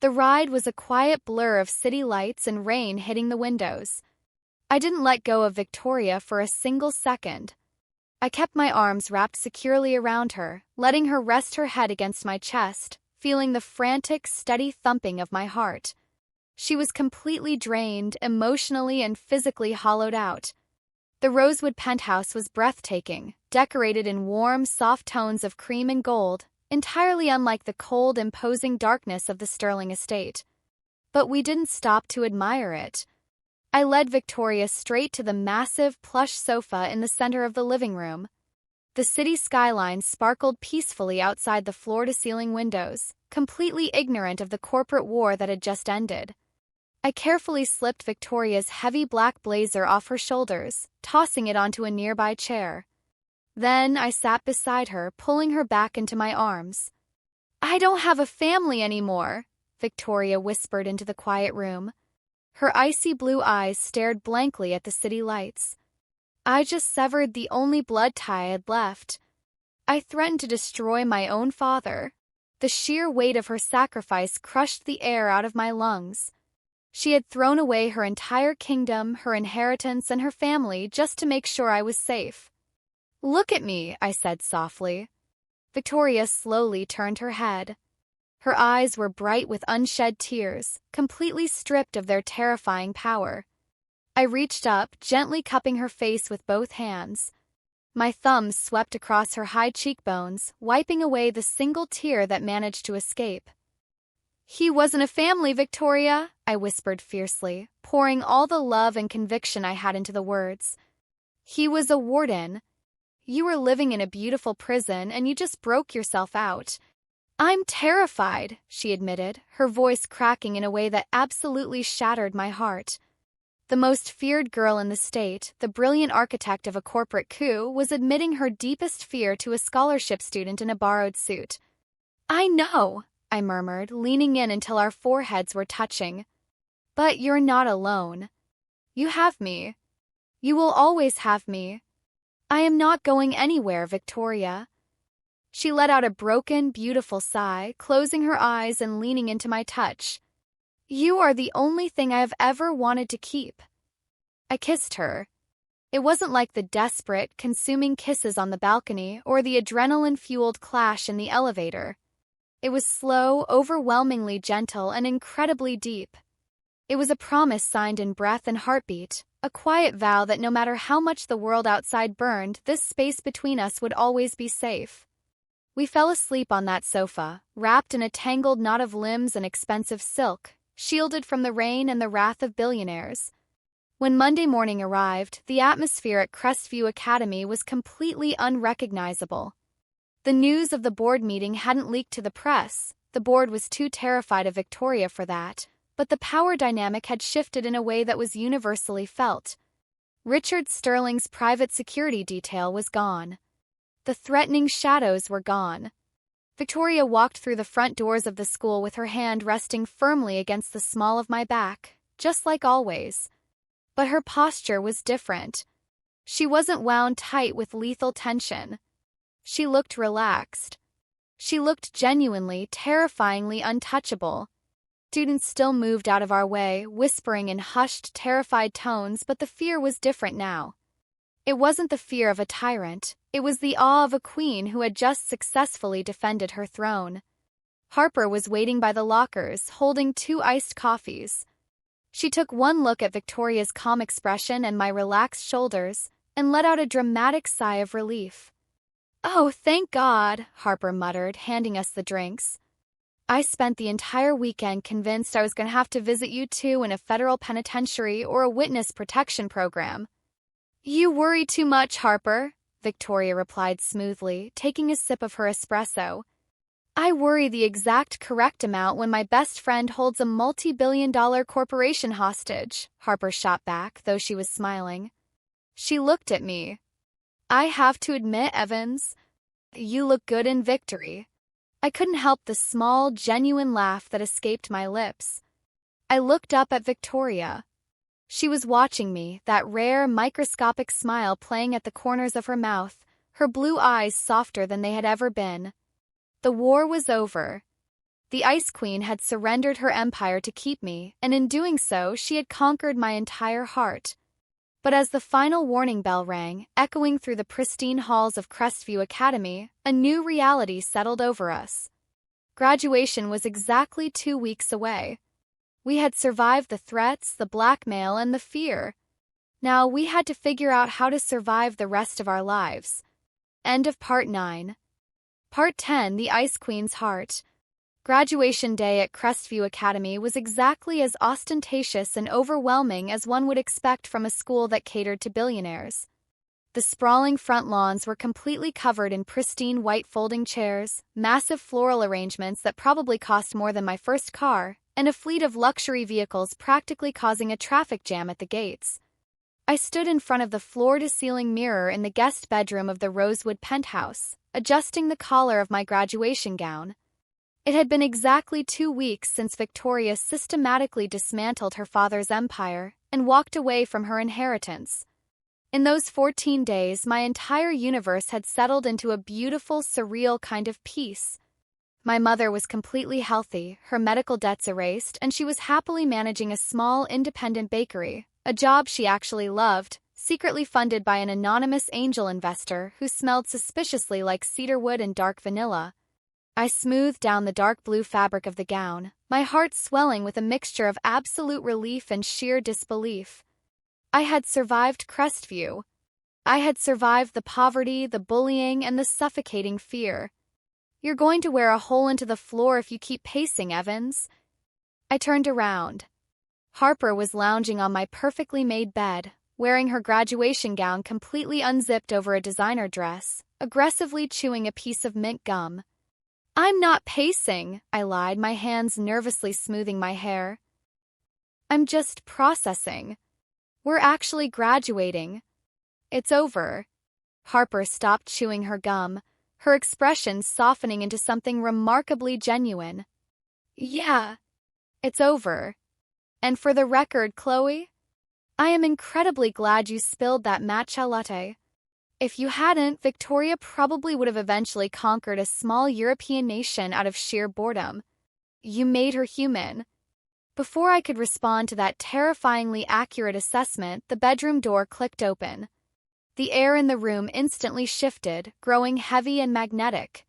The ride was a quiet blur of city lights and rain hitting the windows. I didn't let go of Victoria for a single second. I kept my arms wrapped securely around her, letting her rest her head against my chest, feeling the frantic, steady thumping of my heart. She was completely drained, emotionally and physically hollowed out. The Rosewood penthouse was breathtaking, decorated in warm, soft tones of cream and gold, entirely unlike the cold, imposing darkness of the Sterling estate. But we didn't stop to admire it. I led Victoria straight to the massive, plush sofa in the center of the living room. The city skyline sparkled peacefully outside the floor-to-ceiling windows, completely ignorant of the corporate war that had just ended. I carefully slipped Victoria's heavy black blazer off her shoulders, tossing it onto a nearby chair. Then I sat beside her, pulling her back into my arms. I don't have a family anymore, Victoria whispered into the quiet room. Her icy blue eyes stared blankly at the city lights. I just severed the only blood tie I had left. I threatened to destroy my own father. The sheer weight of her sacrifice crushed the air out of my lungs. She had thrown away her entire kingdom, her inheritance, and her family just to make sure I was safe. Look at me, I said softly. Victoria slowly turned her head. Her eyes were bright with unshed tears, completely stripped of their terrifying power. I reached up, gently cupping her face with both hands. My thumbs swept across her high cheekbones, wiping away the single tear that managed to escape. He wasn't a family, Victoria, I whispered fiercely, pouring all the love and conviction I had into the words. He was a warden. You were living in a beautiful prison and you just broke yourself out. I'm terrified, she admitted, her voice cracking in a way that absolutely shattered my heart. The most feared girl in the state, the brilliant architect of a corporate coup, was admitting her deepest fear to a scholarship student in a borrowed suit. I know, I murmured, leaning in until our foreheads were touching. But you're not alone. You have me. You will always have me. I am not going anywhere, Victoria. She let out a broken, beautiful sigh, closing her eyes and leaning into my touch. You are the only thing I have ever wanted to keep. I kissed her. It wasn't like the desperate, consuming kisses on the balcony or the adrenaline-fueled clash in the elevator. It was slow, overwhelmingly gentle, and incredibly deep. It was a promise signed in breath and heartbeat, a quiet vow that no matter how much the world outside burned, this space between us would always be safe. We fell asleep on that sofa, wrapped in a tangled knot of limbs and expensive silk, shielded from the rain and the wrath of billionaires. When Monday morning arrived, the atmosphere at Crestview Academy was completely unrecognizable. The news of the board meeting hadn't leaked to the press. The board was too terrified of Victoria for that, but the power dynamic had shifted in a way that was universally felt. Richard Sterling's private security detail was gone. The threatening shadows were gone. Victoria walked through the front doors of the school with her hand resting firmly against the small of my back, just like always. But her posture was different. She wasn't wound tight with lethal tension. She looked relaxed. She looked genuinely, terrifyingly untouchable. Students still moved out of our way, whispering in hushed, terrified tones, but the fear was different now. It wasn't the fear of a tyrant. It was the awe of a queen who had just successfully defended her throne. Harper was waiting by the lockers, holding 2 iced coffees. She took one look at Victoria's calm expression and my relaxed shoulders, and let out a dramatic sigh of relief. "Oh, thank God," Harper muttered, handing us the drinks. I spent the entire weekend convinced I was going to have to visit you two in a federal penitentiary or a witness protection program. You worry too much, Harper, Victoria replied smoothly, taking a sip of her espresso. I worry the exact correct amount when my best friend holds a multi-billion-dollar corporation hostage, Harper shot back, though she was smiling. She looked at me. I have to admit, Evans, you look good in victory. I couldn't help the small, genuine laugh that escaped my lips. I looked up at Victoria. She was watching me, that rare, microscopic smile playing at the corners of her mouth, her blue eyes softer than they had ever been. The war was over. The Ice Queen had surrendered her empire to keep me, and in doing so, she had conquered my entire heart. But as the final warning bell rang, echoing through the pristine halls of Crestview Academy, a new reality settled over us. Graduation was exactly 2 weeks away. We had survived the threats, the blackmail, and the fear. Now we had to figure out how to survive the rest of our lives. End of Part 9. Part 10, The Ice Queen's Heart. Graduation day at Crestview Academy was exactly as ostentatious and overwhelming as one would expect from a school that catered to billionaires. The sprawling front lawns were completely covered in pristine white folding chairs, massive floral arrangements that probably cost more than my first car, and a fleet of luxury vehicles practically causing a traffic jam at the gates. I stood in front of the floor-to-ceiling mirror in the guest bedroom of the Rosewood penthouse, adjusting the collar of my graduation gown. It had been exactly 2 weeks since Victoria systematically dismantled her father's empire and walked away from her inheritance. In those 14 days, my entire universe had settled into a beautiful, surreal kind of peace. My mother was completely healthy, her medical debts erased, and she was happily managing a small, independent bakery, a job she actually loved, secretly funded by an anonymous angel investor who smelled suspiciously like cedarwood and dark vanilla. I smoothed down the dark blue fabric of the gown, my heart swelling with a mixture of absolute relief and sheer disbelief. I had survived Crestview. I had survived the poverty, the bullying, and the suffocating fear. You're going to wear a hole into the floor if you keep pacing, Evans. I turned around. Harper was lounging on my perfectly made bed, wearing her graduation gown completely unzipped over a designer dress, aggressively chewing a piece of mint gum. I'm not pacing, I lied, my hands nervously smoothing my hair. I'm just processing. We're actually graduating. It's over. Harper stopped chewing her gum, her expression softening into something remarkably genuine. Yeah, it's over. And for the record, Chloe, I am incredibly glad you spilled that matcha latte. If you hadn't, Victoria probably would have eventually conquered a small European nation out of sheer boredom. You made her human. Before I could respond to that terrifyingly accurate assessment, the bedroom door clicked open. The air in the room instantly shifted, growing heavy and magnetic.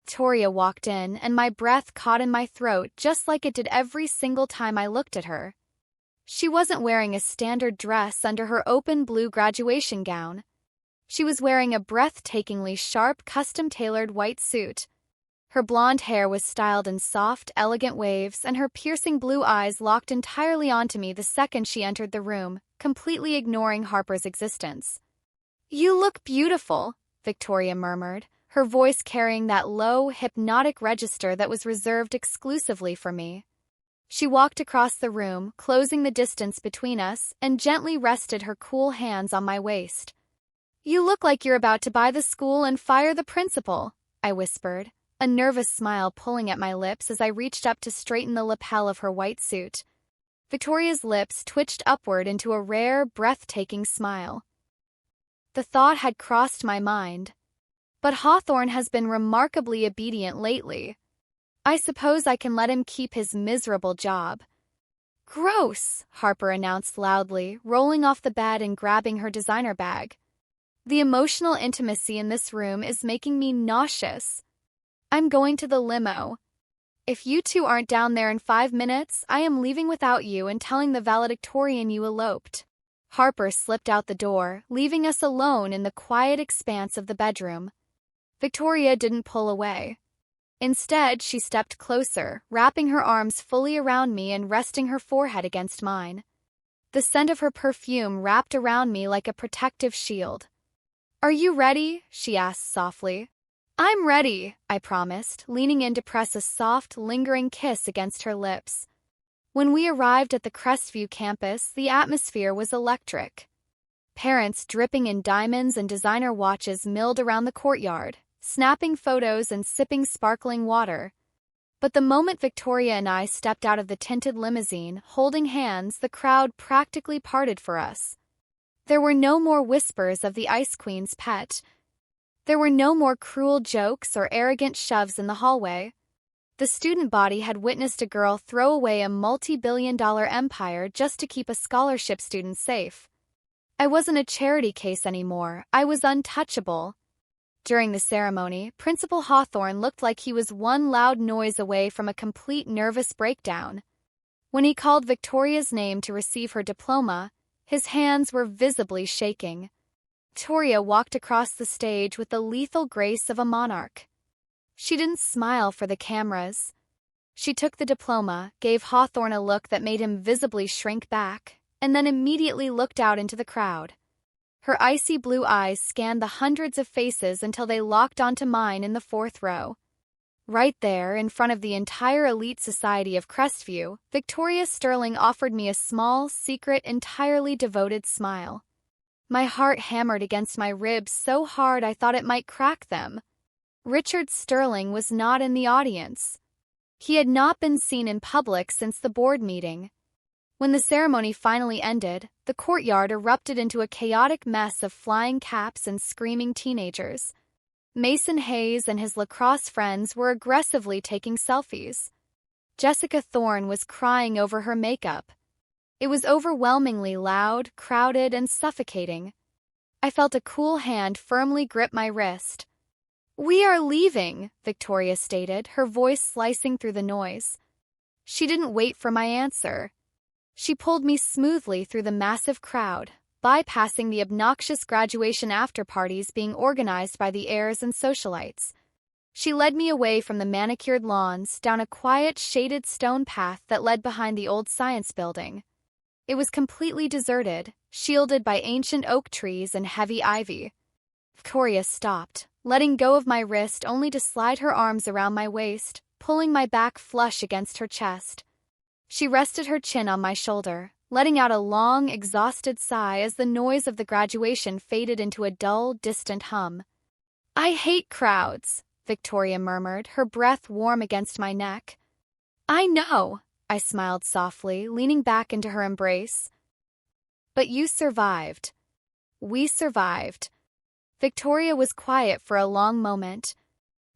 Victoria walked in, and my breath caught in my throat just like it did every single time I looked at her. She wasn't wearing a standard dress under her open blue graduation gown. She was wearing a breathtakingly sharp, custom-tailored white suit. Her blonde hair was styled in soft, elegant waves, and her piercing blue eyes locked entirely onto me the second she entered the room, completely ignoring Harper's existence. You look beautiful, Victoria murmured, her voice carrying that low, hypnotic register that was reserved exclusively for me. She walked across the room, closing the distance between us, and gently rested her cool hands on my waist. You look like you're about to buy the school and fire the principal, I whispered, a nervous smile pulling at my lips as I reached up to straighten the lapel of her white suit. Victoria's lips twitched upward into a rare, breathtaking smile. The thought had crossed my mind. But Hawthorne has been remarkably obedient lately. I suppose I can let him keep his miserable job. Gross, Harper announced loudly, rolling off the bed and grabbing her designer bag. The emotional intimacy in this room is making me nauseous. I'm going to the limo. If you two aren't down there in 5 minutes, I am leaving without you and telling the valedictorian you eloped. Harper slipped out the door, leaving us alone in the quiet expanse of the bedroom. Victoria didn't pull away. Instead, she stepped closer, wrapping her arms fully around me and resting her forehead against mine. The scent of her perfume wrapped around me like a protective shield. "Are you ready?" she asked softly. "I'm ready," I promised, leaning in to press a soft, lingering kiss against her lips. When we arrived at the Crestview campus, the atmosphere was electric. Parents dripping in diamonds and designer watches milled around the courtyard, snapping photos and sipping sparkling water. But the moment Victoria and I stepped out of the tinted limousine, holding hands, the crowd practically parted for us. There were no more whispers of the Ice Queen's pet. There were no more cruel jokes or arrogant shoves in the hallway. The student body had witnessed a girl throw away a multi-billion-dollar empire just to keep a scholarship student safe. I wasn't a charity case anymore. I was untouchable. During the ceremony, Principal Hawthorne looked like he was one loud noise away from a complete nervous breakdown. When he called Victoria's name to receive her diploma, his hands were visibly shaking. Victoria walked across the stage with the lethal grace of a monarch. She didn't smile for the cameras. She took the diploma, gave Hawthorne a look that made him visibly shrink back, and then immediately looked out into the crowd. Her icy blue eyes scanned the hundreds of faces until they locked onto mine in the fourth row. Right there, in front of the entire elite society of Crestview, Victoria Sterling offered me a small, secret, entirely devoted smile. My heart hammered against my ribs so hard I thought it might crack them. Richard Sterling was not in the audience. He had not been seen in public since the board meeting. When the ceremony finally ended, the courtyard erupted into a chaotic mess of flying caps and screaming teenagers. Mason Hayes and his lacrosse friends were aggressively taking selfies. Jessica Thorne was crying over her makeup. It was overwhelmingly loud, crowded, and suffocating. I felt a cool hand firmly grip my wrist. "We are leaving," Victoria stated, her voice slicing through the noise. She didn't wait for my answer. She pulled me smoothly through the massive crowd, bypassing the obnoxious graduation after-parties being organized by the heirs and socialites. She led me away from the manicured lawns, down a quiet, shaded stone path that led behind the old science building. It was completely deserted, shielded by ancient oak trees and heavy ivy. Victoria stopped, letting go of my wrist only to slide her arms around my waist, pulling my back flush against her chest. She rested her chin on my shoulder, letting out a long, exhausted sigh as the noise of the graduation faded into a dull, distant hum. "I hate crowds," Victoria murmured, her breath warm against my neck. "I know," I smiled softly, leaning back into her embrace. "But you survived. We survived." Victoria was quiet for a long moment.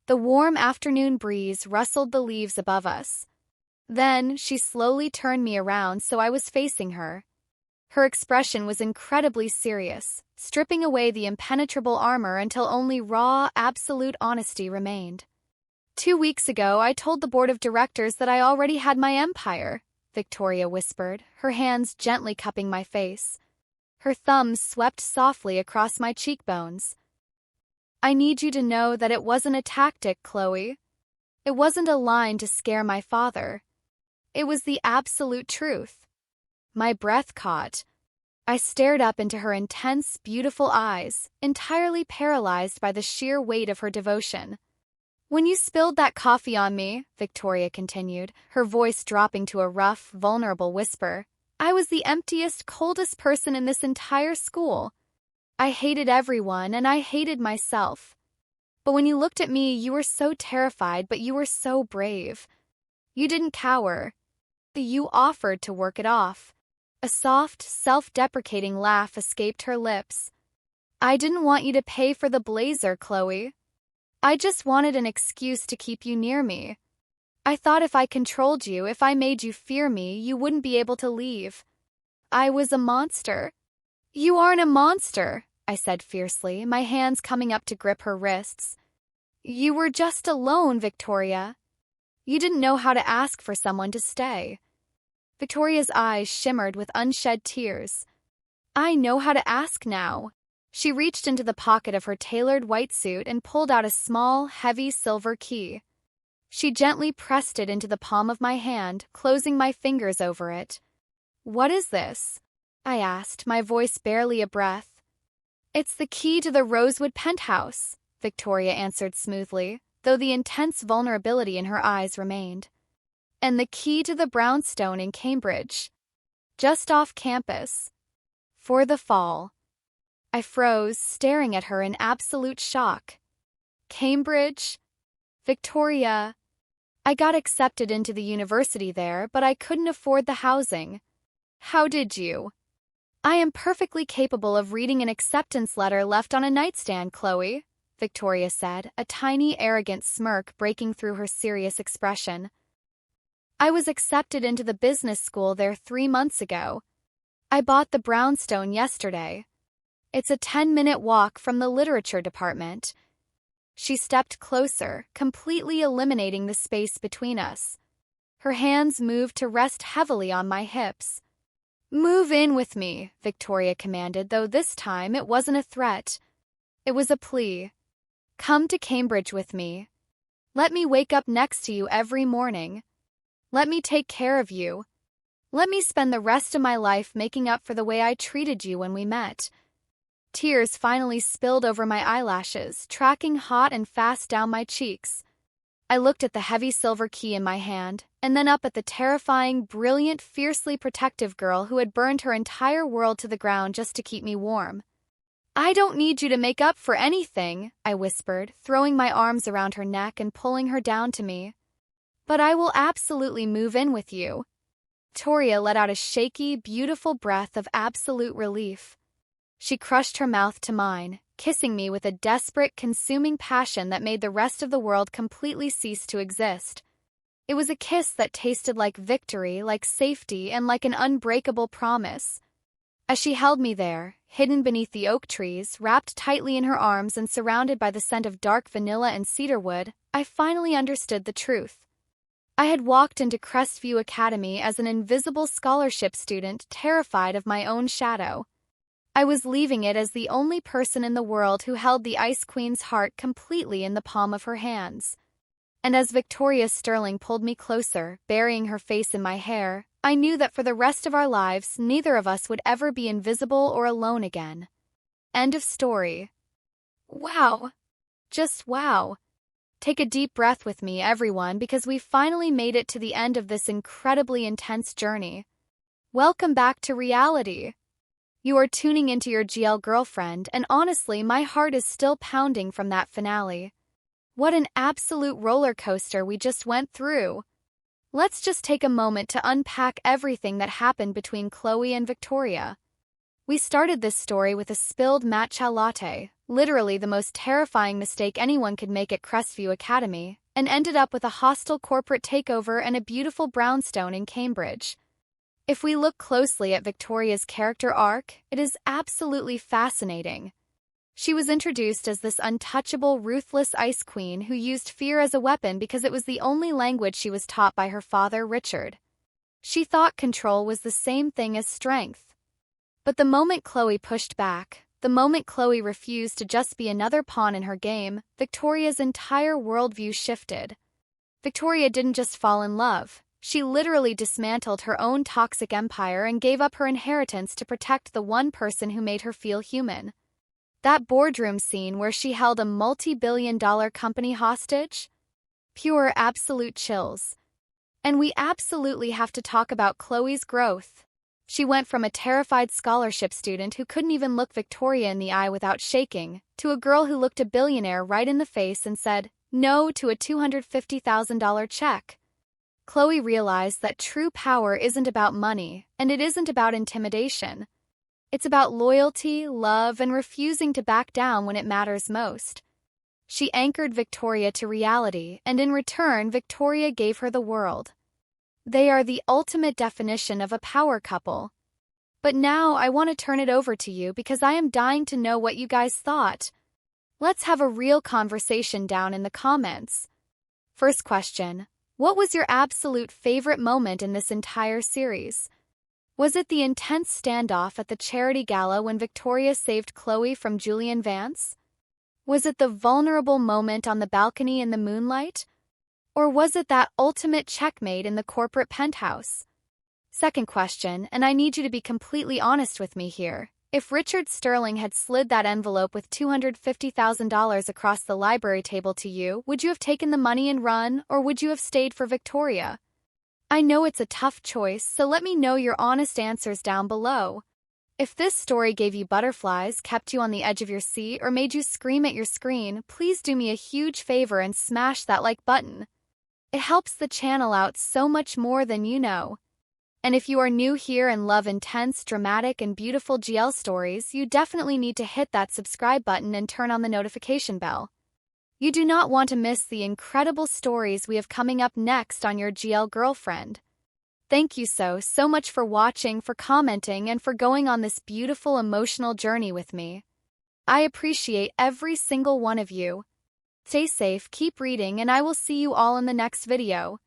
The warm afternoon breeze rustled the leaves above us. Then, she slowly turned me around so I was facing her. Her expression was incredibly serious, stripping away the impenetrable armor until only raw, absolute honesty remained. "2 weeks ago, I told the board of directors that I already had my empire," Victoria whispered, her hands gently cupping my face. Her thumbs swept softly across my cheekbones. "I need you to know that it wasn't a tactic, Chloe. It wasn't a line to scare my father. It was the absolute truth." My breath caught. I stared up into her intense, beautiful eyes, entirely paralyzed by the sheer weight of her devotion. "When you spilled that coffee on me," Victoria continued, her voice dropping to a rough, vulnerable whisper, "I was the emptiest, coldest person in this entire school. I hated everyone, and I hated myself. But when you looked at me, you were so terrified, but you were so brave. You didn't cower. You offered to work it off." A soft, self-deprecating laugh escaped her lips. "I didn't want you to pay for the blazer, Chloe. I just wanted an excuse to keep you near me. I thought if I controlled you, if I made you fear me, you wouldn't be able to leave. I was a monster." "You aren't a monster," I said fiercely, my hands coming up to grip her wrists. "You were just alone, Victoria. You didn't know how to ask for someone to stay." Victoria's eyes shimmered with unshed tears. "I know how to ask now." She reached into the pocket of her tailored white suit and pulled out a small, heavy silver key. She gently pressed it into the palm of my hand, closing my fingers over it. "What is this?" I asked, my voice barely a breath. "It's the key to the Rosewood penthouse," Victoria answered smoothly, though the intense vulnerability in her eyes remained. "And the key to the brownstone in Cambridge. Just off campus. For the fall." I froze, staring at her in absolute shock. "Cambridge? Victoria, I got accepted into the university there, but I couldn't afford the housing." "How did you?" "I am perfectly capable of reading an acceptance letter left on a nightstand, Chloe," Victoria said, a tiny, arrogant smirk breaking through her serious expression. "I was accepted into the business school there 3 months ago. I bought the brownstone yesterday. It's a 10-minute walk from the literature department." She stepped closer, completely eliminating the space between us. Her hands moved to rest heavily on my hips. "Move in with me," Victoria commanded, though this time it wasn't a threat. It was a plea. "Come to Cambridge with me. Let me wake up next to you every morning. Let me take care of you. Let me spend the rest of my life making up for the way I treated you when we met." Tears finally spilled over my eyelashes, tracking hot and fast down my cheeks. I looked at the heavy silver key in my hand, and then up at the terrifying, brilliant, fiercely protective girl who had burned her entire world to the ground just to keep me warm. "I don't need you to make up for anything," I whispered, throwing my arms around her neck and pulling her down to me. "But I will absolutely move in with you." Victoria let out a shaky, beautiful breath of absolute relief. She crushed her mouth to mine, kissing me with a desperate, consuming passion that made the rest of the world completely cease to exist. It was a kiss that tasted like victory, like safety, and like an unbreakable promise. As she held me there, hidden beneath the oak trees, wrapped tightly in her arms and surrounded by the scent of dark vanilla and cedarwood, I finally understood the truth. I had walked into Crestview Academy as an invisible scholarship student, terrified of my own shadow. I was leaving it as the only person in the world who held the Ice Queen's heart completely in the palm of her hands. And as Victoria Sterling pulled me closer, burying her face in my hair, I knew that for the rest of our lives, neither of us would ever be invisible or alone again. End of story. Wow. Just wow. Take a deep breath with me, everyone, because we finally made it to the end of this incredibly intense journey. Welcome back to reality. You are tuning into your GL girlfriend, and honestly, my heart is still pounding from that finale. What an absolute roller coaster we just went through. Let's just take a moment to unpack everything that happened between Chloe and Victoria. We started this story with a spilled matcha latte, literally the most terrifying mistake anyone could make at Crestview Academy, and ended up with a hostile corporate takeover and a beautiful brownstone in Cambridge. If we look closely at Victoria's character arc, it is absolutely fascinating. She was introduced as this untouchable, ruthless ice queen who used fear as a weapon because it was the only language she was taught by her father, Richard. She thought control was the same thing as strength. But the moment Chloe pushed back, the moment Chloe refused to just be another pawn in her game, Victoria's entire worldview shifted. Victoria didn't just fall in love. She literally dismantled her own toxic empire and gave up her inheritance to protect the one person who made her feel human. That boardroom scene where she held a multi-billion-dollar company hostage? Pure absolute chills. And we absolutely have to talk about Chloe's growth. She went from a terrified scholarship student who couldn't even look Victoria in the eye without shaking, to a girl who looked a billionaire right in the face and said no to a $250,000 check. Chloe realized that true power isn't about money, and it isn't about intimidation. It's about loyalty, love, and refusing to back down when it matters most. She anchored Victoria to reality, and in return, Victoria gave her the world. They are the ultimate definition of a power couple. But now I want to turn it over to you because I am dying to know what you guys thought. Let's have a real conversation down in the comments. First question. What was your absolute favorite moment in this entire series? Was it the intense standoff at the charity gala when Victoria saved Chloe from Julian Vance? Was it the vulnerable moment on the balcony in the moonlight? Or was it that ultimate checkmate in the corporate penthouse? Second question, and I need you to be completely honest with me here. If Richard Sterling had slid that envelope with $250,000 across the library table to you, would you have taken the money and run, or would you have stayed for Victoria? I know it's a tough choice, so let me know your honest answers down below. If this story gave you butterflies, kept you on the edge of your seat, or made you scream at your screen, please do me a huge favor and smash that like button. It helps the channel out so much more than you know. And if you are new here and love intense, dramatic, and beautiful GL stories, you definitely need to hit that subscribe button and turn on the notification bell. You do not want to miss the incredible stories we have coming up next on your GL girlfriend. Thank you so much for watching, for commenting, and for going on this beautiful emotional journey with me. I appreciate every single one of you. Stay safe, keep reading, and I will see you all in the next video.